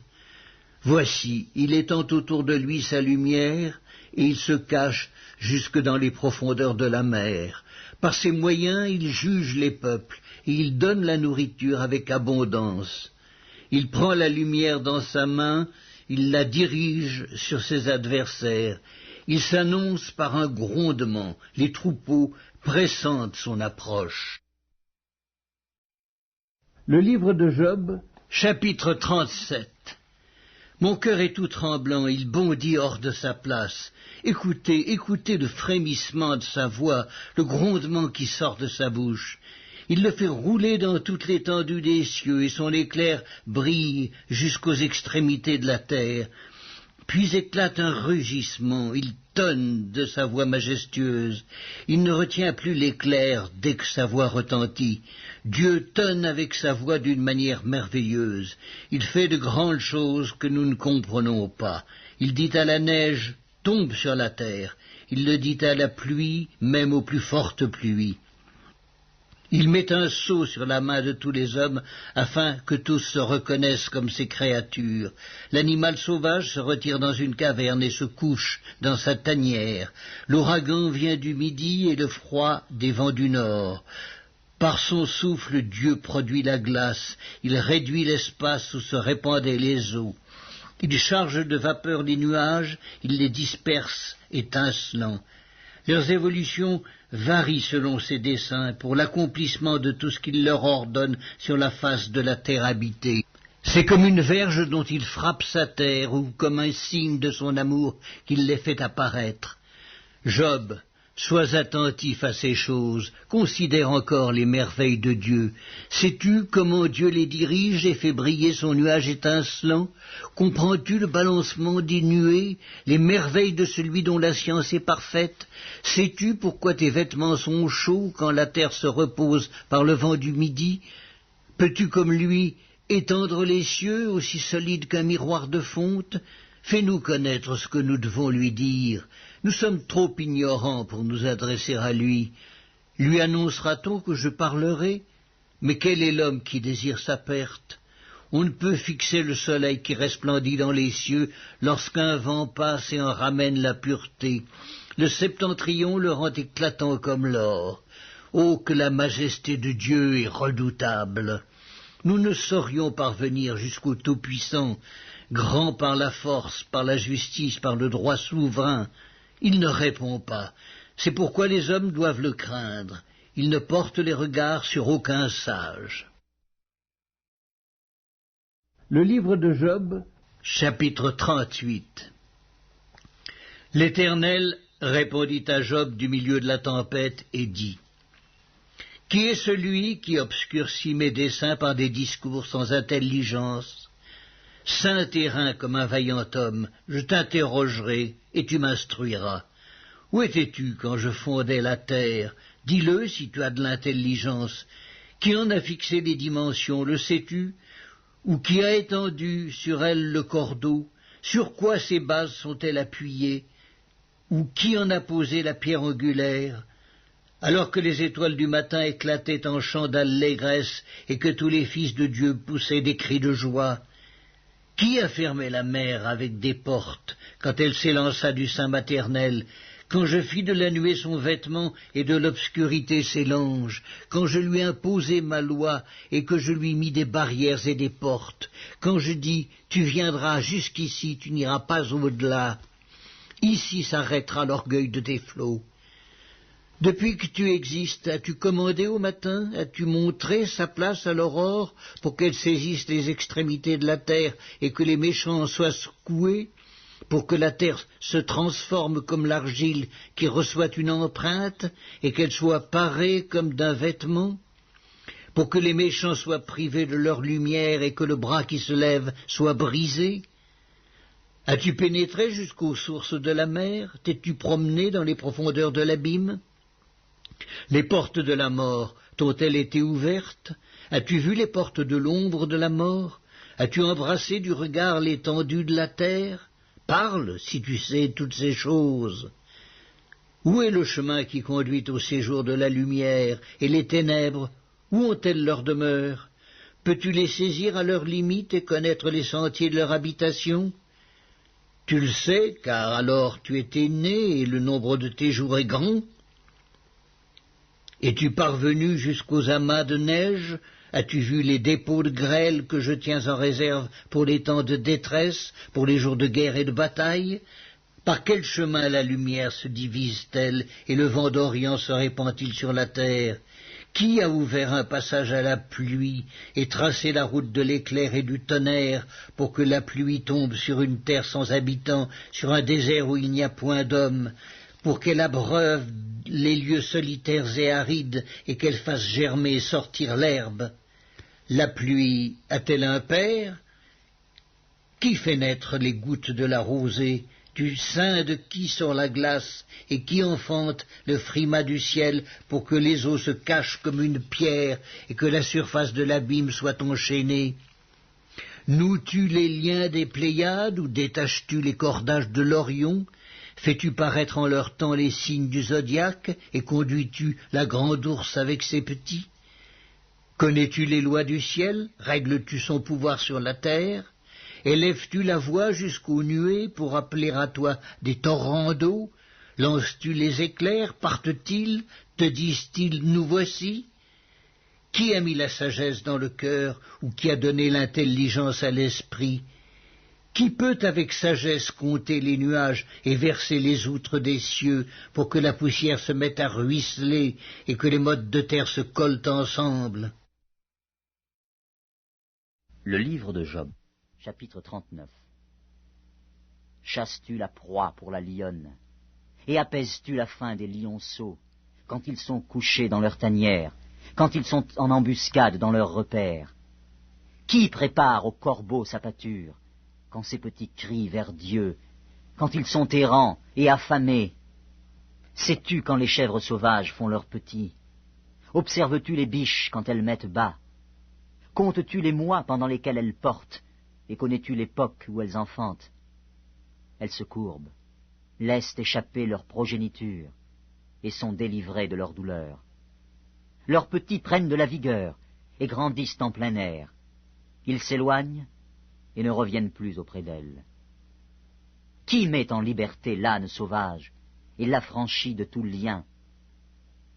A: Voici, il étend autour de lui sa lumière, et il se cache jusque dans les profondeurs de la mer. Par ses moyens, il juge les peuples, et il donne la nourriture avec abondance. Il prend la lumière dans sa main, il la dirige sur ses adversaires. Il s'annonce par un grondement, les troupeaux pressentent son approche. Le livre de Job, chapitre 37. Mon cœur est tout tremblant, il bondit hors de sa place. Écoutez, écoutez le frémissement de sa voix, le grondement qui sort de sa bouche. Il le fait rouler dans toute l'étendue des cieux, et son éclair brille jusqu'aux extrémités de la terre. Puis éclate un rugissement, il tonne de sa voix majestueuse. Il ne retient plus l'éclair dès que sa voix retentit. Dieu tonne avec sa voix d'une manière merveilleuse. Il fait de grandes choses que nous ne comprenons pas. Il dit à la neige, tombe sur la terre. Il le dit à la pluie, même aux plus fortes pluies. Il met un sceau sur la main de tous les hommes, afin que tous se reconnaissent comme ses créatures. L'animal sauvage se retire dans une caverne et se couche dans sa tanière. L'ouragan vient du midi et le froid des vents du nord. Par son souffle, Dieu produit la glace. Il réduit l'espace où se répandaient les eaux. Il charge de vapeur les nuages, il les disperse, étincelants. Leurs évolutions varient selon ses desseins pour l'accomplissement de tout ce qu'il leur ordonne sur la face de la terre habitée. C'est comme une verge dont il frappe sa terre ou comme un signe de son amour qu'il les fait apparaître. Job, sois attentif à ces choses, considère encore les merveilles de Dieu. Sais-tu comment Dieu les dirige et fait briller son nuage étincelant? Comprends-tu le balancement des nuées, les merveilles de celui dont la science est parfaite? Sais-tu pourquoi tes vêtements sont chauds quand la terre se repose par le vent du midi? Peux-tu comme lui étendre les cieux aussi solides qu'un miroir de fonte? Fais-nous connaître ce que nous devons lui dire. Nous sommes trop ignorants pour nous adresser à lui. Lui annoncera-t-on que je parlerai? Mais quel est l'homme qui désire sa perte? On ne peut fixer le soleil qui resplendit dans les cieux lorsqu'un vent passe et en ramène la pureté. Le septentrion le rend éclatant comme l'or. Oh, que la majesté de Dieu est redoutable! Nous ne saurions parvenir jusqu'au Tout-Puissant, grand par la force, par la justice, par le droit souverain. Il ne répond pas. C'est pourquoi les hommes doivent le craindre. Il ne porte les regards sur aucun sage. Le livre de Job, chapitre 38. L'Éternel répondit à Job du milieu de la tempête et dit: Qui est celui qui obscurcit mes desseins par des discours sans intelligence? Saint terrain comme un vaillant homme, je t'interrogerai et tu m'instruiras. Où étais-tu quand je fondais la terre? Dis-le si tu as de l'intelligence. Qui en a fixé les dimensions, le sais-tu? Ou qui a étendu sur elle le cordeau? Sur quoi ses bases sont-elles appuyées? Ou qui en a posé la pierre angulaire? Alors que les étoiles du matin éclataient en chants d'allégresse et que tous les fils de Dieu poussaient des cris de joie, qui a fermé la mer avec des portes quand elle s'élança du sein maternel, quand je fis de la nuée son vêtement et de l'obscurité ses langes, quand je lui imposai ma loi et que je lui mis des barrières et des portes, quand je dis « Tu viendras jusqu'ici, tu n'iras pas au-delà ». Ici s'arrêtera l'orgueil de tes flots. Depuis que tu existes, as-tu commandé au matin? As-tu montré sa place à l'aurore pour qu'elle saisisse les extrémités de la terre et que les méchants soient secoués, pour que la terre se transforme comme l'argile qui reçoit une empreinte et qu'elle soit parée comme d'un vêtement, pour que les méchants soient privés de leur lumière et que le bras qui se lève soit brisé? As-tu pénétré jusqu'aux sources de la mer? T'es-tu promené dans les profondeurs de l'abîme? Les portes de la mort t'ont-elles été ouvertes? As-tu vu les portes de l'ombre de la mort? As-tu embrassé du regard l'étendue de la terre? Parle, si tu sais toutes ces choses. Où est le chemin qui conduit au séjour de la lumière, et les ténèbres, où ont-elles leur demeure? Peux-tu les saisir à leurs limites et connaître les sentiers de leur habitation? Tu le sais, car alors tu étais né, et le nombre de tes jours est grand. Es-tu parvenu jusqu'aux amas de neige? As-tu vu les dépôts de grêle que je tiens en réserve pour les temps de détresse, pour les jours de guerre et de bataille? Par quel chemin la lumière se divise-t-elle et le vent d'Orient se répand-il sur la terre? Qui a ouvert un passage à la pluie et tracé la route de l'éclair et du tonnerre pour que la pluie tombe sur une terre sans habitants, sur un désert où il n'y a point d'hommes, pour qu'elle abreuve les lieux solitaires et arides et qu'elle fasse germer et sortir l'herbe? La pluie a-t-elle un père? Qui fait naître les gouttes de la rosée? Du sein de qui sort la glace, et qui enfante le frimas du ciel pour que les eaux se cachent comme une pierre et que la surface de l'abîme soit enchaînée? Noues-tu les liens des Pléiades ou détaches-tu les cordages de l'Orion? Fais-tu paraître en leur temps les signes du zodiaque et conduis-tu la grande ours avec ses petits? Connais-tu les lois du ciel? Règles-tu son pouvoir sur la terre? Élèves-tu la voix jusqu'aux nuées pour appeler à toi des torrents d'eau? Lances-tu les éclairs? Partent-ils? Te disent-ils, nous voici? Qui a mis la sagesse dans le cœur ou qui a donné l'intelligence à l'esprit? Qui peut avec sagesse compter les nuages et verser les outres des cieux pour que la poussière se mette à ruisseler et que les mottes de terre se collent ensemble?
B: Le livre de Job, chapitre 39. Chasses-tu la proie pour la lionne, et apaises-tu la faim des lionceaux, quand ils sont couchés dans leur tanière, quand ils sont en embuscade dans leurs repères? Qui prépare au corbeau sa pâture, quand ses petits crient vers Dieu, quand ils sont errants et affamés? Sais-tu quand les chèvres sauvages font leurs petits? Observes-tu les biches quand elles mettent bas? Comptes-tu les mois pendant lesquels elles portent, et connais-tu l'époque où elles enfantent? Elles se courbent, laissent échapper leur progéniture, et sont délivrées de leur douleur. Leurs petits prennent de la vigueur, et grandissent en plein air. Ils s'éloignent et ne reviennent plus auprès d'elle. Qui met en liberté l'âne sauvage et l'affranchit de tout lien?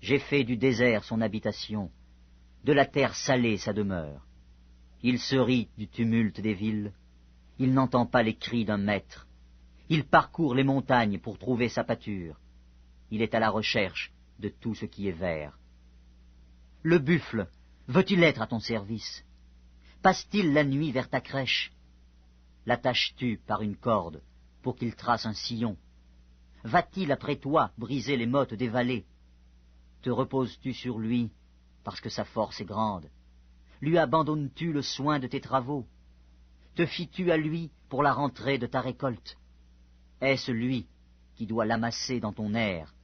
B: J'ai fait du désert son habitation, de la terre salée sa demeure. Il se rit du tumulte des villes, il n'entend pas les cris d'un maître. Il parcourt les montagnes pour trouver sa pâture. Il est à la recherche de tout ce qui est vert. Le buffle, veux-tu l'être à ton service? Passe-t-il la nuit vers ta crèche? L'attaches-tu par une corde pour qu'il trace un sillon? Va-t-il après toi briser les mottes des vallées? Te reposes-tu sur lui parce que sa force est grande? Lui abandonnes-tu le soin de tes travaux? Te fies-tu à lui pour la rentrée de ta récolte? Est-ce lui qui doit l'amasser dans ton air?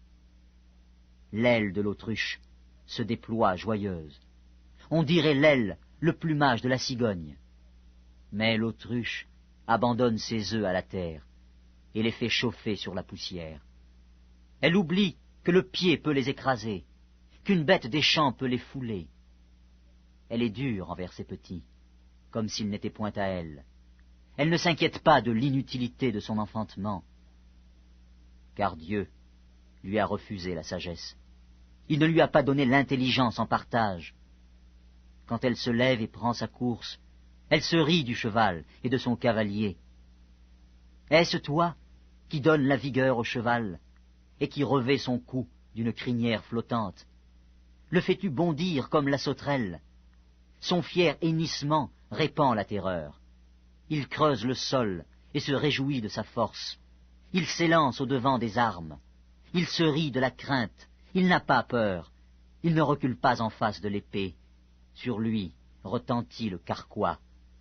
B: L'aile de l'autruche se déploie joyeuse. On dirait l'aile, le plumage de la cigogne. Mais l'autruche abandonne ses œufs à la terre et les fait chauffer sur la poussière. Elle oublie que le pied peut les écraser, qu'une bête des champs peut les fouler. Elle est dure envers ses petits, comme s'ils n'étaient point à elle. Elle ne s'inquiète pas de l'inutilité de son enfantement, car Dieu lui a refusé la sagesse. Il ne lui a pas donné l'intelligence en partage. Quand elle se lève et prend sa course, elle se rit du cheval et de son cavalier. Est-ce toi qui donnes la vigueur au cheval et qui revêt son cou d'une crinière flottante? Le fais-tu bondir comme la sauterelle? Son fier hennissement répand la terreur. Il creuse le sol et se réjouit de sa force. Il s'élance au-devant des armes. Il se rit de la crainte. Il n'a pas peur. Il ne recule pas en face de l'épée. Sur lui retentit le carquois.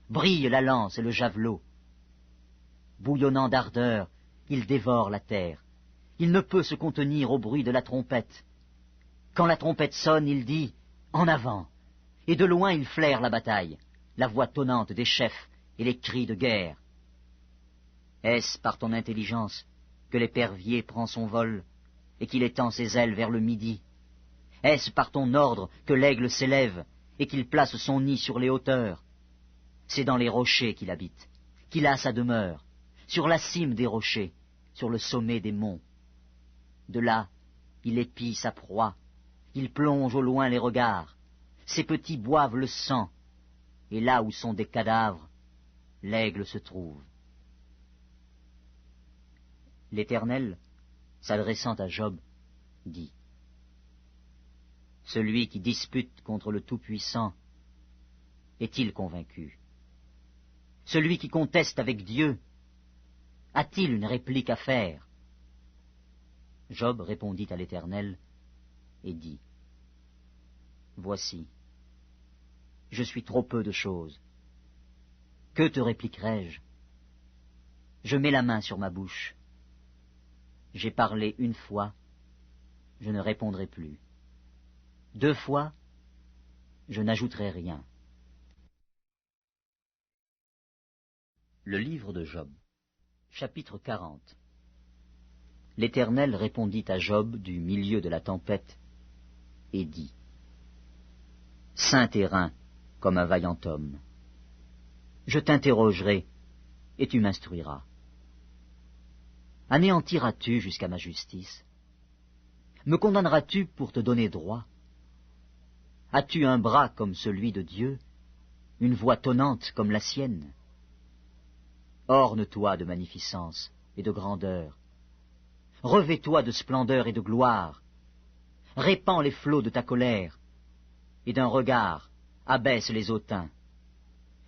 B: Brille la lance et le javelot. Bouillonnant d'ardeur, il dévore la terre. Il ne peut se contenir au bruit de la trompette. Quand la trompette sonne, il dit « En avant !» Et de loin il flaire la bataille, la voix tonnante des chefs et les cris de guerre. Est-ce par ton intelligence que l'épervier prend son vol et qu'il étend ses ailes vers le midi? Est-ce par ton ordre que l'aigle s'élève et qu'il place son nid sur les hauteurs? C'est dans les rochers qu'il habite, qu'il a sa demeure, sur la cime des rochers, sur le sommet des monts. De là, il épie sa proie, il plonge au loin les regards, ses petits boivent le sang, et là où sont des cadavres, l'aigle se trouve. L'Éternel, s'adressant à Job, dit « Celui qui dispute contre le Tout-Puissant est-il convaincu? Celui qui conteste avec Dieu a-t-il une réplique à faire? » Job répondit à l'Éternel et dit « Voici, je suis trop peu de choses. Que te répliquerai-je? Je mets la main sur ma bouche. J'ai parlé une fois, je ne répondrai plus. 2 fois, je n'ajouterai rien. » Le livre de Job, chapitre 40. L'Éternel répondit à Job du milieu de la tempête et dit « Saint et rein comme un vaillant homme. Je t'interrogerai et tu m'instruiras. Anéantiras-tu jusqu'à ma justice? Me condamneras-tu pour te donner droit? As-tu un bras comme celui de Dieu, une voix tonnante comme la sienne? Orne-toi de magnificence et de grandeur. Revêt-toi de splendeur et de gloire. Répands les flots de ta colère, et d'un regard abaisse les hautains.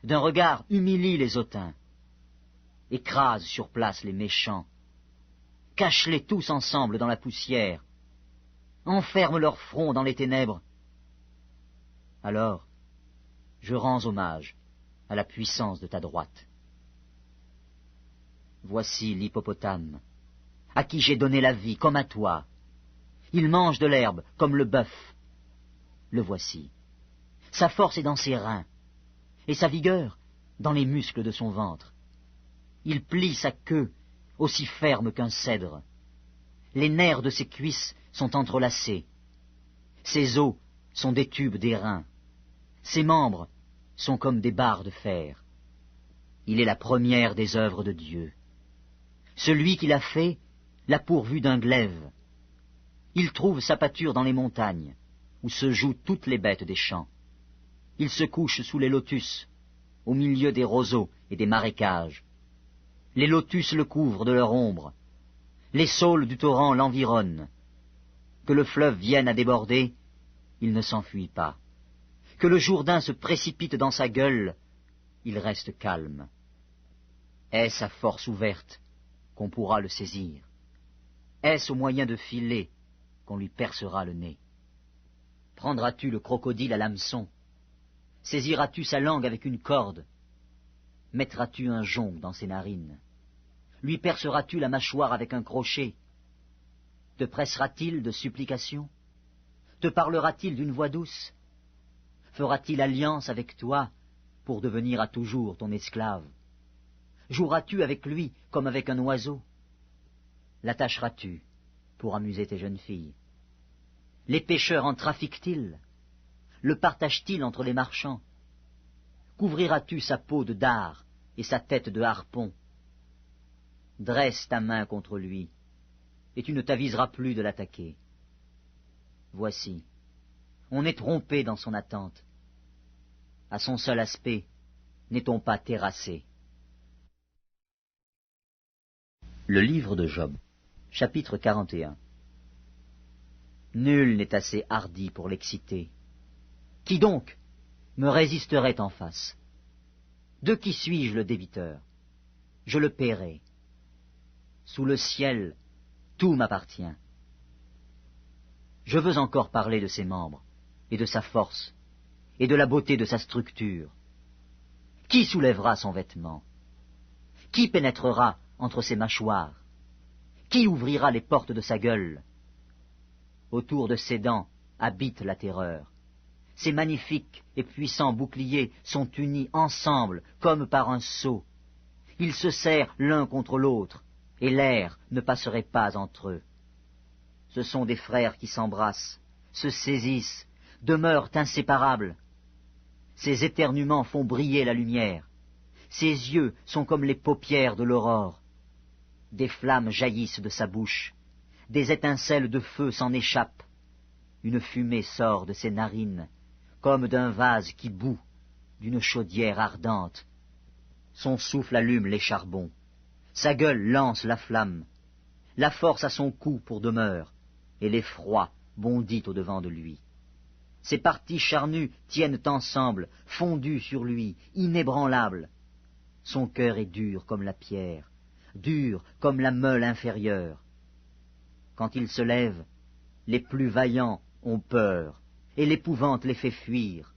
B: D'un regard humilie les hautains. Écrase sur place les méchants. Cache-les tous ensemble dans la poussière. Enferme leur front dans les ténèbres. Alors, je rends hommage à la puissance de ta droite. Voici l'hippopotame, à qui j'ai donné la vie comme à toi. Il mange de l'herbe comme le bœuf. Le voici. Sa force est dans ses reins, et sa vigueur dans les muscles de son ventre. Il plie sa queue aussi ferme qu'un cèdre. Les nerfs de ses cuisses sont entrelacés. Ses os sont des tubes d'airain. Ses membres sont comme des barres de fer. Il est la première des œuvres de Dieu. Celui qui l'a fait l'a pourvu d'un glaive. Il trouve sa pâture dans les montagnes, où se jouent toutes les bêtes des champs. Il se couche sous les lotus, au milieu des roseaux et des marécages. Les lotus le couvrent de leur ombre. Les saules du torrent l'environnent. Que le fleuve vienne à déborder, il ne s'enfuit pas. Que le Jourdain se précipite dans sa gueule, il reste calme. Est-ce à force ouverte qu'on pourra le saisir? Est-ce au moyen de filets qu'on lui percera le nez? Prendras-tu le crocodile à l'hameçon? Saisiras-tu sa langue avec une corde? Mettras-tu un jonc dans ses narines? Lui perceras-tu la mâchoire avec un crochet? Te pressera-t-il de supplications? Te parlera-t-il d'une voix douce? Fera-t-il alliance avec toi pour devenir à toujours ton esclave? Joueras-tu avec lui comme avec un oiseau? L'attacheras-tu pour amuser tes jeunes filles? Les pêcheurs en trafiquent-ils? Le partagent-ils entre les marchands? Couvriras-tu sa peau de dard et sa tête de harpon? Dresse ta main contre lui, et tu ne t'aviseras plus de l'attaquer. Voici, on est trompé dans son attente. À son seul aspect, n'est-on pas terrassé? Le livre de Job, chapitre 41. Nul n'est assez hardi pour l'exciter. Qui donc me résisterait en face? De qui suis-je le débiteur? Je le paierai. Sous le ciel, tout m'appartient. Je veux encore parler de ses membres, et de sa force, et de la beauté de sa structure. Qui soulèvera son vêtement? Qui pénétrera entre ses mâchoires? Qui ouvrira les portes de sa gueule? Autour de ses dents habite la terreur. Ses magnifiques et puissants boucliers sont unis ensemble comme par un sceau. Ils se serrent l'un contre l'autre, et l'air ne passerait pas entre eux. Ce sont des frères qui s'embrassent, se saisissent, demeurent inséparables. Ses éternuements font briller la lumière. Ses yeux sont comme les paupières de l'aurore. Des flammes jaillissent de sa bouche. Des étincelles de feu s'en échappent. Une fumée sort de ses narines, comme d'un vase qui bout, d'une chaudière ardente. Son souffle allume les charbons. Sa gueule lance la flamme. La force a son cou pour demeure, et l'effroi bondit au-devant de lui. Ses parties charnues tiennent ensemble, fondues sur lui, inébranlables. Son cœur est dur comme la pierre, dur comme la meule inférieure. Quand il se lève, les plus vaillants ont peur, et l'épouvante les fait fuir.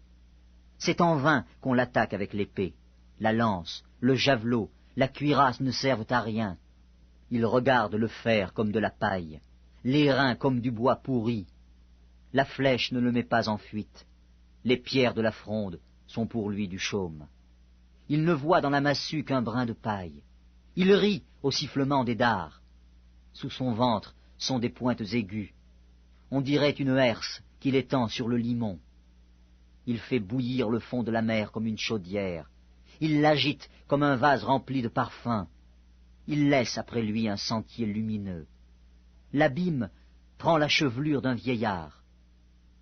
B: C'est en vain qu'on l'attaque avec l'épée. La lance, le javelot, la cuirasse ne servent à rien. Il regarde le fer comme de la paille, l'airain comme du bois pourri. La flèche ne le met pas en fuite. Les pierres de la fronde sont pour lui du chaume. Il ne voit dans la massue qu'un brin de paille. Il rit au sifflement des dards. Sous son ventre sont des pointes aiguës. On dirait une herse qu'il étend sur le limon. Il fait bouillir le fond de la mer comme une chaudière. Il l'agite comme un vase rempli de parfums. Il laisse après lui un sentier lumineux. L'abîme prend la chevelure d'un vieillard.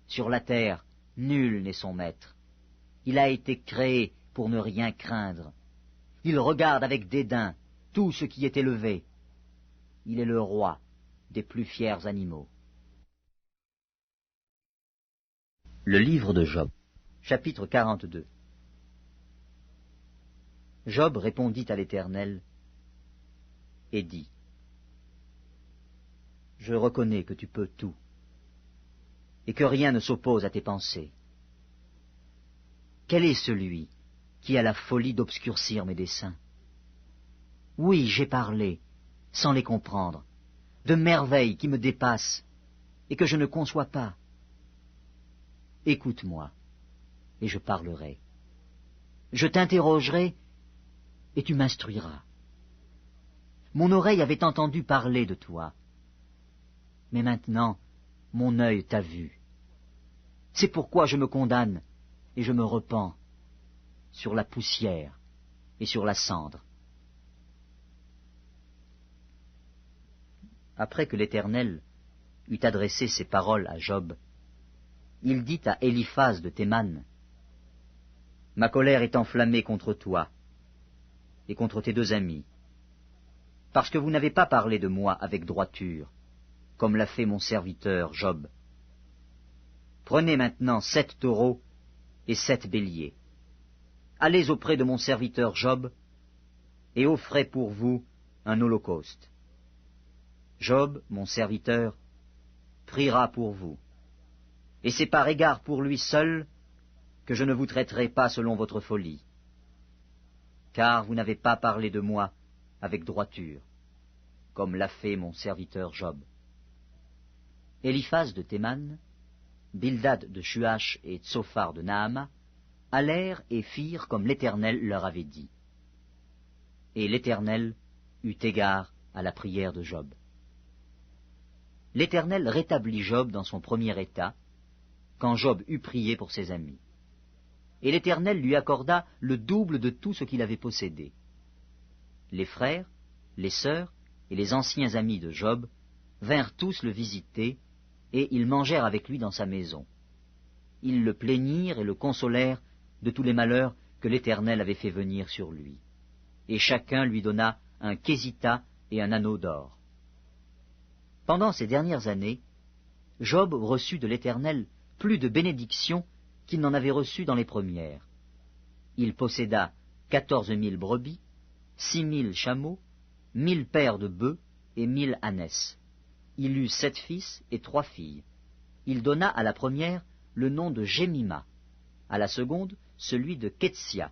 B: Sur la terre, nul n'est son maître. Il a été créé pour ne rien craindre. Il regarde avec dédain tout ce qui est élevé. Il est le roi des plus fiers animaux. Le livre de Job, chapitre 42. Job répondit à l'Éternel et dit: Je reconnais que tu peux tout, et que rien ne s'oppose à tes pensées. Quel est celui qui a la folie d'obscurcir mes desseins? Oui, j'ai parlé, sans les comprendre, de merveilles qui me dépassent, et que je ne conçois pas. Écoute-moi, et je parlerai. Je t'interrogerai, et tu m'instruiras. Mon oreille avait entendu parler de toi, mais maintenant mon œil t'a vu. C'est pourquoi je me condamne, et je me repens sur la poussière et sur la cendre. Après que l'Éternel eut adressé ces paroles à Job, il dit à Éliphaz de Théman, « Ma colère est enflammée contre toi et contre tes deux amis, parce que vous n'avez pas parlé de moi avec droiture, comme l'a fait mon serviteur Job. Prenez maintenant 7 taureaux et 7 béliers. Allez auprès de mon serviteur Job et offrez pour vous un holocauste. Job, mon serviteur, priera pour vous. Et c'est par égard pour lui seul que je ne vous traiterai pas selon votre folie, car vous n'avez pas parlé de moi avec droiture, comme l'a fait mon serviteur Job. » Éliphaz de Théman, Bildad de Shuach et Tsophar de Naama allèrent et firent comme l'Éternel leur avait dit. Et l'Éternel eut égard à la prière de Job. L'Éternel rétablit Job dans son premier état, quand Job eut prié pour ses amis. Et l'Éternel lui accorda le double de tout ce qu'il avait possédé. Les frères, les sœurs et les anciens amis de Job vinrent tous le visiter, et ils mangèrent avec lui dans sa maison. Ils le plaignirent et le consolèrent de tous les malheurs que l'Éternel avait fait venir sur lui. Et chacun lui donna un késita et un anneau d'or. Pendant ces dernières années, Job reçut de l'Éternel plus de bénédictions qu'il n'en avait reçu dans les premières. Il posséda 14 000 brebis, 6 000 chameaux, 1000 paires de bœufs et 1000 ânesses. Il eut 7 fils et 3 filles. Il donna à la première le nom de Jémima, à la seconde celui de Ketsia,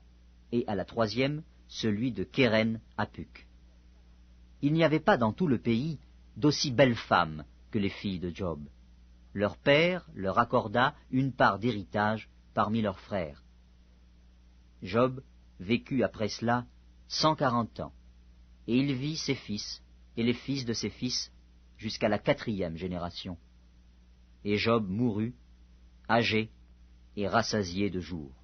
B: et à la troisième celui de Kéren Apuk. Il n'y avait pas dans tout le pays d'aussi belles femmes que les filles de Job. Leur père leur accorda une part d'héritage parmi leurs frères. Job vécut après cela 140 ans, et il vit ses fils et les fils de ses fils jusqu'à la 4e génération. Et Job mourut, âgé et rassasié de jours.